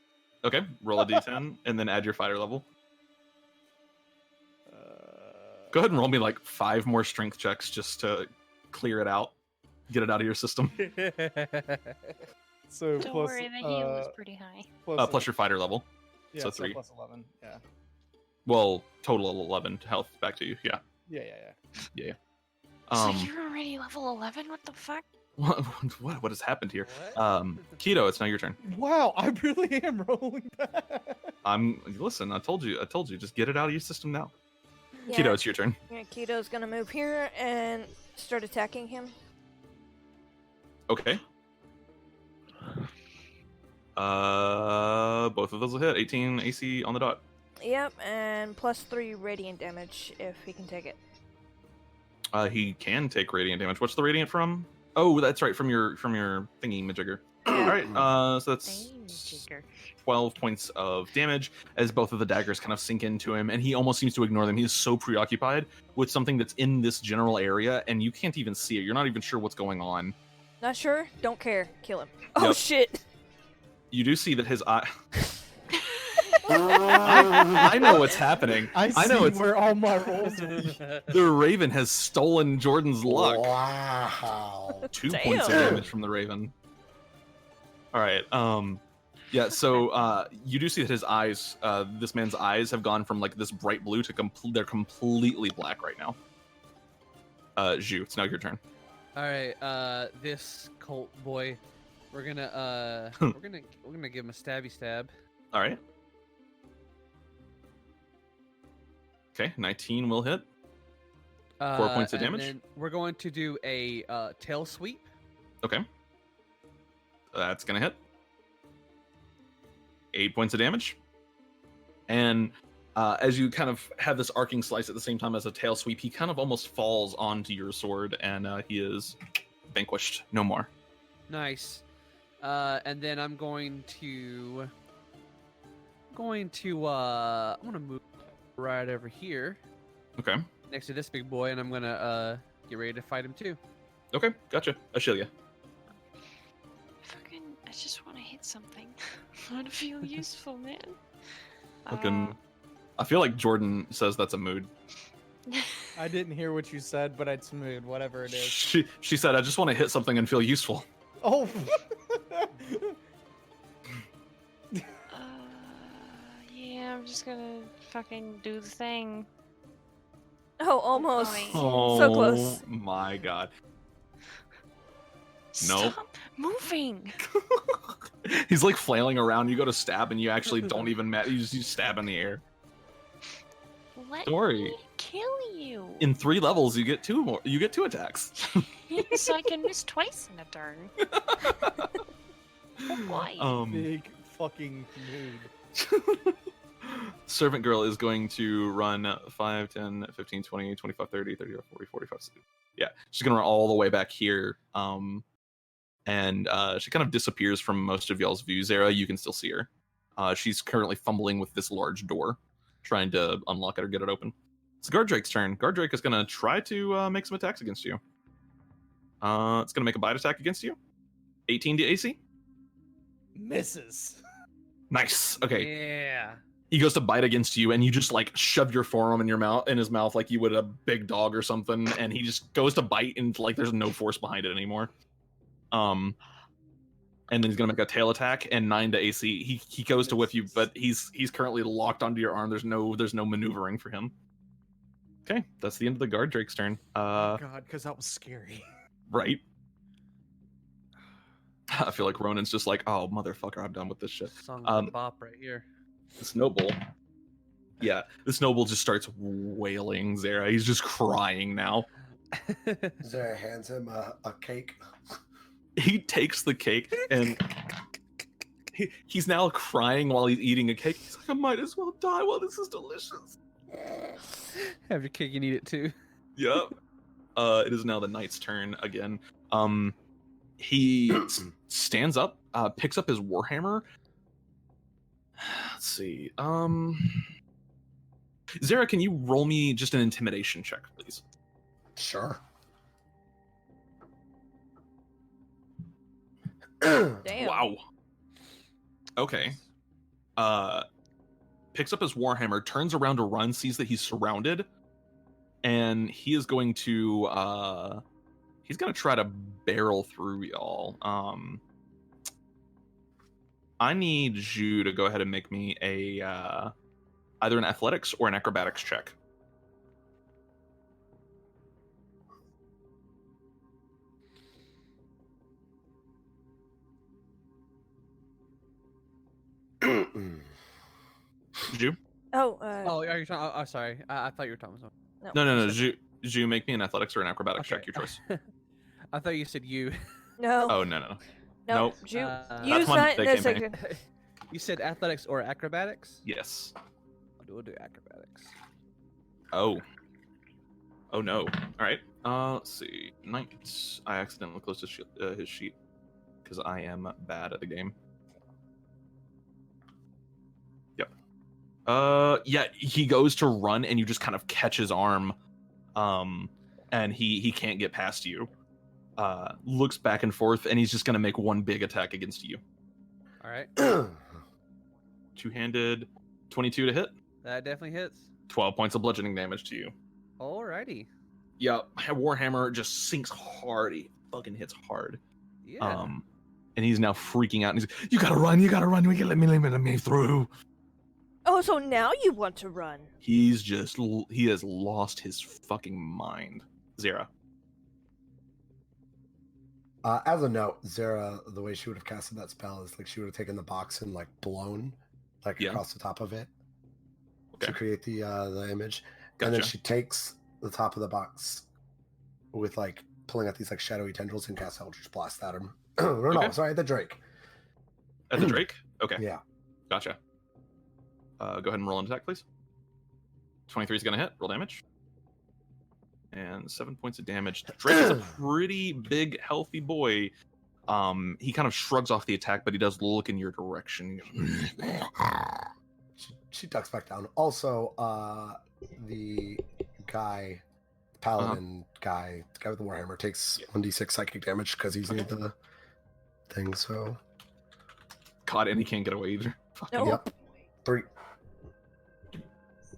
Okay, roll a d10 and then add your fighter level. Go ahead and roll me like 5 more strength checks just to clear it out, get it out of your system. So Don't plus, worry, the heal was pretty high. Plus your fighter level. Yeah, so 3. Plus 11. Yeah. Well, total 11 health back to you. Yeah. Yeah. So you're already level 11? What the fuck? What has happened here? Keto, it's now your turn. Wow, I really am rolling bad. Listen, I told you, just get it out of your system now. Yeah. Keto, it's your turn. Yeah, Keto's gonna move here and start attacking him. Okay. Both of those will hit. 18 AC on the dot. Yep, and plus 3 radiant damage if he can take it. He can take radiant damage. What's the radiant from? Oh, that's right, from your thingy majigger. All right, so that's 12 points of damage as both of the daggers kind of sink into him, and he almost seems to ignore them. He is so preoccupied with something that's in this general area, and you can't even see it. You're not even sure what's going on. Not sure? Don't care. Kill him. Oh, Yep. shit. You do see that his eye... I know what's happening. I know where all my rolls are. The Raven has stolen Jordan's luck. Wow. 2 points of damage from the Raven. All right. Yeah. So you do see that his eyes, this man's eyes, have gone from like this bright blue to they're completely black right now. Zhu, it's now your turn. All right. This cult boy, we're gonna give him a stabby stab. All right. Okay, 19 will hit. 4 points of damage. And then we're going to do a tail sweep. Okay. That's going to hit. 8 points of damage. And as you kind of have this arcing slice at the same time as a tail sweep, he kind of almost falls onto your sword, and he is vanquished. No more. Nice. And then I'm going to move right over here. Okay. Next to this big boy, and I'm gonna get ready to fight him too. Okay, gotcha. Ashelia. Fucking, I just want to hit something. I want to feel useful, man. Fucking. I feel like Jordan says that's a mood. I didn't hear what you said, but it's mood, whatever it is. She said, I just want to hit something and feel useful. Oh. Yeah, I'm just gonna fucking do the thing. Oh, almost. Oh, So close. My god. Stop Nope. moving. He's like flailing around. You go to stab, and you actually don't even you just stab in the air. Let Don't worry. me kill you. In 3 levels, you get 2 more. You get 2 attacks. So I can miss twice in a turn. Why? Big fucking mood. Servant girl is going to run 5, 10, 15, 20, 25, 30, 35, 40, 45. Yeah, she's going to run all the way back here. And she kind of disappears from most of y'all's views. Ara, you can still see her. She's currently fumbling with this large door, trying to unlock it or get it open. It's Guardrake's turn. Guardrake is going to try to make some attacks against you. It's going to make a bite attack against you. 18 to AC. Misses. Nice. Okay. Yeah. He goes to bite against you, and you just like shove your forearm in his mouth like you would a big dog or something, and he just goes to bite, and like there's no force behind it anymore. And then he's gonna make a tail attack and 9 to AC. He goes to whip you, but he's currently locked onto your arm. There's no maneuvering for him. Okay, that's the end of the guard Drake's turn. God, because that was scary. Right. I feel like Ronan's just like, oh motherfucker, I'm done with this shit. Song of the bop right here. This noble. Yeah, this noble just starts wailing Xera. He's just crying now. Xera hands him a cake. He takes the cake and he's now crying while he's eating a cake. He's like, I might as well die while this is delicious. Have your cake and eat it too. Yep. It is now the knight's turn again. He stands up, picks up his warhammer. Let's see. Xera, can you roll me just an intimidation check, please? Sure. Damn. Wow. Okay. Picks up his warhammer, turns around to run, sees that he's surrounded, and he is going to he's gonna try to barrel through y'all. I need you to go ahead and make me a either an athletics or an acrobatics check. Ju? Oh, Oh, are you talking? Oh, sorry. I thought you were talking about No. Ju, make me an athletics or an acrobatics Okay. check, your choice. I thought you said you. no. Oh, no. No. nope. Use That's one not big in this campaign. section. You said athletics or acrobatics? Yes. We'll do acrobatics. Oh no. All right. Let's see. Knight. I accidentally closed his sheet because I am bad at the game. Yep. Yeah. He goes to run, and you just kind of catch his arm, and he can't get past you. Looks back and forth, and he's just gonna make one big attack against you. All right. Two-handed, 22 to hit. That definitely hits. 12 points of bludgeoning damage to you. Alrighty. Yeah, Warhammer just sinks hard. He fucking hits hard. Yeah. And he's now freaking out. And he's like, you gotta run. You can let me through. Oh, so now you want to run? He has lost his fucking mind. Xera. As a note, Xera, the way she would have casted that spell is like she would have taken the box and like blown like across the top of it to create the image. Gotcha. And then she takes the top of the box with like pulling out these like shadowy tendrils and cast Eldritch Blast at him. No, sorry, at the Drake. At the Drake? Okay. Yeah. Gotcha. Go ahead and roll an attack, please. 23 is gonna hit. Roll damage. And 7 points of damage. Drake is a pretty big, healthy boy. He kind of shrugs off the attack, but he does look in your direction. She ducks back down. Also, the guy, the paladin guy, the guy with the warhammer, takes 1d6 psychic damage because he's near the thing. So, God, and he can't get away either. Nope. Yep. 3.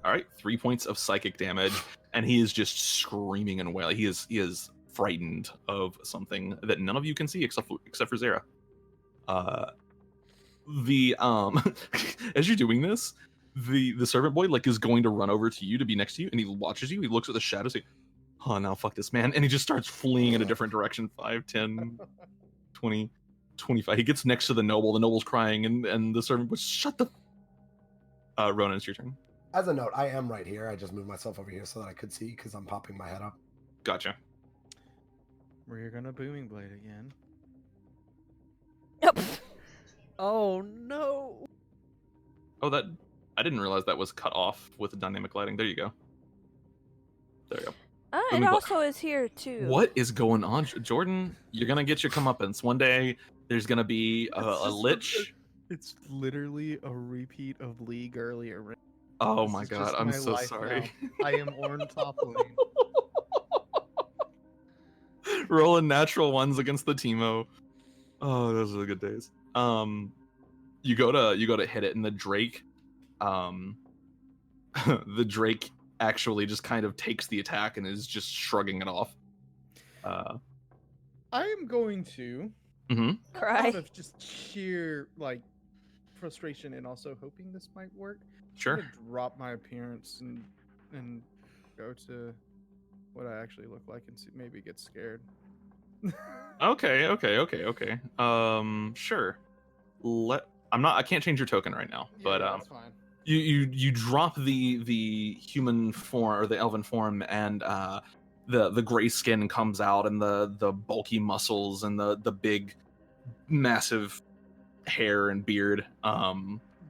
All right, 3 points of psychic damage, and he is just screaming and wailing. He is frightened of something that none of you can see except for Xera. As you're doing this, the servant boy like is going to run over to you to be next to you, and he watches you. He looks at the shadows, like, oh, now fuck this man, and he just starts fleeing in a different direction. 5, 10, 20, 25. He gets next to the noble. The noble's crying, and the servant boy, shut the. Ronan, it's your turn. As a note, I am right here. I just moved myself over here so that I could see because I'm popping my head up. Gotcha. We're gonna booming blade again. Nope. Oh no. Oh, that I didn't realize that was cut off with the dynamic lighting. There you go. There you go. It also is here too. What is going on, Jordan? You're gonna get your comeuppance one day. There's gonna be a lich. It's literally a repeat of League earlier. Oh This my is god, just I'm my so life sorry. now. I am Orn top lane. Rolling natural ones against the Teemo. Oh, those are the good days. You go to hit it, and the Drake, the Drake actually just kind of takes the attack and is just shrugging it off. I am going to Cry. out of just sheer like frustration and also hoping this might work. Sure. I'm gonna drop my appearance and go to what I actually look like and see, maybe get scared. Okay. Sure. I can't change your token right now, but that's fine. You drop the human form or the elven form, and the gray skin comes out, and the bulky muscles and the big massive hair and beard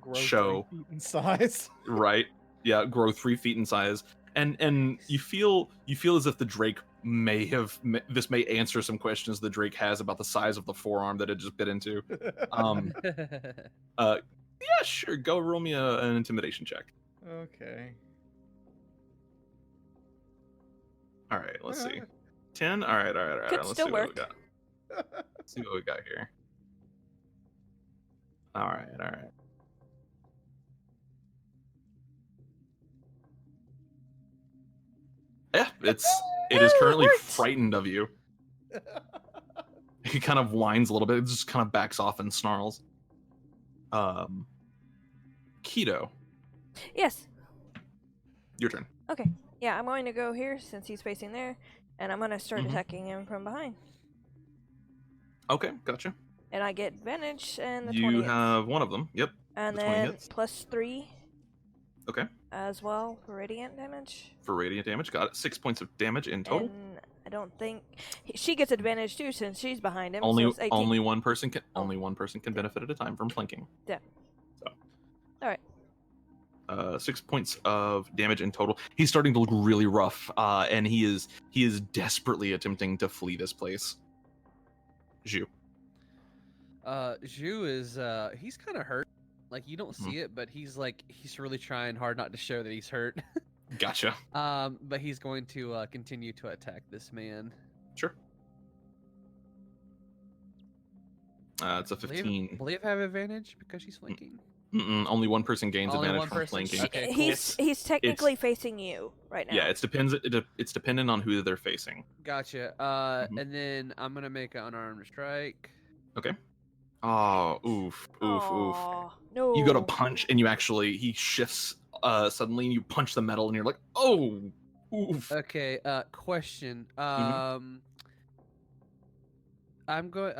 Grow show 3 feet in size. Right. Yeah, grow 3 feet in size. And you feel as if the Drake may answer some questions the Drake has about the size of the forearm that it just bit into. Yeah, sure. Go roll me an intimidation check. Okay. All right, let's see. 10. All right. Could Let's still see what we work. got. Let's see what we got here. All right. Yeah, it is currently frightened of you. He kind of whines a little bit, just kind of backs off and snarls. Keto, Yes. your turn. Okay. Yeah, I'm going to go here since he's facing there, and I'm going to start Mhm. attacking him from behind. Okay, gotcha. And I get advantage, and the 20 You hits. have one of them. Yep. And the 20 then hits. +3 Okay. as well for radiant damage. For radiant damage, got it. 6 points of damage in total. And I don't think she gets advantage too since she's behind him. Only so it's 18. only one person can benefit at a time from flanking. Yeah. So. All right. 6 points of damage in total. He's starting to look really rough, and he is desperately attempting to flee this place. Zhu. Zhu is he's kind of hurt. Like you don't see it, but he's really trying hard not to show that he's hurt. Gotcha. But he's going to continue to attack this man. Sure. It's a 15. Believe I have advantage because she's flanking. Only one person gains Only advantage one from person? flanking. Okay, cool. He's technically facing you right now. Yeah, it's dependent on who they're facing. Gotcha. And then I'm gonna make an unarmed strike. Okay. Oh, oof. Aw, no. You go to punch, and he shifts suddenly, and you punch the metal, and you're like, oh, oof. Okay. Question. Mm-hmm. I'm going.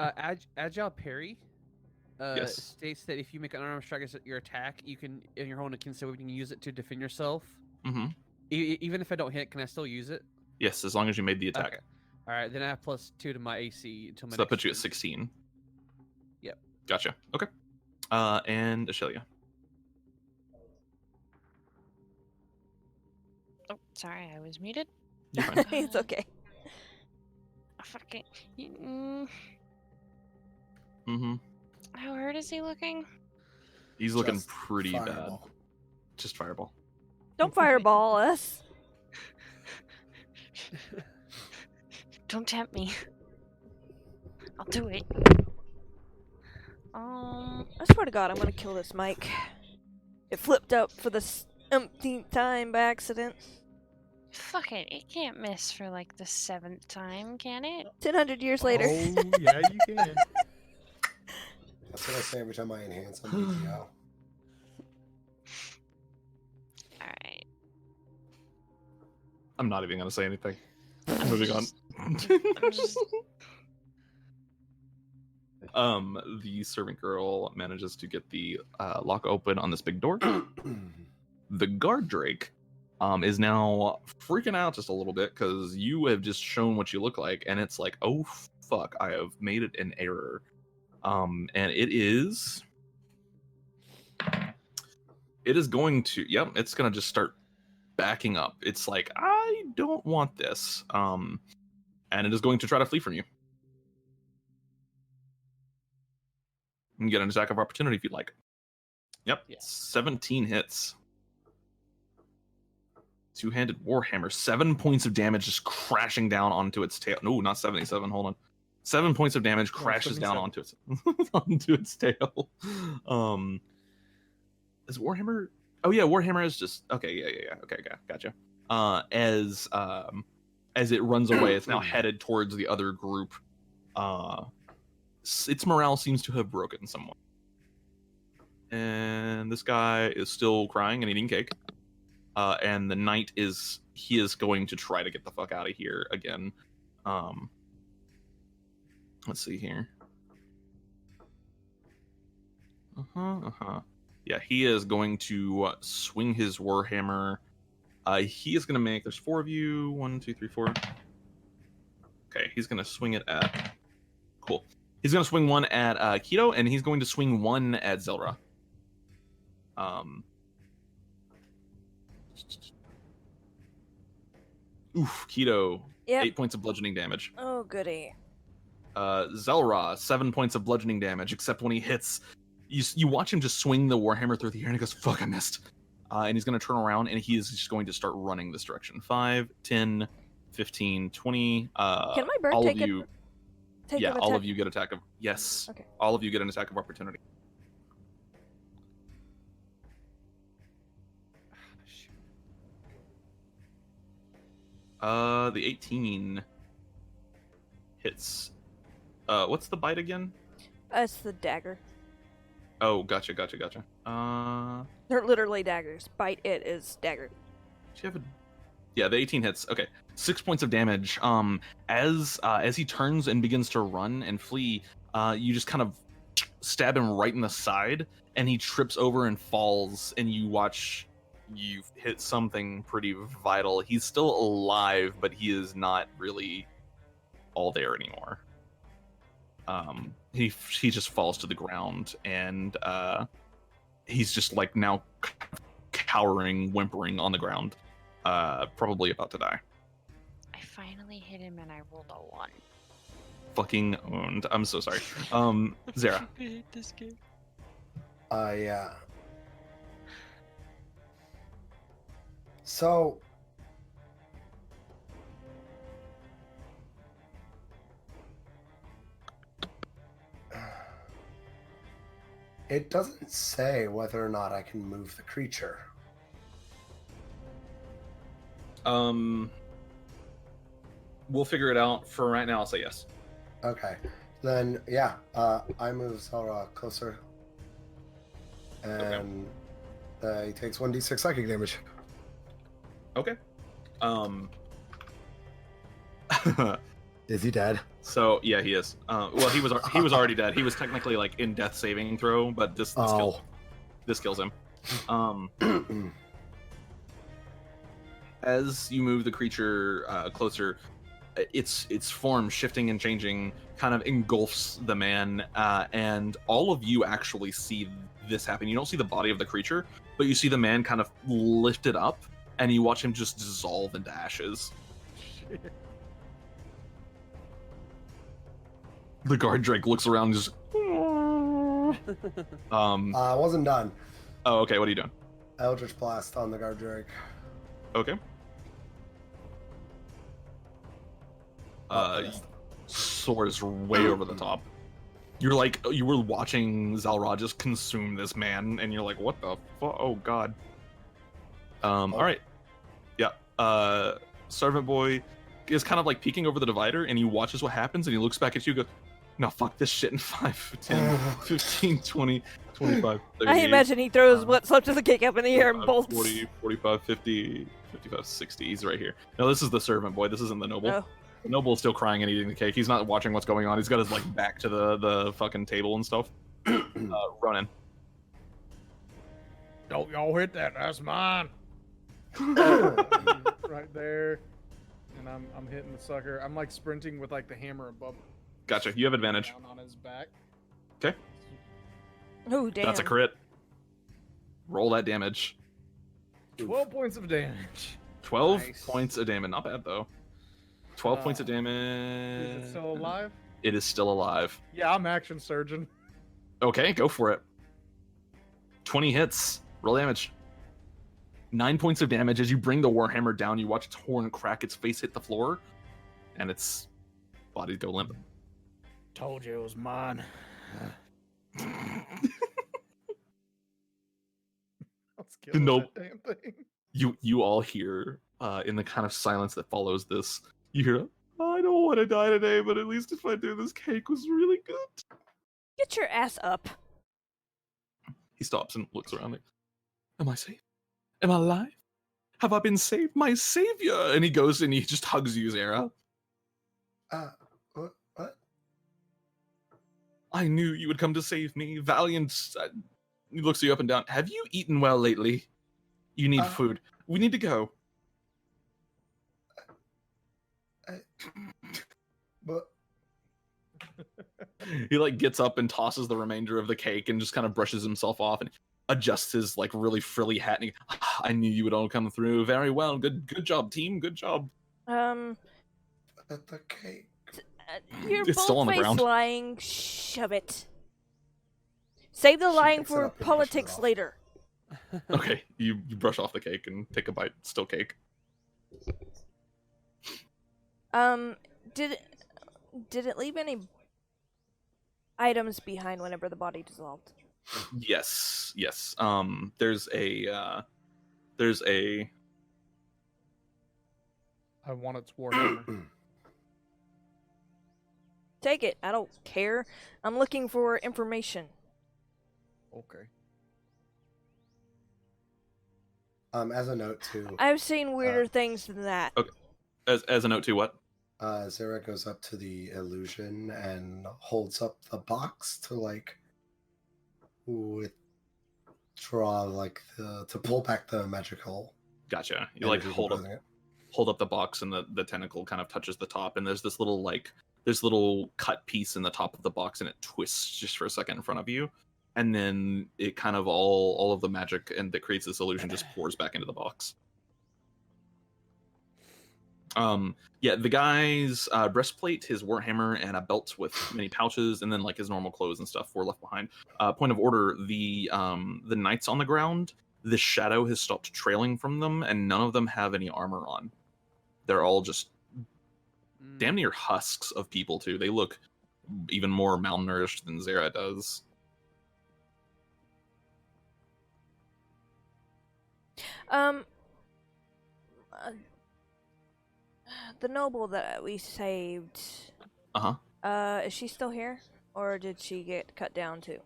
Agile parry. Yes. States that if you make an unarmed strike as your attack, you can, in your own concealed weapon, you can use it to defend yourself. Mm-hmm. Even if I don't hit, can I still use it? Yes, as long as you made the attack. Okay. All right, then I have +2 to my AC until my. So that puts you at 16. Yep. Gotcha. Okay. And Ashelia. Oh, sorry, I was muted. You're fine. It's okay. Fucking. Mm-hmm. How hurt is he looking? He's looking Just pretty fireball. bad. Just fireball. Don't fireball us. Don't tempt me. I'll do it. I swear to God, I'm gonna kill this mic. It flipped up for the umpteenth time by accident. Fuck it. It can't miss for like the 7th time, can it? 1,000 years later. Oh, yeah, you can. That's what I say every time I enhance on BTO. Alright. I'm not even gonna say anything. Moving on. The servant girl manages to get the lock open on this big door. The guard Drake is now freaking out just a little bit because you have just shown what you look like, and it's like, oh fuck, I have made it an error. And it is going to, it's gonna just start backing up. It's like, I don't want this. And it is going to try to flee from you. You can get an attack of opportunity if you'd like. Yep, Yeah. 17 hits. Two-handed warhammer, 7 points of damage just crashing down onto its tail. No, not 77. Hold on. 7 points of damage, crashes down 77. onto its tail. Is Warhammer? Oh yeah, Warhammer is just okay. Yeah. Okay, gotcha. As it runs away, it's now headed towards the other group. Its morale seems to have broken somewhat. And this guy is still crying and eating cake. And the knight is going to try to get the fuck out of here again. Let's see here. Yeah, he is going to swing his warhammer. He is going to make. There's 4 of you. 1, 2, 3, 4. Okay, he's going to swing it at. Cool. He's going to swing one at Keto, and he's going to swing one at Zelra. Keto. Yep. 8 points of bludgeoning damage. Oh, goody. Zelra, 7 points of bludgeoning damage, except when he hits, you watch him just swing the warhammer through the air, and he goes, fuck, I missed. And he's going to turn around, and he is just going to start running this direction. 5, 10, 15, 20. Can my bird all take of you, take yeah, an all attack? of you get attack of, yes. Okay. All of you get an attack of opportunity. The 18 hits. What's the bite again? It's the dagger. Oh, gotcha. They're literally daggers. Bite it is dagger. Do you have a... Yeah, the 18 hits. Okay, 6 points of damage. As he turns and begins to run and flee, you just kind of stab him right in the side, and he trips over and falls. And you watch, you've hit something pretty vital. He's still alive, but he is not really all there anymore. He just falls to the ground, and he's just like now cowering, whimpering on the ground, probably about to die. I finally hit him and I rolled a 1. Fucking owned. I'm so sorry. Zara. I hate this game. Yeah. So it doesn't say whether or not I can move the creature. We'll figure it out. For right now, I'll say yes. Okay. Then yeah, I move Cellar closer. And he takes 1d6 psychic damage. Okay. Is he dead? So yeah, he is. Well, he was already dead. He was technically like in death saving throw, but this kills him. As you move the creature closer, its form shifting and changing kind of engulfs the man, and all of you actually see this happen. You don't see the body of the creature, but you see the man kind of lifted up, and you watch him just dissolve into ashes. The guard drake looks around and just... I wasn't done. Oh, okay, what are you doing? Eldritch Blast on the guard drake. Okay. Soars way over the top. You were watching Zalra just consume this man, and you're like, what the fuck? Oh, God. Alright. Yeah. Servant Boy is kind of like peeking over the divider, and he watches what happens, and he looks back at you and goes, no, fuck this shit in 5, 10, 15, 20, 25, 30. I imagine he throws what's left of the cake up in the air and bolts. 40, 45, 50, 55, 60. He's right here. No, this is the Servant Boy. This isn't the Noble. Oh. The Noble is still crying and eating the cake. He's not watching what's going on. He's got his like back to the fucking table and stuff. Running. Don't y'all hit that. That's mine. Right there. And I'm hitting the sucker. I'm like sprinting with like the hammer above. Gotcha. You have advantage. Down on his back. Okay. Oh, damn. That's a crit. Roll that damage. 12 points of damage. 12 Nice. points of damage. Not bad though. 12 points of damage. Is it still alive? It is still alive. Yeah, I'm action surgeon. Okay, go for it. 20 hits. Roll damage. 9 points of damage. As you bring the warhammer down, you watch its horn crack, its face hit the floor, and its body go limp. Told you it was mine. Let's kill Nope. that damn thing. You all hear in the kind of silence that follows this, you hear, I don't want to die today, but at least if I do, this cake was really good. Get your ass up. He stops and looks around. Like, am I safe? Am I alive? Have I been saved? My savior! And he goes and he just hugs you, Zara. What? I knew you would come to save me. Valiant. He looks you up and down. Have you eaten well lately? You need food. We need to go. But He like gets up and tosses the remainder of the cake and just kind of brushes himself off and adjusts his like really frilly hat. And I knew you would all come through very well. Good job, team. Good job. the cake. You're It's still on the bold-faced ground. lying. Shove it. Save the She lying picks it for up and brushes it politics off. later. Okay, you brush off the cake and take a bite. Still cake. Did it leave any items behind whenever the body dissolved? Yes. There's a I want its warhammer. Take it. I don't care. I'm looking for information. Okay. As a note too, I've seen weirder things than that. Okay. As a note to what? Zara goes up to the illusion and holds up the box to like withdraw like to pull back the magical. Gotcha. You like energy hold composing it. up the box and the tentacle kind of touches the top and there's this little cut piece in the top of the box and it twists just for a second in front of you. And then it kind of all of the magic and that creates this illusion just pours back into the box. Yeah, the guy's breastplate, his warhammer, and a belt with many pouches, and then like his normal clothes and stuff were left behind. Point of order: the knights on the ground, the shadow has stopped trailing from them, and none of them have any armor on. They're all just damn near husks of people too. They look even more malnourished than Zara does. The noble that we saved. Is she still here, or did she get cut down too?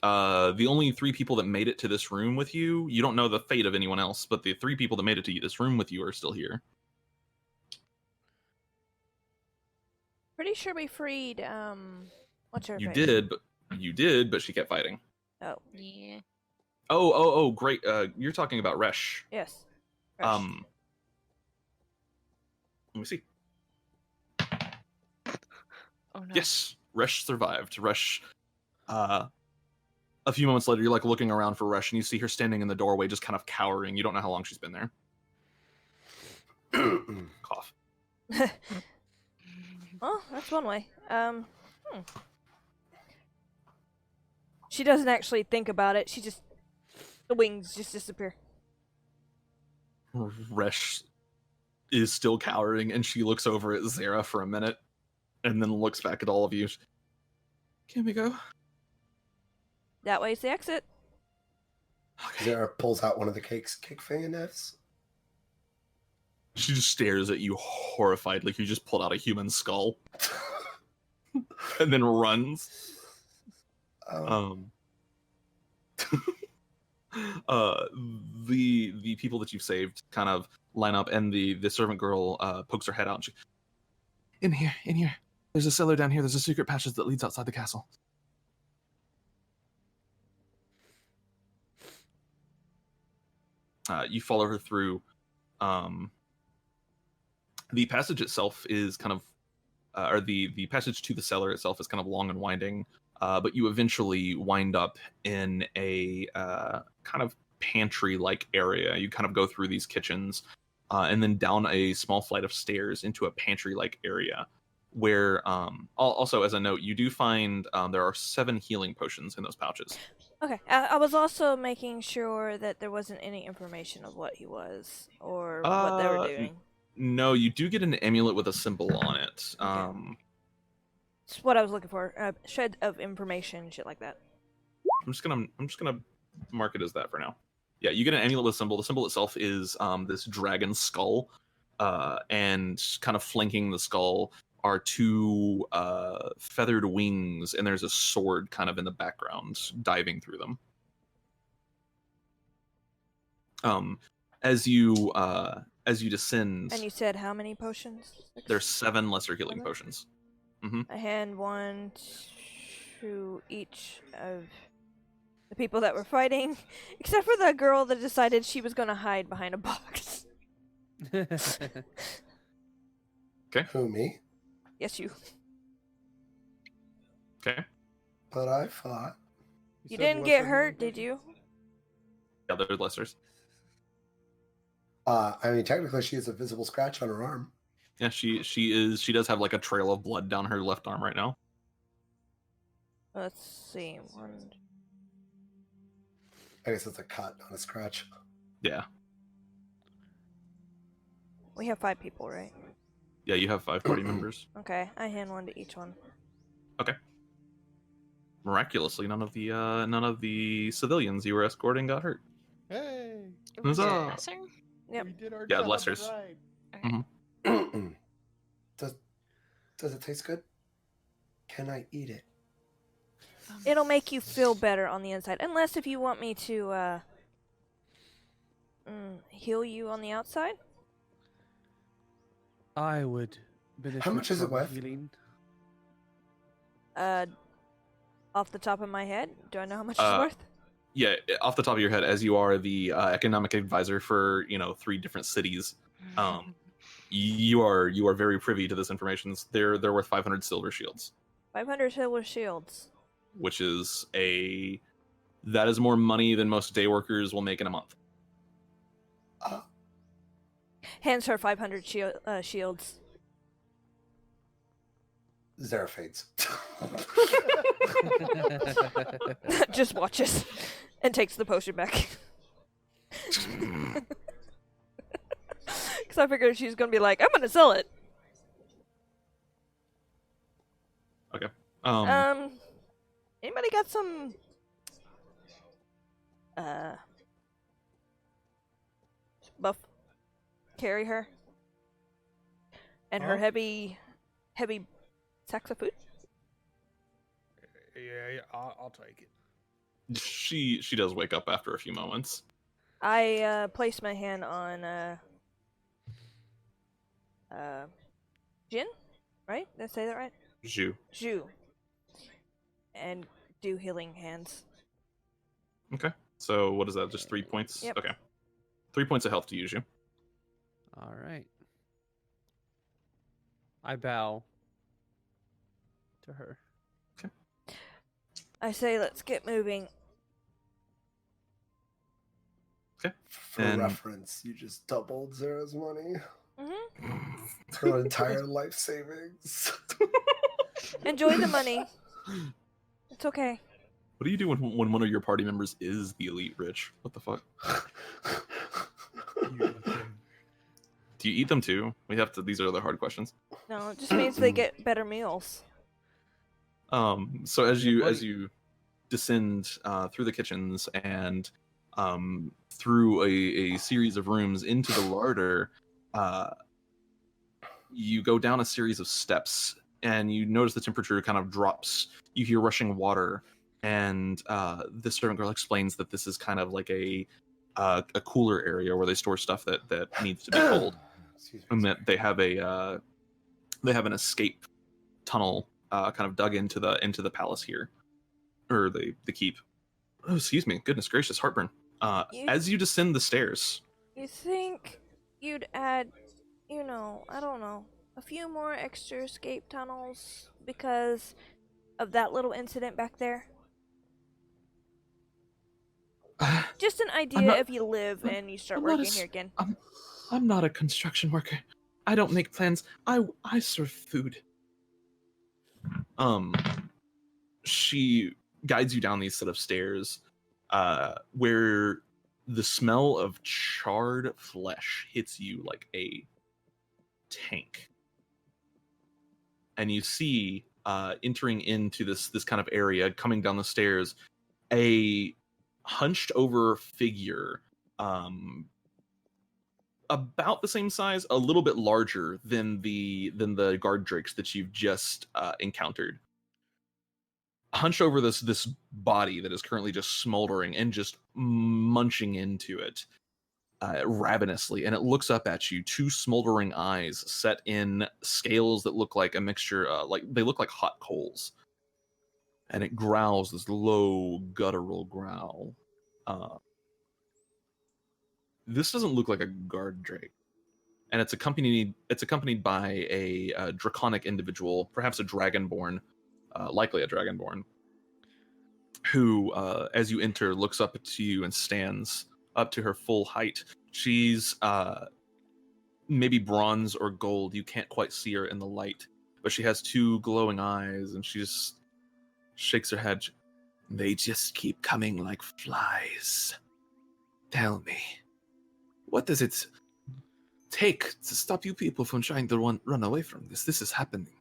The only 3 people that made it to this room with you, you don't know the fate of anyone else, but the 3 people that made it to this room with you are still here. Pretty sure we freed. What's her You face? did, but she kept fighting. Oh. Yeah. Oh, great. You're talking about Resh. Yes. Fresh. Let me see. Oh no. Yes, Resh survived. Resh, a few moments later, you're like looking around for Resh, and you see her standing in the doorway, just kind of cowering. You don't know how long she's been there. Cough. Well, that's one way. She doesn't actually think about it. The wings just disappear. Resh is still cowering, and she looks over at Zara for a minute, and then looks back at all of you. Can we go? That way's the exit. Okay. Zara pulls out one of the cake fingernails. She just stares at you horrified, like you just pulled out a human skull, and then runs. The people that you've saved kind of line up, and the servant girl pokes her head out. And she, in here. There's a cellar down here. There's a secret passage that leads outside the castle. You follow her through. The passage itself is kind of, or the passage to the cellar itself is kind of long and winding. But you eventually wind up in a kind of pantry-like area. You kind of go through these kitchens, and then down a small flight of stairs into a pantry-like area. Where, also as a note, you do find there are 7 healing potions in those pouches. Okay. I was also making sure that there wasn't any information of what he was or what they were doing. No, you do get an amulet with a symbol on it. Okay. That's what I was looking for. Shred of information, shit like that. I'm just gonna mark it as that for now. Yeah, you get an amulet with a symbol. The symbol itself is this dragon skull, and kind of flanking the skull are two feathered wings, and there's a sword kind of in the background diving through them. As you descend, And you said how many potions? 6? there's 7 lesser healing potions. I hand one to each of the people that were fighting, except for the girl that decided she was going to hide behind a box. Okay. Who, me? Yes, you. Okay. But I thought. You said didn't lesser get healing hurt, potion? did you? Yeah, there's lessers. I mean, technically, she has a visible scratch on her arm. Yeah, she does have like a trail of blood down her left arm right now. Let's see. I guess it's a cut, not a scratch. Yeah. We have 5 people, right? Yeah, you have 5 party members. Okay, I hand one to each one. Okay. Miraculously, none of the civilians you were escorting got hurt. Hey, Huzzah. Lesser? Yep. we did our Yeah, job lessers. right. Okay. Does it taste good? Can I eat it? It'll make you feel better on the inside, unless if you want me to heal you on the outside. I would benefit How much is it from worth? healing. Off the top of my head, do I know how much Uh, it's worth? Yeah, off the top of your head, as you are the economic advisor for 3 different cities, you are very privy to this information. They're worth 500 silver shields, 500 silver shields. which is that is more money than most day workers will make in a month. Hands her 500 shields. Zara fades. Just watches and takes the potion back. Because I figured she's gonna be like, I'm gonna sell it. Okay. Anybody got some buff? Carry her and her Huh? heavy sacks of food. Yeah, I'll take it. She does wake up after a few moments. I place my hand on Jin, right? Did I say that right? Zhu. And do healing hands. Okay. So what is that? Just 3 points? Yep. Okay. 3 points of health to use you. All right. I bow to her. I say, let's get moving. For And- reference, you just doubled Zara's money. Mm-hmm. Her entire life savings. Enjoy the money. It's okay. What do you do when one of your party members is the elite rich? What the fuck? Do you eat them too? We have to. These are the hard questions. No, it just means they get better meals. So as you descend through the kitchens and through a series of rooms into the larder, you go down a series of steps and you notice the temperature kind of drops. You hear rushing water, and the servant girl explains that this is kind of like a cooler area where they store stuff that needs to be cold, and that they have an escape tunnel kind of dug into the palace here, or the keep. Oh, excuse me. Goodness gracious, heartburn. As you descend the stairs, You think you'd add, I don't know, a few more extra escape tunnels because of that little incident back there? Just an idea not- if you live and you start I'm not a working s- here again. I'm not a construction worker. I don't make plans. I serve food. She guides you down these set of stairs, where the smell of charred flesh hits you like a tank. And you see entering into this kind of area, coming down the stairs, a hunched over figure, about the same size, a little bit larger than the guard drakes that you've just encountered, hunched over this body that is currently just smoldering and just munching into it ravenously, and it looks up at you, two smoldering eyes set in scales that look like a mixture, like they look like hot coals, and it growls this low guttural growl. This doesn't look like a guard drake, and it's accompanied by a draconic individual, perhaps a dragonborn, likely a dragonborn, who, as you enter, looks up to you and stands up to her full height. She's maybe bronze or gold. You can't quite see her in the light, but she has two glowing eyes, and she just shakes her head. They just keep coming like flies. Tell me, what does it take to stop you people from trying to run away from this? This is happening.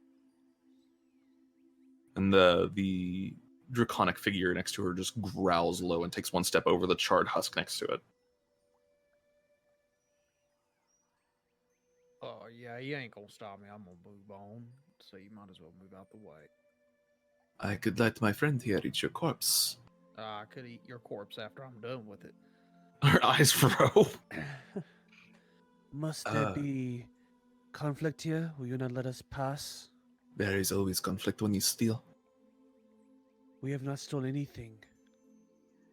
And the draconic figure next to her just growls low and takes one step over the charred husk next to it. Oh, yeah, you ain't gonna stop me. I'm gonna move on, so you might as well move out the way. I could let my friend here eat your corpse. I could eat your corpse after I'm done with it. Her eyes frown. Must there be conflict here? Will you not let us pass? There is always conflict when you steal. We have not stolen anything.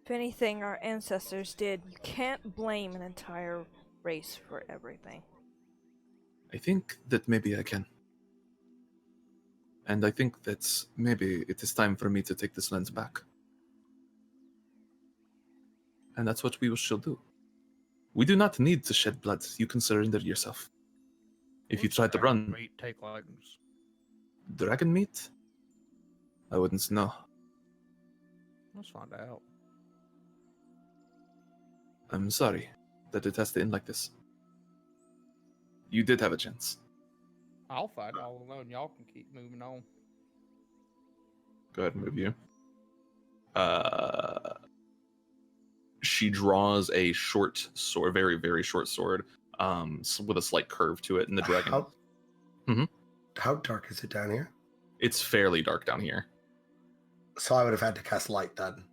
If anything, our ancestors did. You can't blame an entire race for everything. I think that maybe I can. And I think that maybe it is time for me to take this lens back. And that's what we shall do. We do not need to shed blood. You can surrender yourself. If you try to run... Meat take legs. Dragon meat? I wouldn't know. Let's find out. I'm sorry that it has to end like this. You did have a chance. I'll fight all alone. Y'all can keep moving on. Go ahead and move you. She draws a short sword, very, very short sword, with a slight curve to it, and the dragon... How dark is it down here? It's fairly dark down here. So I would have had to cast light then.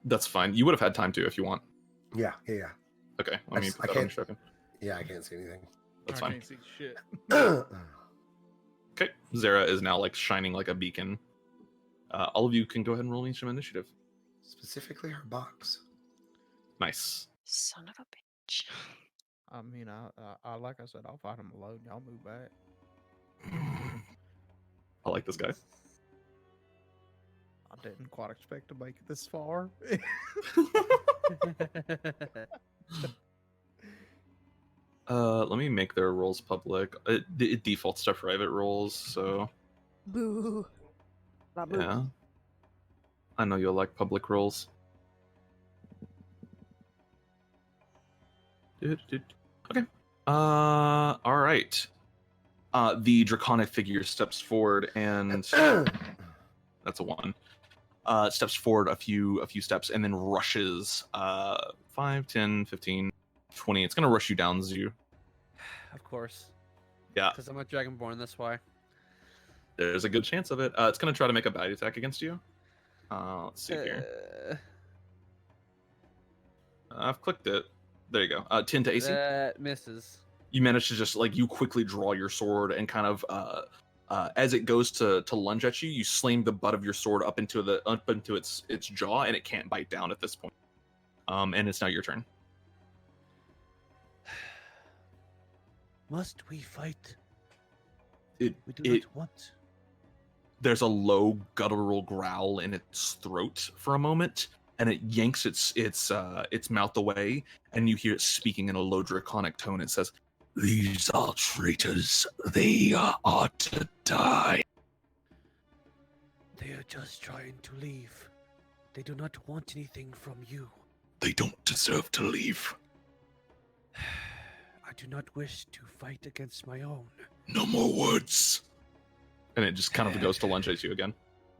That's fine. You would have had time to if you want. Yeah. Okay, let me put that on the second. Yeah, I can't see anything. That's I fine. can't see shit. Okay, Xera is now like shining like a beacon. All of you can go ahead and roll me some initiative. Specifically her box. Son Nice. of a bitch. I mean, I like I said, I'll fight him alone. Y'all move back. I like this guy. I didn't quite expect to make it this far. Let me make their roles public. It defaults to private roles, so Boo. Not boo. yeah. I know you'll like public roles. Okay. All right. The draconic figure steps forward and that's a 1. Steps forward a few steps and then rushes 5, 10, 15, 20. It's gonna rush you down, Zoo. Of course. Yeah. Because I'm a dragonborn, that's why. There's a good chance of it. It's gonna try to make a bite attack against you. Let's see here. I've clicked it. There you go. 10 to AC. That misses. You manage to just you quickly draw your sword and kind of as it goes to lunge at you, you slam the butt of your sword up into its jaw, and it can't bite down at this point. And it's now your turn. Must we fight? We do not want. There's a low guttural growl in its throat for a moment, and it yanks its mouth away, and you hear it speaking in a low draconic tone. It says, "These are traitors. They are to die." They are just trying to leave. They do not want anything from you. They don't deserve to leave. I do not wish to fight against my own. No more words. And it just kind of goes to lunge at you again.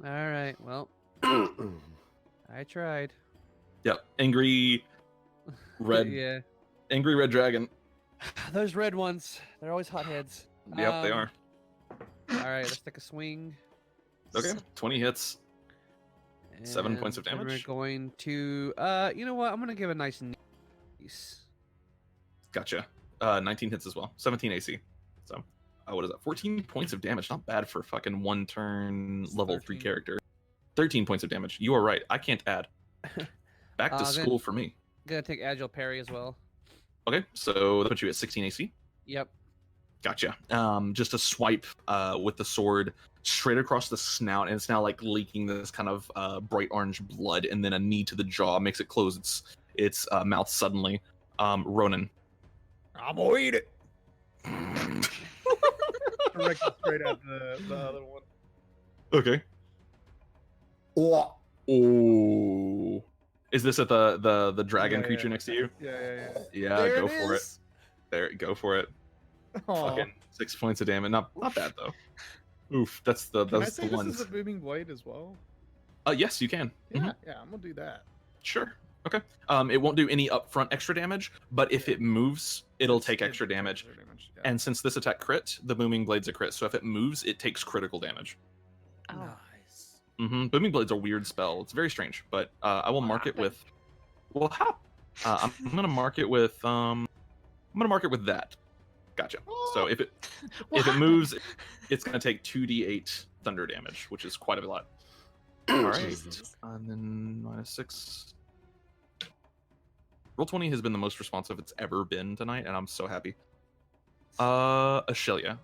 All right. Well, I tried. Yep. Angry red. Yeah. Angry red dragon. Those red ones. They're always hotheads. Yep, they are. All right. Let's take a swing. Okay. 20 hits. 7 points of And damage. we're going to. You know what? I'm gonna give a nice. Gotcha. 19 hits as well. 17 AC. So, what is that? 14 points of damage. Not bad for fucking one turn level 3 character. 13 points of damage. You are right. I can't add. Back to school for me. Gonna take agile parry as well. Okay, so that puts you at 16 AC. Yep. Gotcha. Just a swipe with the sword straight across the snout, and it's now like leaking this kind of bright orange blood, and then a knee to the jaw makes it close its mouth suddenly. Ronan. I'm gonna eat it. Directed straight at the other one. Okay. Oh. Oh. Is this at the dragon Yeah, creature yeah. next to you? Yeah. Yeah, There go it for it. is. There, go for it. Aw. Fucking 6 points of damage. Not bad though. Oof, that's the Can I say one. this is a booming blade as well? Yes, you can. Yeah, Mhm. yeah, I'm gonna do that. Sure. Okay. It won't do any upfront extra damage, but if it moves, it'll take extra damage. Yeah. And since this attack crit, the booming blade's a crit, so if it moves, it takes critical damage. Oh. Nice. Booming blade's a weird spell. It's very strange, but I will mark it with. Well, how? I'm gonna mark it with. I'm gonna mark it with that. Gotcha. So if it moves, it's gonna take 2d8 thunder damage, which is quite a lot. All right, and then -6. Roll20 has been the most responsive it's ever been tonight, and I'm so happy. Ashelia.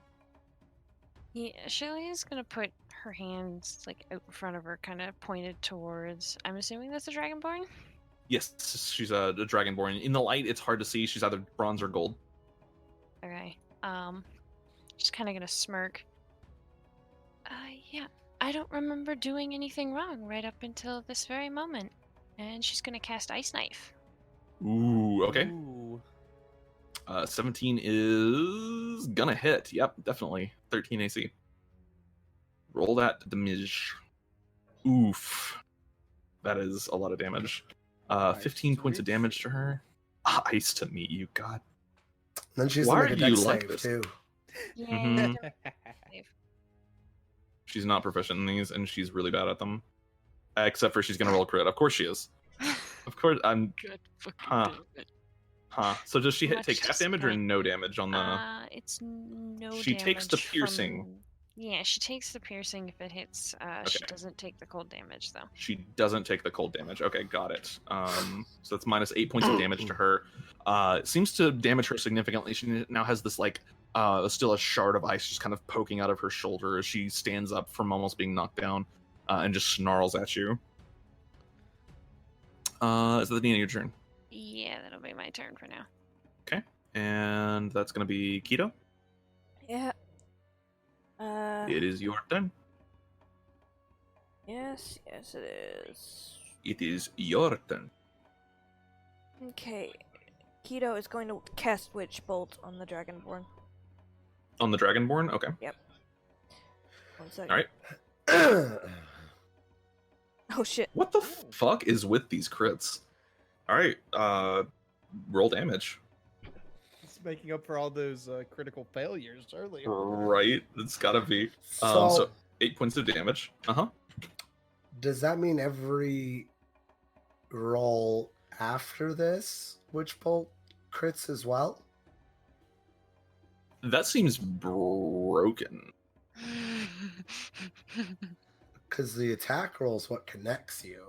Yeah, Ashelia's gonna put her hands like out in front of her, kind of pointed towards. I'm assuming that's a dragonborn. Yes, she's a dragonborn. In the light, it's hard to see. She's either bronze or gold. Okay. Just kind of gonna smirk. Yeah, I don't remember doing anything wrong right up until this very moment. And she's gonna cast Ice Knife. Ooh, okay. Ooh. 17 is gonna hit. Yep, definitely. 13 AC. Roll that damage. Oof. That is a lot of damage. 15 points of damage to her. Ice to meet you, God. Then she's Why to make are a you dex like save this? too. Yeah. Mhm. Save. She's not proficient in these, and she's really bad at them. Except for she's gonna roll crit. Of course she is. Of course, I'm. Good fucking Huh. damn it. Huh. So does she Much take half damage or disappoint- no damage on the? It's no She takes the damage piercing. from- Yeah, she takes the piercing if it hits. She doesn't take the cold damage though. She doesn't take the cold damage. Okay, got it. So that's -8 points of damage to her. It seems to damage her significantly. She now has this like still a shard of ice just kind of poking out of her shoulder as she stands up from almost being knocked down and just snarls at you. Is that the end of your turn? Yeah, that'll be my turn for now. Okay, and that's gonna be Keto. Yeah. It is your turn. Yes, it is. It is your turn. Okay. Keto is going to cast Witch Bolt on the Dragonborn. On the Dragonborn? Okay. 1 second. Alright. Oh shit. What the fuck is with these crits? Alright, roll damage. It's making up for all those critical failures earlier. Right? It's gotta be. So, So 8 points of damage. does that mean every roll after this Witch Bolt crits as well? That seems broken. Because the attack roll is what connects you.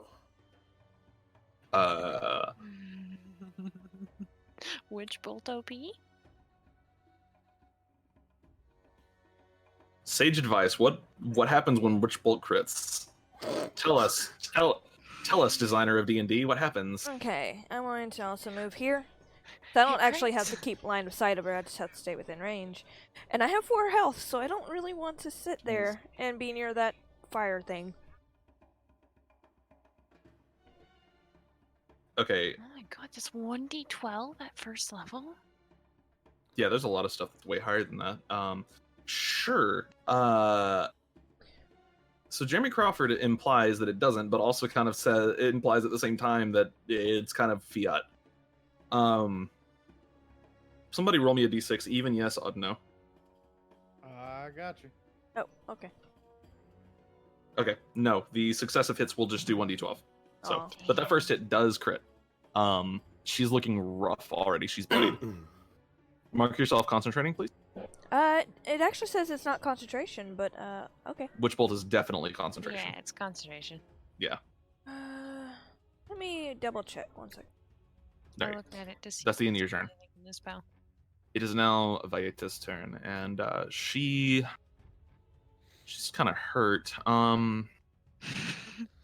Which bolt OP? Sage advice. What happens when Witch Bolt crits? Tell us, designer of D&D, what happens? Okay, I'm going to also move here. So I don't Hey, actually have Prince. to keep line of sight of her, I just have to stay within range. And I have 4 health, so I don't really want to sit there and be near that fire thing. Okay, Oh my god, this 1d12 at first level? yeah, there's a lot of stuff that's way higher than that. Sure. So Jeremy Crawford implies that it doesn't, but also kind of says it implies at the same time that it's kind of fiat. Somebody roll me a d6, even yes, odd no. I got you. Oh, okay. Okay, no, the successive hits will just do 1d12. So, Aw. but that first hit does crit. She's looking rough already. She's bloodied. Mark yourself concentrating, please. It actually says it's not concentration, but okay. Witch bolt is definitely concentration. Yeah, it's concentration. Yeah. Let me double check 1 second. There I you looked at it to see. That's the if end of your there's turn. anything in the spell. It is now Valleta's turn, and she's kind of hurt.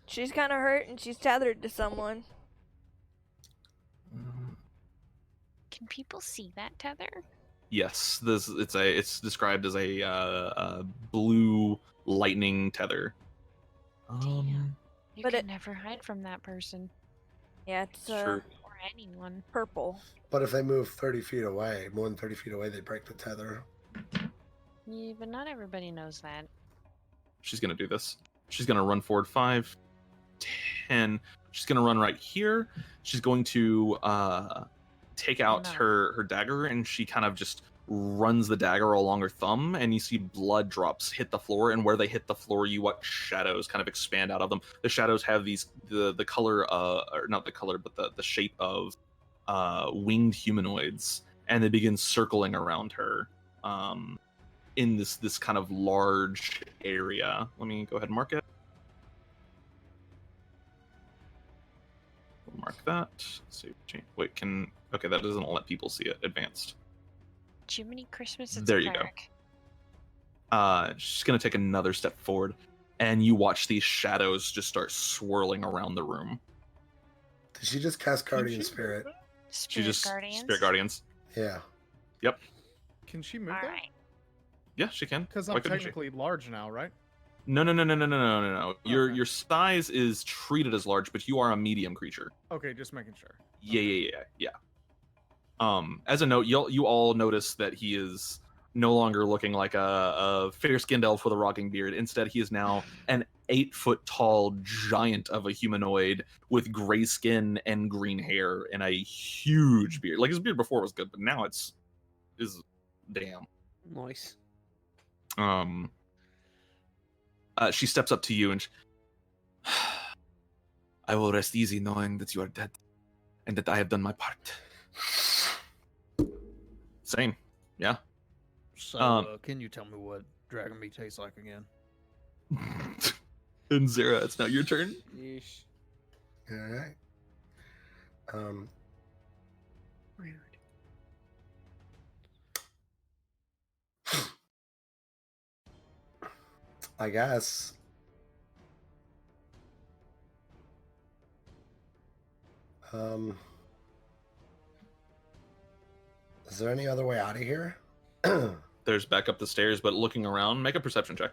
She's kind of hurt and she's tethered to someone. Can people see that tether? Yes, it's described as a blue lightning tether. You But can it- never hide from that person Yeah, it's Sure. or anyone. purple. But if they move 30 feet away, more than 30 feet away, they break the tether. Yeah, but not everybody knows that. She's gonna do this. She's gonna run forward 5, 10. She's gonna run right here. She's going to take out No. her dagger, and she kind of just runs the dagger along her thumb, and you see blood drops hit the floor, and where they hit the floor, you watch shadows kind of expand out of them. The shadows have the color, or not the color, but the shape of winged humanoids, and they begin circling around her in this kind of large area. Let me go ahead and mark it. Mark that. Let's see. Wait, okay, that doesn't let people see it. Advanced. Jiminy Christmas, it's There a you go. cleric. She's gonna take another step forward, and you watch these shadows just start swirling around the room. Did she just cast Guardian Spirit? She Spirit just Guardians. Spirit Guardians. Yeah. Yep. Can she move All that? right. Yeah, she can. Because Why I'm couldn't she? technically large now, right? No. Your Okay. your size is treated as large, but you are a medium creature. Okay, just making sure. Yeah. As a note, you all notice that he is no longer looking like a fair-skinned elf with a rocking beard. Instead, he is now an 8-foot-tall giant of a humanoid with gray skin and green hair and a huge beard. Like his beard before was good, but now is damn. Nice. She steps up to you and I will rest easy knowing that you are dead and that I have done my part. Same. Yeah. So, can you tell me what dragon meat tastes like again? And Zara, it's now your turn. Yeesh. All right. Rude. I guess. Is there any other way out of here? There's back up the stairs, but looking around, make a perception check.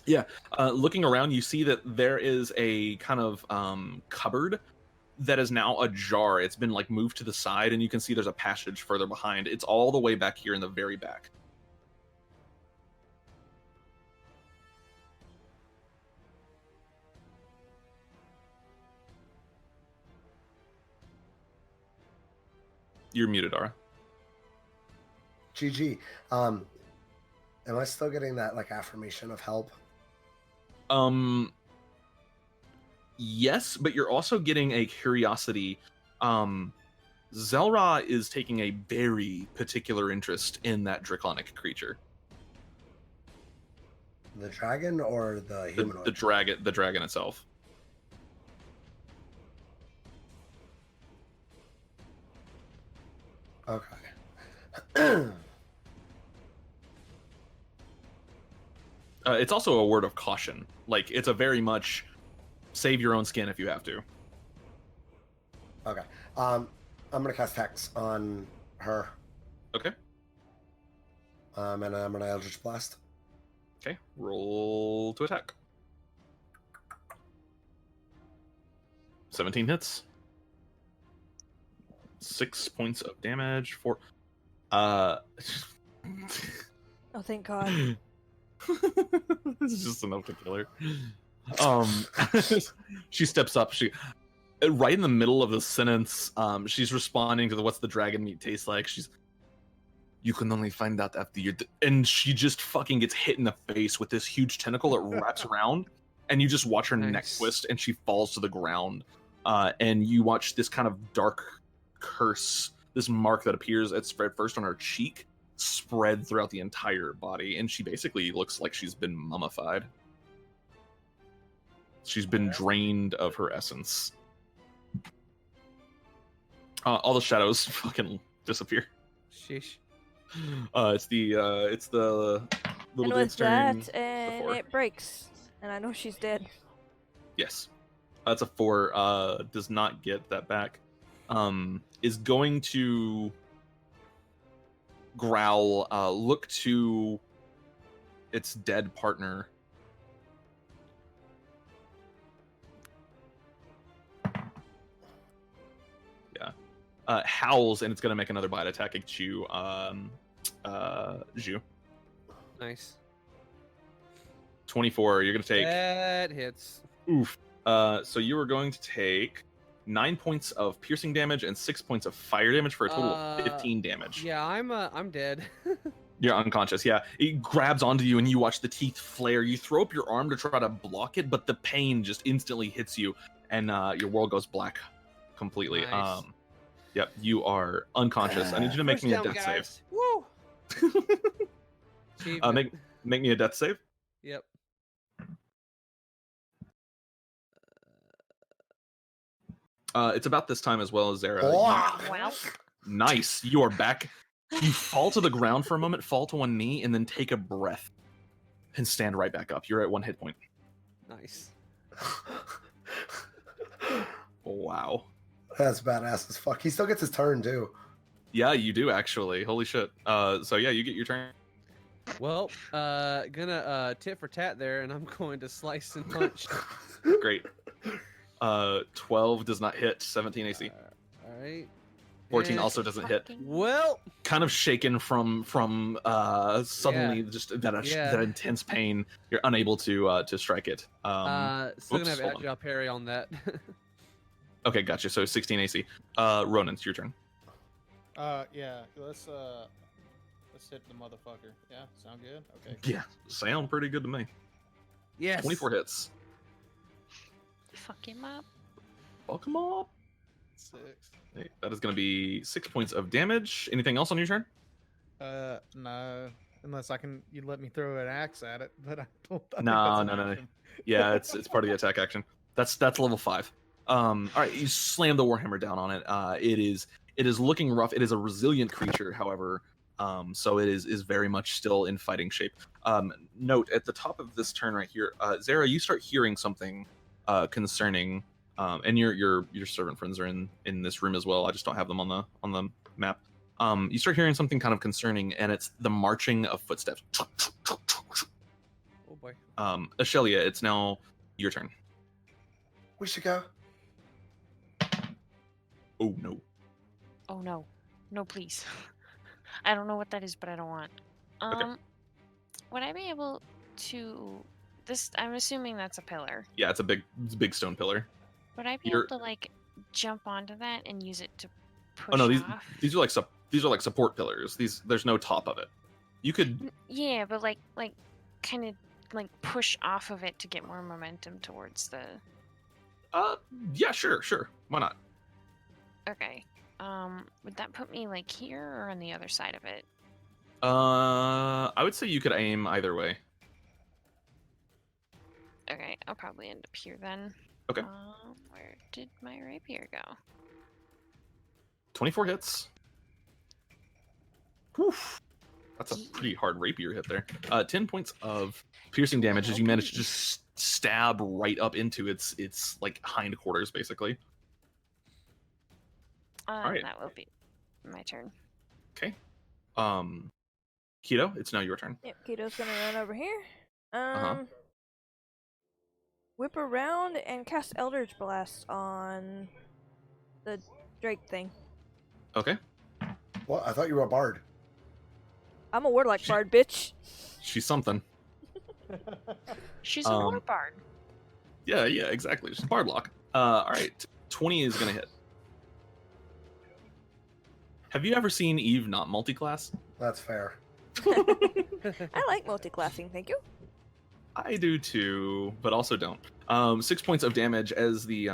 Yeah, looking around, you see that there is a kind of cupboard that is now ajar. It's been like moved to the side, and you can see there's a passage further behind. It's all the way back here in the very back. You're muted, Ara. GG. Am I still getting that like affirmation of help? Yes, but you're also getting a curiosity. Zelra is taking a very particular interest in that draconic creature. The dragon or the humanoid? The dragon itself. Okay. It's also a word of caution. Like, it's a very much save your own skin if you have to. Okay. I'm gonna cast Hex on her. Okay. And I'm gonna Eldritch Blast. Okay. Roll to attack. 17 hits. 6 points of damage. 4. Oh, thank God. This is just enough to kill her. She steps up. She right in the middle of the sentence. She's responding to the "What's the dragon meat taste like?" You can only find out after you're. And she just fucking gets hit in the face with this huge tentacle that wraps around, and you just watch her neck twist, and she falls to the ground. And you watch this kind of dark curse, this mark that appears at spread first on her cheek, spread throughout the entire body, and she basically looks like she's been mummified. She's been drained of her essence. All the shadows fucking disappear. Sheesh. It's the little And dude's with turn. that, and it breaks. And I know she's dead. Yes. That's a 4. Does not get that back. Is going to growl, look to its dead partner. Yeah. Howls, and it's going to make another bite attack at you, Zhu. Nice. 24. You're going to take... That hits. Oof. So you are going to take 9 points of piercing damage and 6 points of fire damage for a total of 15 damage. Yeah, I'm dead. You're unconscious. Yeah, it grabs onto you, and you watch the teeth flare. You throw up your arm to try to block it, but the pain just instantly hits you, and your world goes black completely. Nice. Yep, you are unconscious. I need you to make me a death save. Woo! Make me a death save. Yep. It's about this time as well as Zara. Wow. Nice. You are back. You fall to the ground for a moment, fall to one knee, and then take a breath and stand right back up. You're at 1 hit point. Nice. Wow. That's badass as fuck. He still gets his turn too. Yeah, you do actually. Holy shit. So yeah, you get your turn. Well, gonna tit for tat there, and I'm going to slice and punch. Great. 12 does not hit. 17 AC. All right. 14 And- also doesn't hit. Well, Kind of shaken from suddenly Yeah. just that Yeah. that intense pain. You're unable to strike it. still gonna oops, have hold on. agile parry on that. Okay, gotcha. So 16 AC. Ronan, it's your turn. Yeah. Let's hit the motherfucker. Yeah, sound good. Okay. Yeah, sound pretty good to me. Yes. 24 hits. Fuck him up. Fuck 'em up. 6. Hey, that is going to be 6 points of damage. Anything else on your turn? No. Unless you let me throw an axe at it, but I don't. I think No, that's an no. action. Yeah, it's part of the attack action. That's level 5. All right, you slam the warhammer down on it. It is looking rough. It is a resilient creature, however, so it is very much still in fighting shape. Note at the top of this turn right here, Zara, you start hearing something concerning, and your servant friends are in this room as well. I just don't have them on the map. You start hearing something kind of concerning, and it's the marching of footsteps. Oh boy. Ashelia, it's now your turn. We should go. Oh no. Oh no. No, please. I don't know what that is, but I don't want. Would I be able to this I'm assuming that's a pillar. Yeah, it's a big stone pillar. Would I be You're- able to like jump onto that and use it to push Oh no, off? these are like support pillars. There's no top of it. You could Yeah, but like kind of like push off of it to get more momentum towards the yeah, sure. Why not? Okay. Would that put me like here or on the other side of it? I would say you could aim either way. Okay, I'll probably end up here then. Okay. Where did my rapier go? 24 hits. Oof. That's a pretty hard rapier hit there. 10 points of piercing damage as you manage to just stab right up into its like hindquarters, basically. Alright. That will be my turn. Okay. Keto, it's now your turn. Yep, Keto's gonna run over here. Uh-huh. Whip around and cast Eldritch Blast on the Drake thing. Okay. What? I thought you were a bard. I'm a warlock bard, bitch. She's something. She's a war bard. Yeah, exactly. She's bard lock. All right. 20 is gonna hit. Have you ever seen Eve not multi-class? That's fair. I like multi-classing, thank you. I do too, but also don't. 6 points of damage as the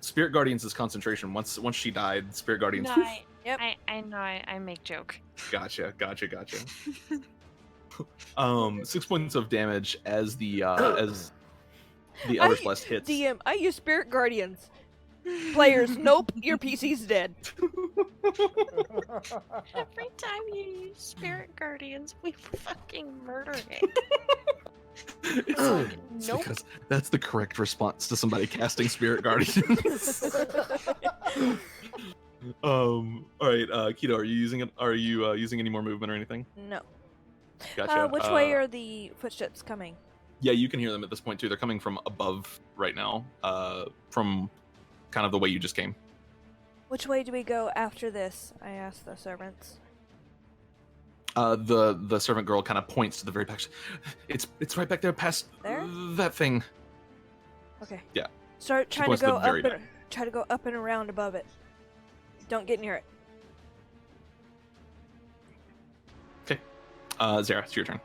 Spirit Guardians' concentration. Once she died, Spirit Guardians. No, Yep. I know. I make joke. Gotcha. 6 points of damage as the Eldritch Blast hits. DM, I use Spirit Guardians. Players, nope, your PC's dead. Every time you use Spirit Guardians, we fucking murder it. It's Nope. because that's the correct response to somebody casting Spirit Guardians. All right, Keto, are you using it? Are you using any more movement or anything? No. Gotcha. Which way are the footsteps coming? Yeah, you can hear them at this point too. They're coming from above right now, from kind of the way you just came. Which way do we go after this? I asked the servants. The servant girl kind of points to the very back. It's right back there, past There? that thing. Okay. Yeah. Start She trying to points to go the up very and back. try to go up and around above it. Don't get near it. Okay. Zara, it's your turn.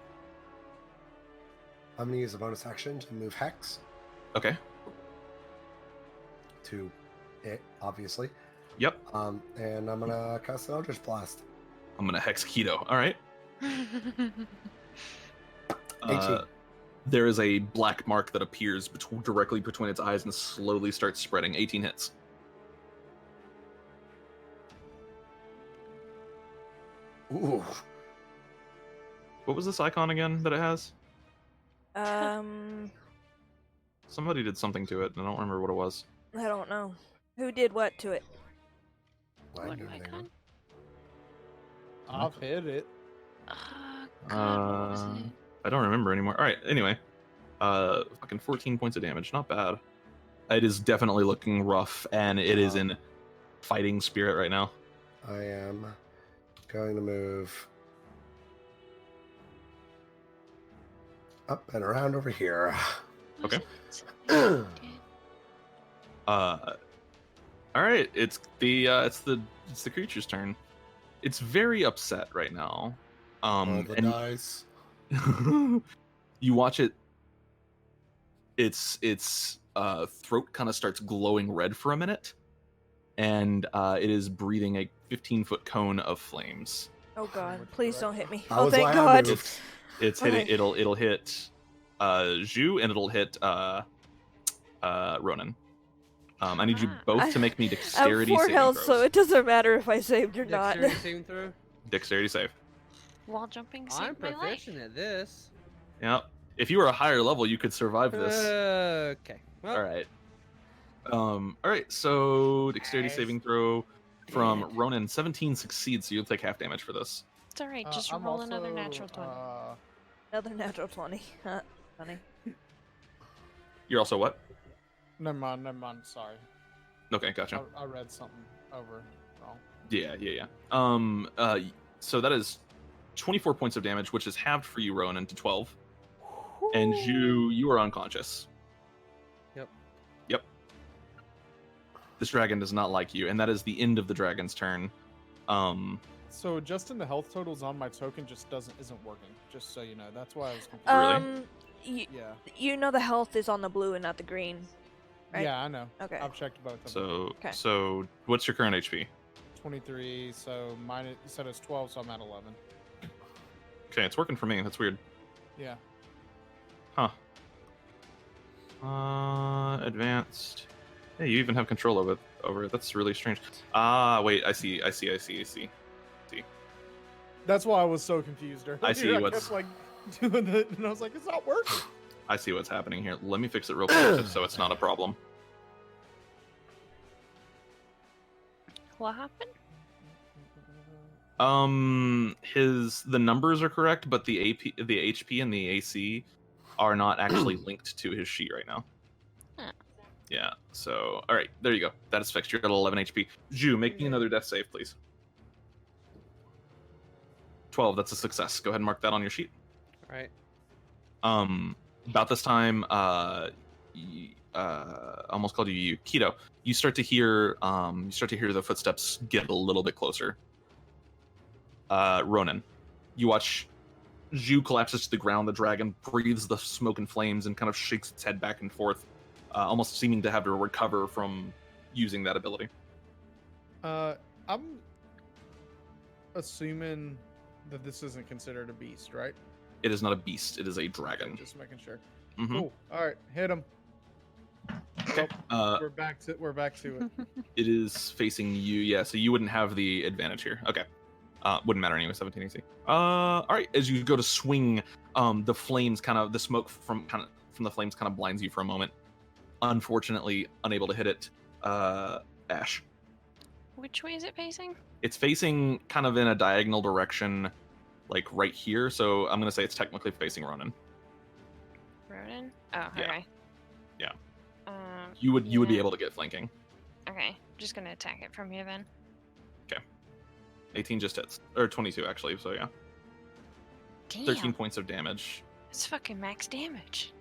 I'm gonna use a bonus action to move Hex Okay. to it, obviously. Yep. And I'm gonna cast an Eldritch Blast. I'm gonna hex Keto. All right. 18. There is a black mark that appears directly between its eyes and slowly starts spreading. 18 hits. Ooh. What was this icon again that it has? I Somebody did something to it, and I don't remember what it was. don't know. Who did what to it? Well, I What knew they icon? I've hit it. God, what was it? I don't remember anymore. All right. Anyway, fucking 14 points of damage. Not bad. It is definitely looking rough, and it is in fighting spirit right now. I am going to move up and around over here. What Okay. was it? All right. It's the creature's turn. It's very upset right now. Roll the And dice. you watch it. Its throat kind of starts glowing red for a minute, and it is breathing a 15-foot cone of flames. Oh god, please don't hit me. That Oh was thank why I god. moved. It's Okay. hitting. It'll hit Zhu, and it'll hit Ronan. I need you both to make me I'm dexterity 4 saving health, throws. so it doesn't matter if I saved or not. Dexterity saving throw. Dexterity save. Wall jumping I'm saved my life. proficient at this. Yeah. If you were a higher level, you could survive this. Okay. Well, All right. All right. So dexterity Nice. saving throw from Ronan. 17 succeeds, so you'll take half damage for this. It's alright, just I'm roll another also, natural 20. Another natural 20. Huh, funny. You're also what? Never mind. Sorry. Okay, gotcha. I read something over wrong. Yeah. So that is 24 points of damage, which is halved for you, Ronan, to 12. And you are unconscious. Yep. This dragon does not like you, and that is the end of the dragon's turn. So adjusting the health totals on my token just isn't working. Just so you know, that's why I was confused. Yeah. You know the health is on the blue and not the green, right? Yeah, I know. Okay. I've checked both of them. So, Okay. so what's your current HP? 23. So mine. You said it's 12, so I'm at 11. Okay, it's working for me. That's weird. Yeah. Huh. Advanced. Hey, you even have control over it. That's really strange. Wait, I see. That's why I was so confused earlier. I see I what's- kept, like doing it, and I was like, it's not working. I see what's happening here. Let me fix it real quick, just so it's not a problem. What happened? The numbers are correct, but the HP, and the AC are not actually linked to his sheet right now. Yeah. So, all right, there you go. That is fixed. You're at 11 HP. Ju, make me another death save, please. 12. That's a success. Go ahead and mark that on your sheet. All right. About this time, almost called you Keto. You start to hear the footsteps get a little bit closer. Ronan, you watch Ju collapses to the ground. The dragon breathes the smoke and flames and kind of shakes its head back and forth, almost seeming to have to recover from using that ability. I'm assuming that this isn't considered a beast, right? It is not a beast. It is a dragon. Okay, just making sure. Mhm. Cool. All right, hit him. Okay. We're back to it. It is facing you. Yeah, so you wouldn't have the advantage here. Okay. Wouldn't matter anyway. 17 AC. All right. As you go to swing, the flames the smoke from the flames kind of blinds you for a moment. Unfortunately, unable to hit it. Ash. Which way is it facing? It's facing kind of in a diagonal direction, like right here. So I'm gonna say it's technically facing Ronan. Ronan? Oh, Yeah. okay. Yeah. You would be able to get flanking. Okay, just gonna attack it from here then. 18 just hits, or 22 actually. So yeah, Damn, 13 points of damage. that's fucking max damage.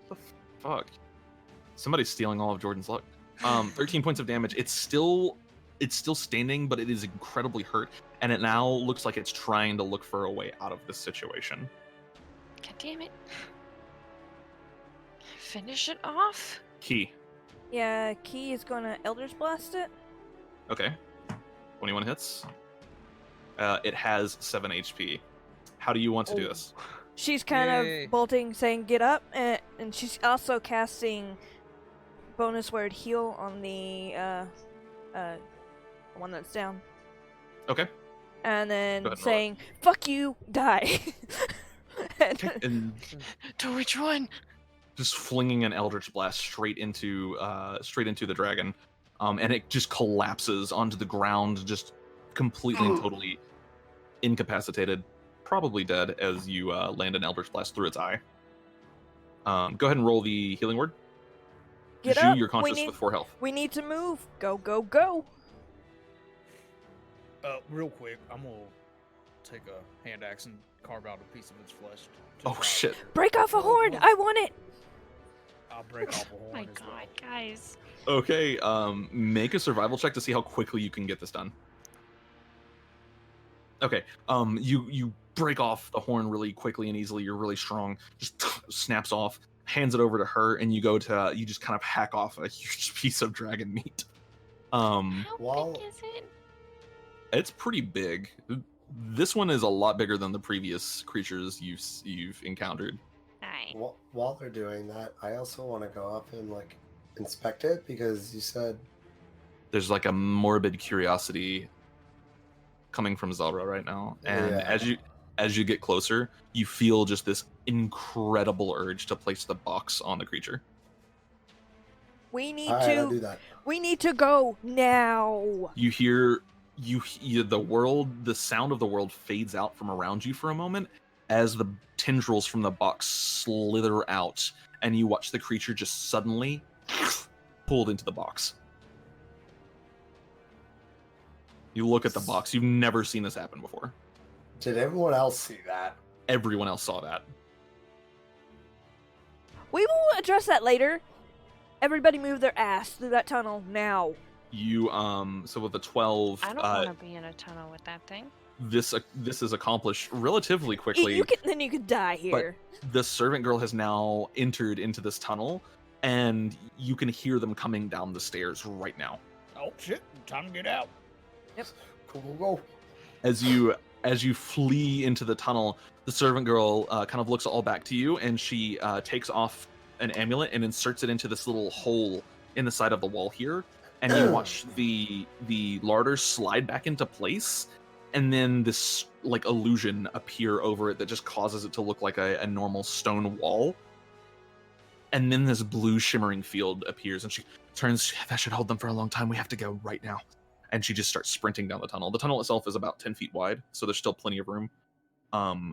Fuck. Somebody's stealing all of Jordan's luck. 13 points of damage. It's still standing, but it is incredibly hurt, and it now looks like it's trying to look for a way out of this situation. God damn it. Finish it off? Key. Yeah, Key is gonna Eldritch Blast it. Okay. 21 hits. It has 7 HP. How do you want to do this? She's kind Yay. of bolting, saying "Get up," and she's also casting bonus word heal on the one that's down, Okay. and then Go ahead and roll it. saying "Fuck you, die." And To which one? just flinging an Eldritch Blast straight into the dragon, and it just collapses onto the ground, just completely and totally incapacitated, probably dead, as you land an Eldritch Blast through its eye. Go ahead and roll the healing word. Get Ju, up. you're conscious with 4 health. We need to move. Go, go, go. Real quick, I'm gonna take a hand axe and carve out a piece of its flesh. to Oh, try shit. to- Break off a horn. I want it. I'll break off a horn. My as god, well. guys. Okay, make a survival check to see how quickly you can get this done. Okay, you break off the horn really quickly and easily. You're really strong. Just snaps off, hands it over to her, and you just kind of hack off a huge piece of dragon meat. How Well- big is it? It's pretty big. This one is a lot bigger than the previous creatures you've encountered. Aye. While they're doing that, I also want to go up and like inspect it because you said There's like a morbid curiosity coming from Zelra right now, and Yeah. as you get closer, you feel just this incredible urge to place the box on the creature. We need all right, I'll do to. that. We need to go now. You hear the sound of the world fades out from around you for a moment as the tendrils from the box slither out, and you watch the creature just suddenly pulled into the box. You look at the box. You've never seen this happen before. Did everyone else see that? Everyone else saw that. We will address that later. Everybody move their ass through that tunnel now. You so with the 12, I don't want to be in a tunnel with that thing. this is accomplished relatively quickly. Then you could die here. The servant girl has now entered into this tunnel, and you can hear them coming down the stairs right now. Oh shit! Time to get out. Go, go, go. As you flee into the tunnel, the servant girl kind of looks all back to you, and she takes off an amulet and inserts it into this little hole in the side of the wall here. And you watch the larder slide back into place, and then this like illusion appear over it that just causes it to look like a normal stone wall. And then this blue shimmering field appears, and she turns. That should hold them for a long time. We have to go right now. And she just starts sprinting down the tunnel. The tunnel itself is about 10 feet wide, so there's still plenty of room.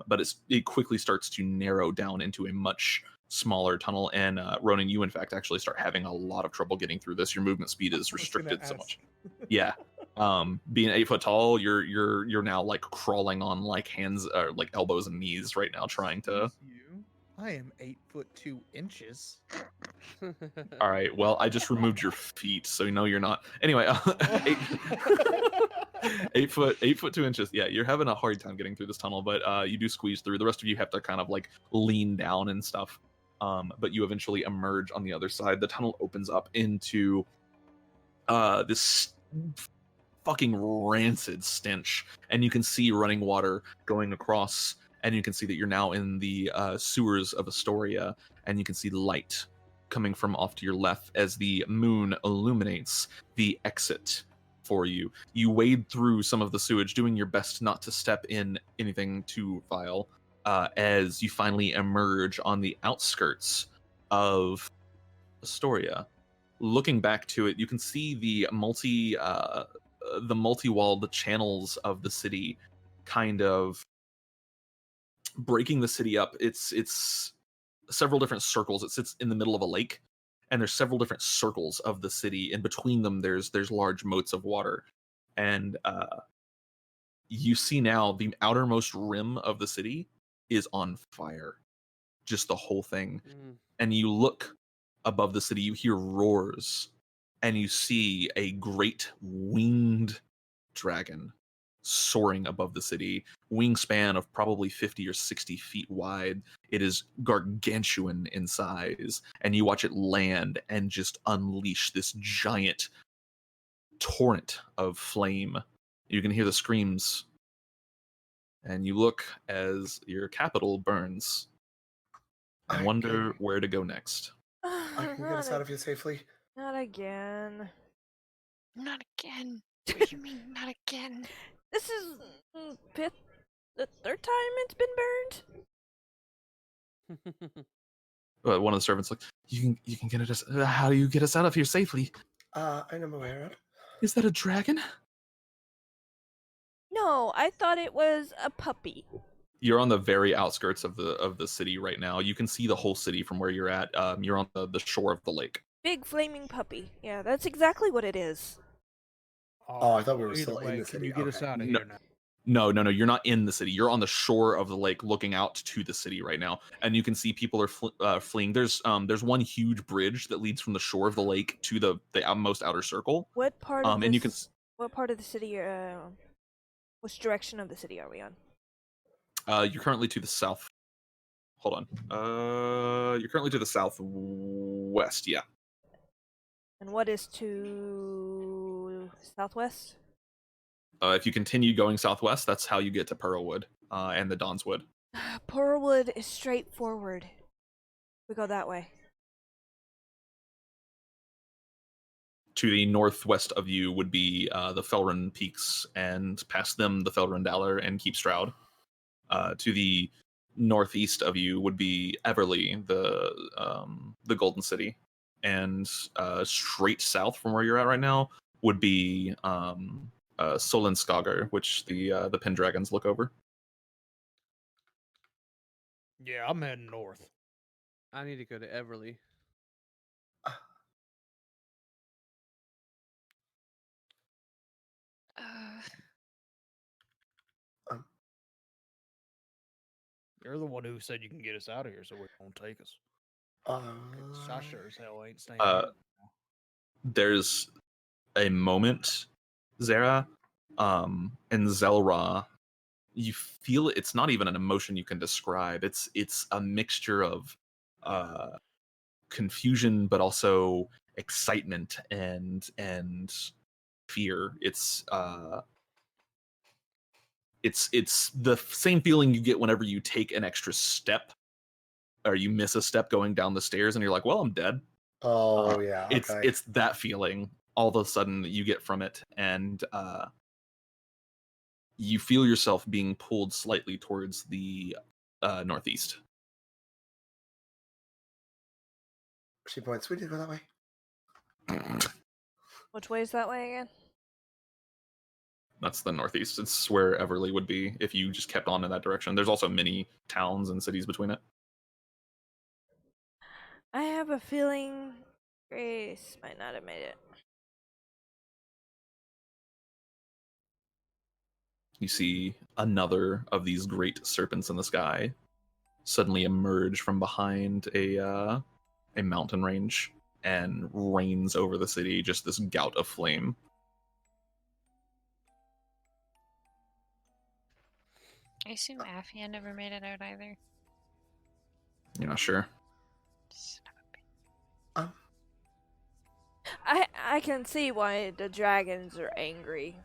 but it quickly starts to narrow down into a much smaller tunnel. And Ronan, you in fact actually start having a lot of trouble getting through this. Your movement speed is restricted so much. Yeah. Being 8 foot tall, you're now like crawling on like hands or like elbows and knees right now, trying to. I am 8'2". All right. Well, I just removed your feet, so you know you're not. Anyway, 8'2". Yeah, you're having a hard time getting through this tunnel, but you do squeeze through. The rest of you have to kind of like lean down and stuff. But you eventually emerge on the other side. The tunnel opens up into this fucking rancid stench, and you can see running water going across, and you can see that you're now in the sewers of Astoria, and you can see light coming from off to your left as the moon illuminates the exit for you. You wade through some of the sewage, doing your best not to step in anything too vile, as you finally emerge on the outskirts of Astoria. Looking back to it, you can see the multi-walled channels of the city kind of breaking the city up. It's several different circles. It sits in the middle of a lake, and there's several different circles of the city. In between them, there's large moats of water, and you see now the outermost rim of the city is on fire, just the whole thing. And you look above the city, you hear roars, and you see a great winged dragon soaring above the city, wingspan of probably 50 or 60 feet wide. It is gargantuan in size, and you watch it land and just unleash this giant torrent of flame. You can hear the screams, and you look as your capital burns and wonder where to go next. I can get us out of here safely. Not again. Not again. What do you mean, not again? This is the third time it's been burned. One of the servants like, you can get us. How do you get us out of here safely? I'm aware of. Is that a dragon? No, I thought it was a puppy. You're on the very outskirts of the city right now. You can see the whole city from where you're at. You're on the shore of the lake. Big flaming puppy. Yeah, that's exactly what it is. Oh, I thought we were Either still way, in the city. Can you get us out of No. here now? No, you're not in the city. You're on the shore of the lake looking out to the city right now, and you can see people are fleeing. There's one huge bridge that leads from the shore of the lake to the most outer circle. What part of and you can what part of the city which direction of the city are we on? You're currently to the south. Hold on. You're currently to the southwest, yeah. And what is to southwest? If you continue going southwest, that's how you get to Pearlwood and the Dawnswood. Pearlwood is straightforward. We go that way. To the northwest of you would be the Felrun Peaks, and past them, the Felrun Dalar and Keep Stroud. To the northeast of you would be Everly, the Golden City, and straight south from where you're at right now would be Solenskagar, which the Pendragons look over. Yeah, I'm heading north. I need to go to Everly. You're the one who said you can get us out of here, so we're gonna take us. I sure as hell ain't staying here. There's a moment, Zara, and Zelra, you feel it's not even an emotion you can describe. It's a mixture of confusion, but also excitement and fear. It's the same feeling you get whenever you take an extra step or you miss a step going down the stairs and you're like, well, I'm dead. Oh yeah, okay. It's that feeling all of a sudden that you get from it, and you feel yourself being pulled slightly towards the northeast. She points. We need to go that way. Which way is that way again? That's the northeast. It's where Everly would be if you just kept on in that direction. There's also many towns and cities between it. I have a feeling Grace might not have made it. You see another of these great serpents in the sky suddenly emerge from behind a mountain range and rains over the city, just this gout of flame. I assume Afia never made it out either. You're not sure? I can see why the dragons are angry.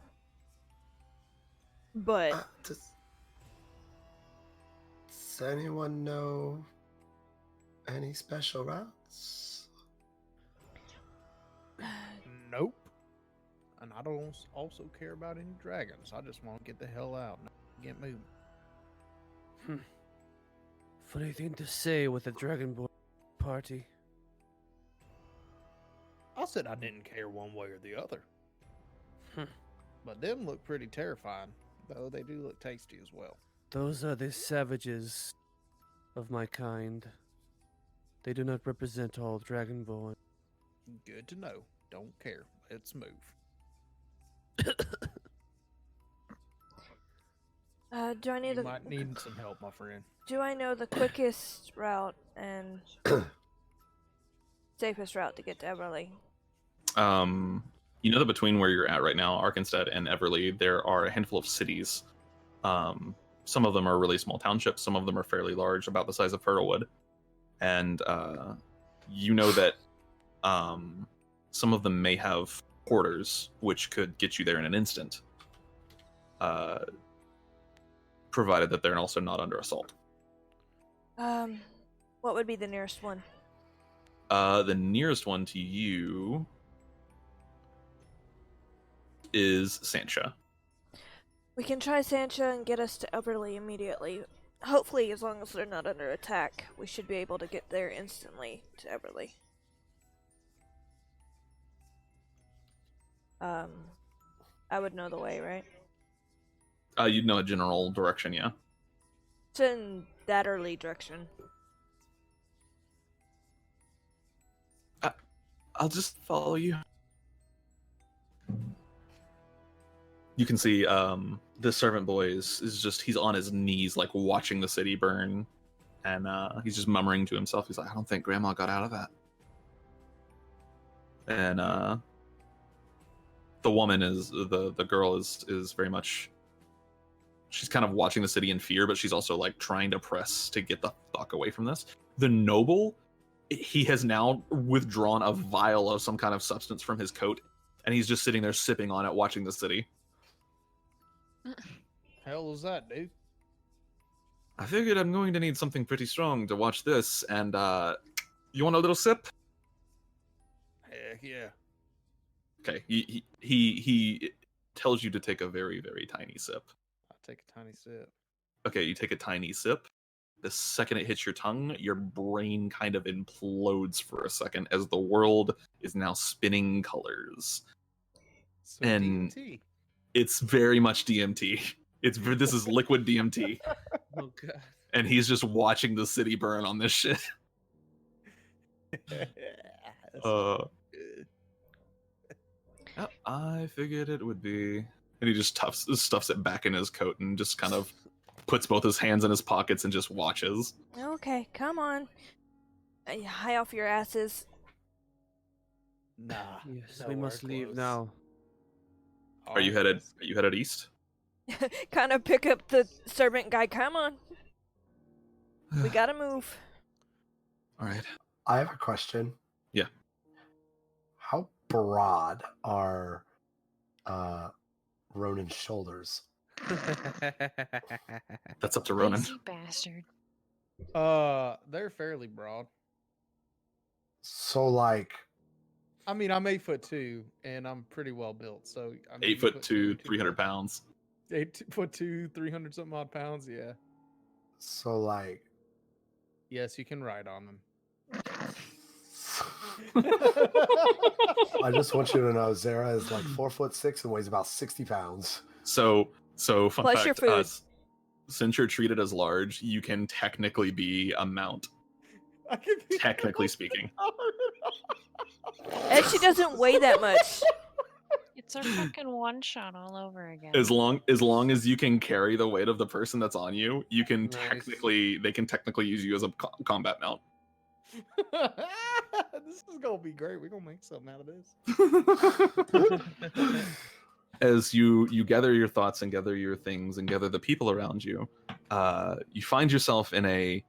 But Does anyone know any special routes? Nope. And I don't also care about any dragons. I just want to get the hell out and get moving. Funny thing to say with a Dragonborn party. I said I didn't care one way or the other. But them look pretty terrifying, though they do look tasty as well. Those are the savages of my kind. They do not represent all Dragonborn. Good to know. Don't care. Let's move. Do I need You might need some help, my friend. Do I know the quickest route and safest route to get to Everly? You know that between where you're at right now, Arkenstead and Everly, there are a handful of cities. Some of them are really small townships. Some of them are fairly large, about the size of Fertlewood. And you know that some of them may have porters, which could get you there in an instant, provided that they're also not under assault. What would be the nearest one? The nearest one to you is Sancha. We can try Sancha and get us to Everly immediately. Hopefully, as long as they're not under attack, we should be able to get there instantly to Everly. I would know the way, right? You'd know a general direction, yeah. It's in that early direction. I'll just follow you. You can see the servant boy is just, he's on his knees, like watching the city burn. And he's just murmuring to himself. He's like, I don't think Grandma got out of that. And the woman is, the girl is very much, she's kind of watching the city in fear, but she's also like trying to press to get the fuck away from this. The noble, he has now withdrawn a vial of some kind of substance from his coat, and he's just sitting there sipping on it, watching the city. Hell is that, dude? I figured I'm going to need something pretty strong to watch this, and you want a little sip? Heck yeah. Okay, he tells you to take a very, very tiny sip. I'll take a tiny sip. Okay, you take a tiny sip. The second it hits your tongue, your brain kind of implodes for a second as the world is now spinning colors. So And DMT. it's very much DMT. This is liquid DMT. Oh god. And he's just watching the city burn on this shit. That's Uh, good. Yep, I figured it would be. And he just stuffs it back in his coat and just kind of puts both his hands in his pockets and just watches. Okay, come on. High off your asses. Nah. Yes, we nowhere must leave close. now. Are you headed east? Kind of pick up the servant guy. Come on. We gotta move. All right. I have a question. Yeah. How broad are Ronan's shoulders? That's up to Ronan. Lazy bastard. They're fairly broad. So, like, I mean, I'm 8'2", and I'm pretty well built. So I mean, 8'2", 300 pounds. 8'2", 300 something odd pounds. Yeah. so like, Yes, you can ride on them. I just want you to know, Zara is like 4'6" and weighs about 60 pounds. So fun Plus fact, your food. since you're treated as large, you can technically be a mount. I can be Technically speaking. And she doesn't weigh that much. It's our fucking one shot all over again. As long as you can carry the weight of the person that's on you, you can Nice. they can technically use you as a combat mount. This is gonna be great. We're gonna make something out of this. As you gather your thoughts and gather your things and gather the people around you, you find yourself in a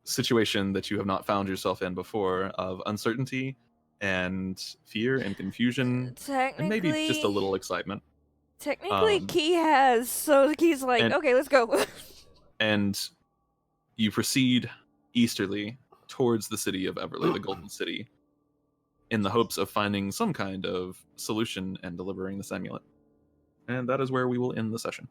situation that you have not found yourself in before, of uncertainty and fear and confusion and maybe just a little excitement. Technically, Key has, so Key's like, okay, let's go. And you proceed easterly towards the city of Everley, the Golden City, in the hopes of finding some kind of solution and delivering this amulet. And that is where we will end the session.